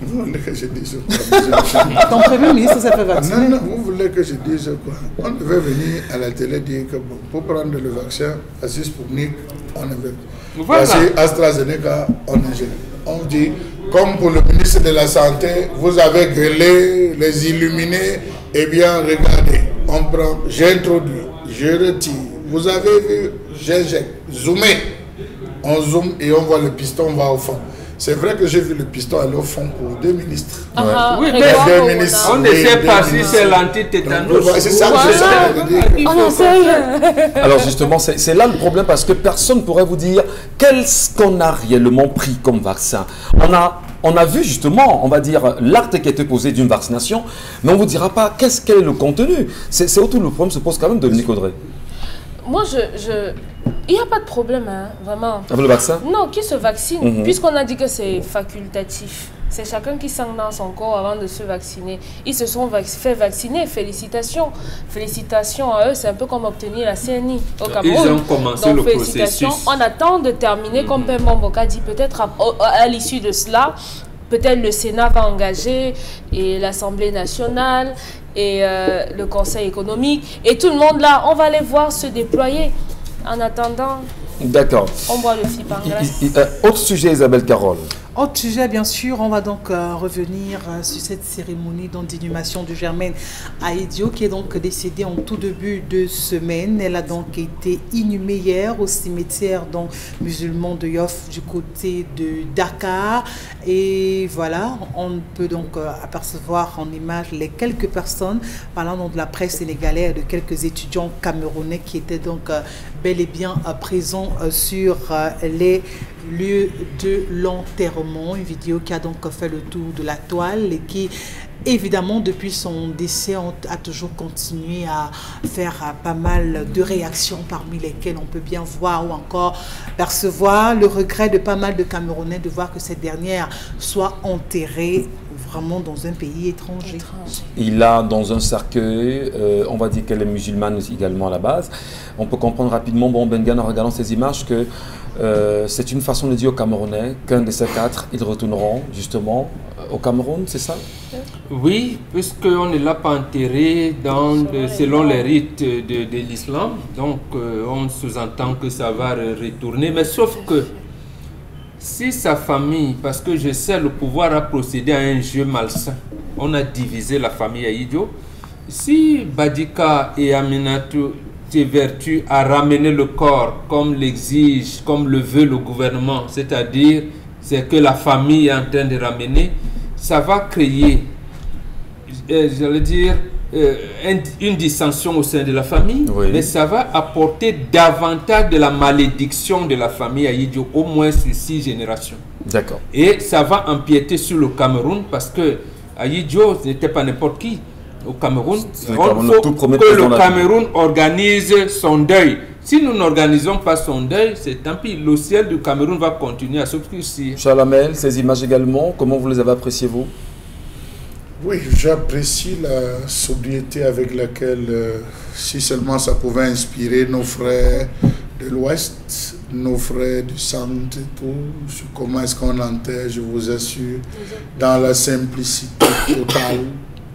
B: Vous voulez que je dise quoi?
D: Ton premier ministre s'est fait vacciner.
B: Non, vous voulez que je dise quoi? On devait venir à la télé dire que bon, pour prendre le vaccin, à Sputnik, on avait. Voilà. AstraZeneca, on ingère. On dit, comme pour le ministre de la Santé, vous avez gueulé, les illuminés, eh bien, regardez, on prend, j'introduis, je retire. Vous avez vu, j'injecte, zoomé. On zoome et on voit le piston, on va au fond. C'est vrai que j'ai vu le piston aller au fond pour 2 ministres.
C: Oui, mais 2 ministres. On ne sait pas si c'est l'antitétanus.
B: C'est ça que
A: je Alors justement, c'est là le problème parce que personne ne pourrait vous dire qu'est-ce qu'on a réellement pris comme vaccin. On a vu justement, on va dire, l'acte qui a été posé d'une vaccination, mais on ne vous dira pas quel est le contenu. C'est autour le problème se pose quand même, Dominique Audrey.
E: Moi, il n'y a pas de problème, hein, vraiment.
A: Avec le vaccin?
E: Non, qui se vaccine, puisqu'on a dit que c'est facultatif. C'est chacun qui sent dans son corps avant de se vacciner. Ils se sont fait vacciner, félicitations. Félicitations à eux, c'est un peu comme obtenir la CNI au Cameroun.
C: Ils ont commencé le processus.
E: On attend de terminer, comme Père Mamboka dit, peut-être à l'issue de cela, peut-être le Sénat va engager et l'Assemblée nationale et le Conseil économique. Et tout le monde là, on va les voir se déployer. En attendant,
A: d'accord.
E: On boit le FIP en glace.
A: Autre sujet, Isabelle Carole.
D: Autre sujet, bien sûr, on va donc revenir sur cette cérémonie d'inhumation de Germaine Aïdio, qui est donc décédée en tout début de semaine. Elle a donc été inhumée hier au cimetière musulman de Yoff du côté de Dakar. Et voilà, on peut donc apercevoir en image les quelques personnes parlant de la presse sénégalaise, de quelques étudiants camerounais qui étaient donc bel et bien présents sur les lieu de l'enterrement, une vidéo qui a donc fait le tour de la toile et qui, évidemment, depuis son décès, a toujours continué à faire pas mal de réactions, parmi lesquelles on peut bien voir ou encore percevoir le regret de pas mal de Camerounais de voir que cette dernière soit enterrée apparemment dans un pays étranger.
A: Il a dans un cercueil, on va dire qu'elle est musulmane également à la base. On peut comprendre rapidement, bon, Bengan, en regardant ces images, que c'est une façon de dire aux Camerounais qu'un de ces quatre, ils retourneront justement au Cameroun, c'est ça?
C: Oui, puisqu'on ne l'a pas enterré selon les rites de l'islam, donc on sous-entend que ça va retourner, mais sauf que si sa famille, parce que je sais le pouvoir a procédé à un jeu malsain, on a divisé la famille Ahidjo, si Badika et Aminatou s'évertuent à ramener le corps comme l'exige, comme le veut le gouvernement, c'est-à-dire c'est que la famille est en train de ramener, ça va créer, j'allais dire, une dissension au sein de la famille, oui. Mais ça va apporter davantage de la malédiction de la famille Ahidjo, au moins sur 6 générations.
A: D'accord.
C: Et ça va empiéter sur le Cameroun parce que Ahidjo n'était pas n'importe qui. Au Cameroun, il faut que le Cameroun organise son deuil. Si nous n'organisons pas son deuil, c'est tant pis. Le ciel du Cameroun va continuer à s'obscurcir.
A: Chalamel, ces images également, comment vous les avez appréciées, vous?
B: Oui, j'apprécie la sobriété avec laquelle, si seulement ça pouvait inspirer nos frères de l'Ouest, nos frères du centre et tout, sur comment est-ce qu'on enterre, je vous assure, dans la simplicité totale.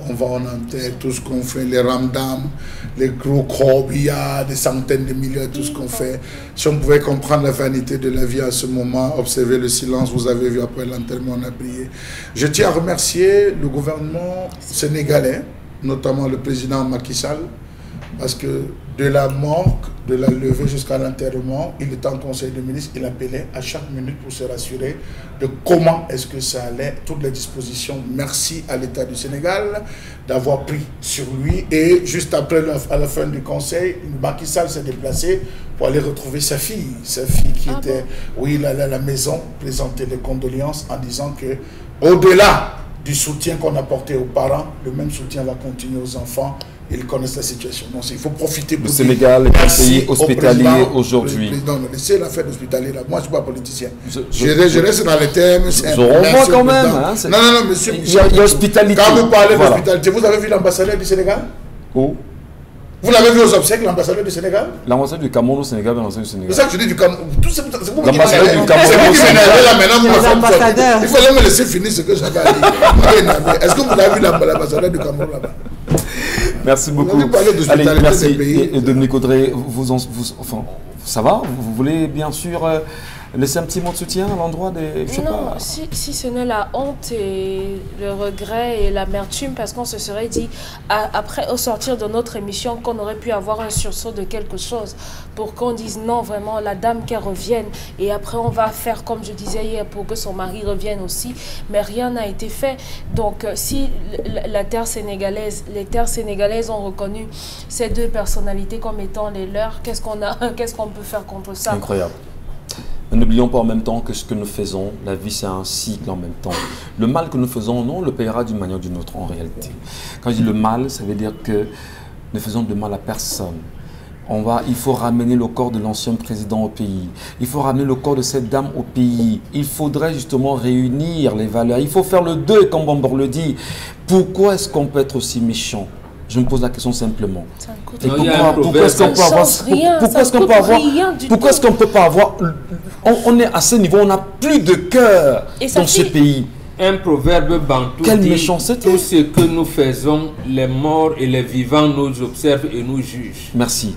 B: On va en enterre, tout ce qu'on fait, les ramdams, les gros corbillards, des centaines de milliers, tout ce qu'on fait. Si on pouvait comprendre la vanité de la vie à ce moment, observer le silence, vous avez vu après l'enterrement, on a prié. Je tiens à remercier le gouvernement sénégalais, notamment le président Macky Sall, parce que de la morgue, de la levée jusqu'à l'enterrement, il était en conseil de ministre, il appelait à chaque minute pour se rassurer de comment est-ce que ça allait, toutes les dispositions. Merci à l'État du Sénégal d'avoir pris sur lui. Et juste après, à la fin du conseil, Macky Sall s'est déplacé pour aller retrouver sa fille qui était, oui, à la maison, présenter les condoléances en disant que au-delà du soutien qu'on apportait aux parents, le même soutien va continuer aux enfants. Ils connaissent la situation. Donc, il faut profiter pour
A: le Sénégal est un pays hospitalier aujourd'hui.
B: Laissez l'affaire hospitalière là. Moi, je ne suis pas politicien. Je reste dans les termes.
A: On voit quand même. Hein,
B: non, monsieur.
A: Il y a hospitalité.
B: Quand vous parlez d'hospitalité, vous avez vu l'ambassadeur du Sénégal?
A: Où?
B: Vous l'avez vu aux obsèques, l'ambassadeur du Sénégal?
A: L'ambassadeur du Cameroun au Sénégal, l'ambassadeur du Sénégal.
B: C'est ça que je dis du Cameroun.
A: L'ambassadeur du Cameroun.
B: C'est vous qui m'énervez là maintenant. Il fallait me laisser finir ce que j'avais à dire. Est-ce que vous avez vu l'ambassadeur du Cameroun là-bas?
A: Merci beaucoup. Allez, merci. Et Dominique Audrey, enfin, ça va? Vous voulez bien sûr laisser un petit mot de soutien à l'endroit des...
E: Non, si ce n'est la honte et le regret et l'amertume, parce qu'on se serait dit, après, au sortir de notre émission, qu'on aurait pu avoir un sursaut de quelque chose pour qu'on dise non, vraiment, la dame qu'elle revienne. Et après, on va faire, comme je disais hier, pour que son mari revienne aussi. Mais rien n'a été fait. Donc, si les terres sénégalaises ont reconnu ces deux personnalités comme étant les leurs, qu'est-ce qu'on peut faire contre ça?
A: Incroyable. N'oublions pas en même temps que ce que nous faisons, la vie c'est un cycle en même temps. Le mal que nous faisons, on le payera d'une manière ou d'une autre en réalité. Quand je dis le mal, ça veut dire que ne faisons de mal à personne. Il faut ramener le corps de l'ancien président au pays. Il faut ramener le corps de cette dame au pays. Il faudrait justement réunir les valeurs. Il faut faire le deuil, comme Bambor le dit. Pourquoi est-ce qu'on peut être aussi méchant? Je me pose la question simplement. Pourquoi est-ce qu'on peut pas avoir... On est à ce niveau, on n'a plus de cœur dans ce pays.
C: Un proverbe bantou dit, tout ce que nous faisons, les morts et les vivants nous observent et nous jugent.
A: Merci.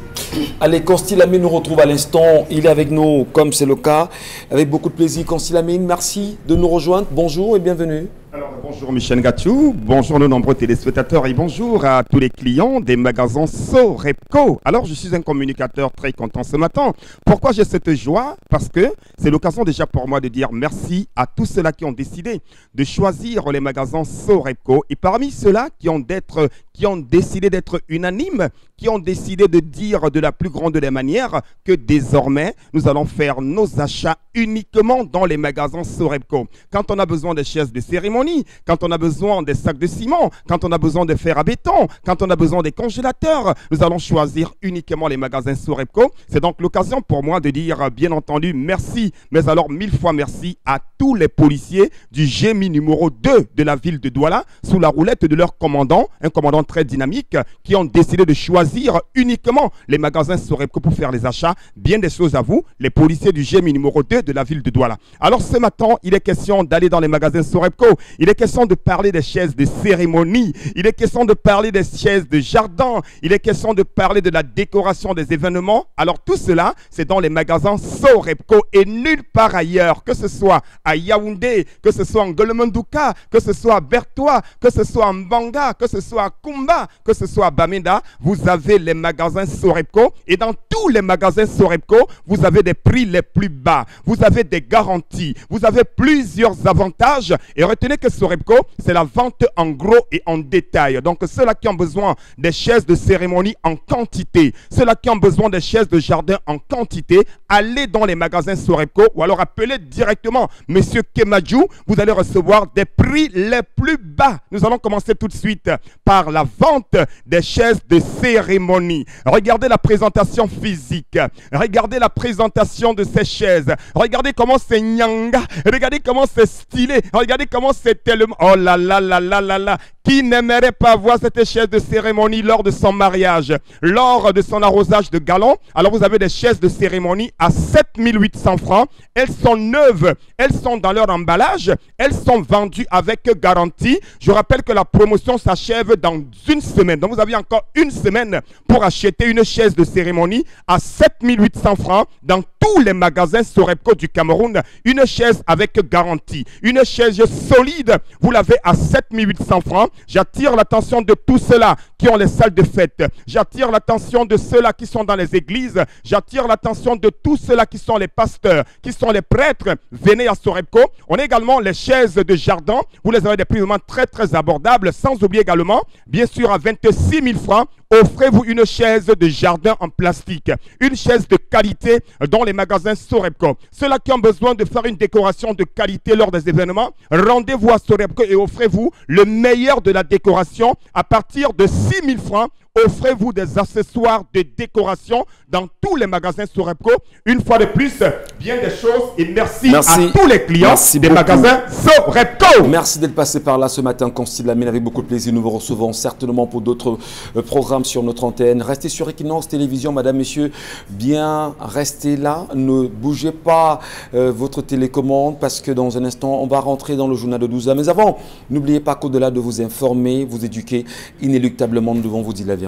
A: Allez, Constil Lamine nous retrouve à l'instant. Il est avec nous, comme c'est le cas, avec beaucoup de plaisir. Constil Lamine, merci de nous rejoindre. Bonjour et bienvenue.
G: Alors, bonjour Michel Gatchou, bonjour nos nombreux téléspectateurs et bonjour à tous les clients des magasins Sorepco. Alors, je suis un communicateur très content ce matin. Pourquoi j'ai cette joie? Parce que c'est l'occasion déjà pour moi de dire merci à tous ceux-là qui ont décidé de choisir les magasins Sorepco. Et parmi ceux-là qui ont décidé d'être unanimes, qui ont décidé de dire de la plus grande des manières que désormais, nous allons faire nos achats uniquement dans les magasins Sorepco. Quand on a besoin de chaises de cérémonie, quand on a besoin des sacs de ciment, quand on a besoin de fer à béton, quand on a besoin des congélateurs, nous allons choisir uniquement les magasins Sorebco. C'est donc l'occasion pour moi de dire, bien entendu, merci, mais alors 1000 fois merci à tous les policiers du GMI numéro 2 de la ville de Douala, sous la roulette de leur commandant, un commandant très dynamique, qui ont décidé de choisir uniquement les magasins Sorebco pour faire les achats. Bien des choses à vous, les policiers du GMI numéro 2 de la ville de Douala. Alors ce matin, il est question d'aller dans les magasins Sorebco, il est question de parler des chaises de cérémonie, il est question de parler des chaises de jardin, il est question de parler de la décoration des événements. Alors tout cela, c'est dans les magasins Sorebco et nulle part ailleurs, que ce soit à Yaoundé, que ce soit en Golomandouka, que ce soit à Bertois, que ce soit en Banga, que ce soit à Kumba, que ce soit à Bamenda, vous avez les magasins Sorebco et dans tous les magasins Sorebco, vous avez des prix les plus bas, vous avez des garanties, vous avez plusieurs avantages et retenez que Sorebco, c'est la vente en gros et en détail. Donc ceux-là qui ont besoin des chaises de cérémonie en quantité, ceux-là qui ont besoin des chaises de jardin en quantité, allez dans les magasins Sorebco ou alors appelez directement Monsieur Kemadjou, vous allez recevoir des prix les plus bas. Nous allons commencer tout de suite par la vente des chaises de cérémonie. Regardez la présentation physique, regardez la présentation de ces chaises, regardez comment c'est nyanga, regardez comment c'est stylé, regardez comment c'est tellement... Oh là là là là là là. Qui n'aimerait pas voir cette chaise de cérémonie lors de son mariage, lors de son arrosage de galon? Alors vous avez des chaises de cérémonie à 7800 francs. Elles sont neuves, elles sont dans leur emballage, elles sont vendues avec garantie. Je rappelle que la promotion s'achève dans une semaine. Donc vous avez encore une semaine pour acheter une chaise de cérémonie à 7800 francs dans tous les magasins Sorebco du Cameroun. Une chaise avec garantie, une chaise solide, vous l'avez à 7800 francs. J'attire l'attention de tous ceux-là qui ont les salles de fête. J'attire l'attention de ceux-là qui sont dans les églises. J'attire l'attention de tous ceux-là qui sont les pasteurs, qui sont les prêtres. Venez à Sorebco. On a également les chaises de jardin. Vous les avez des prix vraiment très très abordables. Sans oublier également, bien sûr, à 26 000 francs, offrez-vous une chaise de jardin en plastique. Une chaise de qualité dans les magasins Sorebco. Ceux-là qui ont besoin de faire une décoration de qualité lors des événements, rendez-vous à Sorebco et offrez-vous le meilleur de la décoration à partir de 6 000 francs. Offrez-vous des accessoires de décoration dans tous les magasins Sorebco. Une fois de plus, bien des choses et merci à tous les clients des magasins Sorebco.
A: Merci d'être passé par là ce matin, Constille Lamine, avec beaucoup de plaisir. Nous vous recevons certainement pour d'autres programmes sur notre antenne. Restez sur Equinox Télévision, madame, messieurs, bien restez là. Ne bougez pas votre télécommande parce que dans un instant, on va rentrer dans le journal de 12h. Mais avant, n'oubliez pas qu'au-delà de vous informer, vous éduquer, inéluctablement, nous devons vous dire la vérité.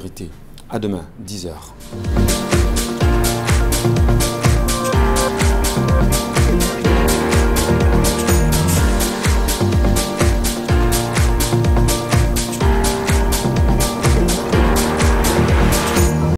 A: À demain, 10h.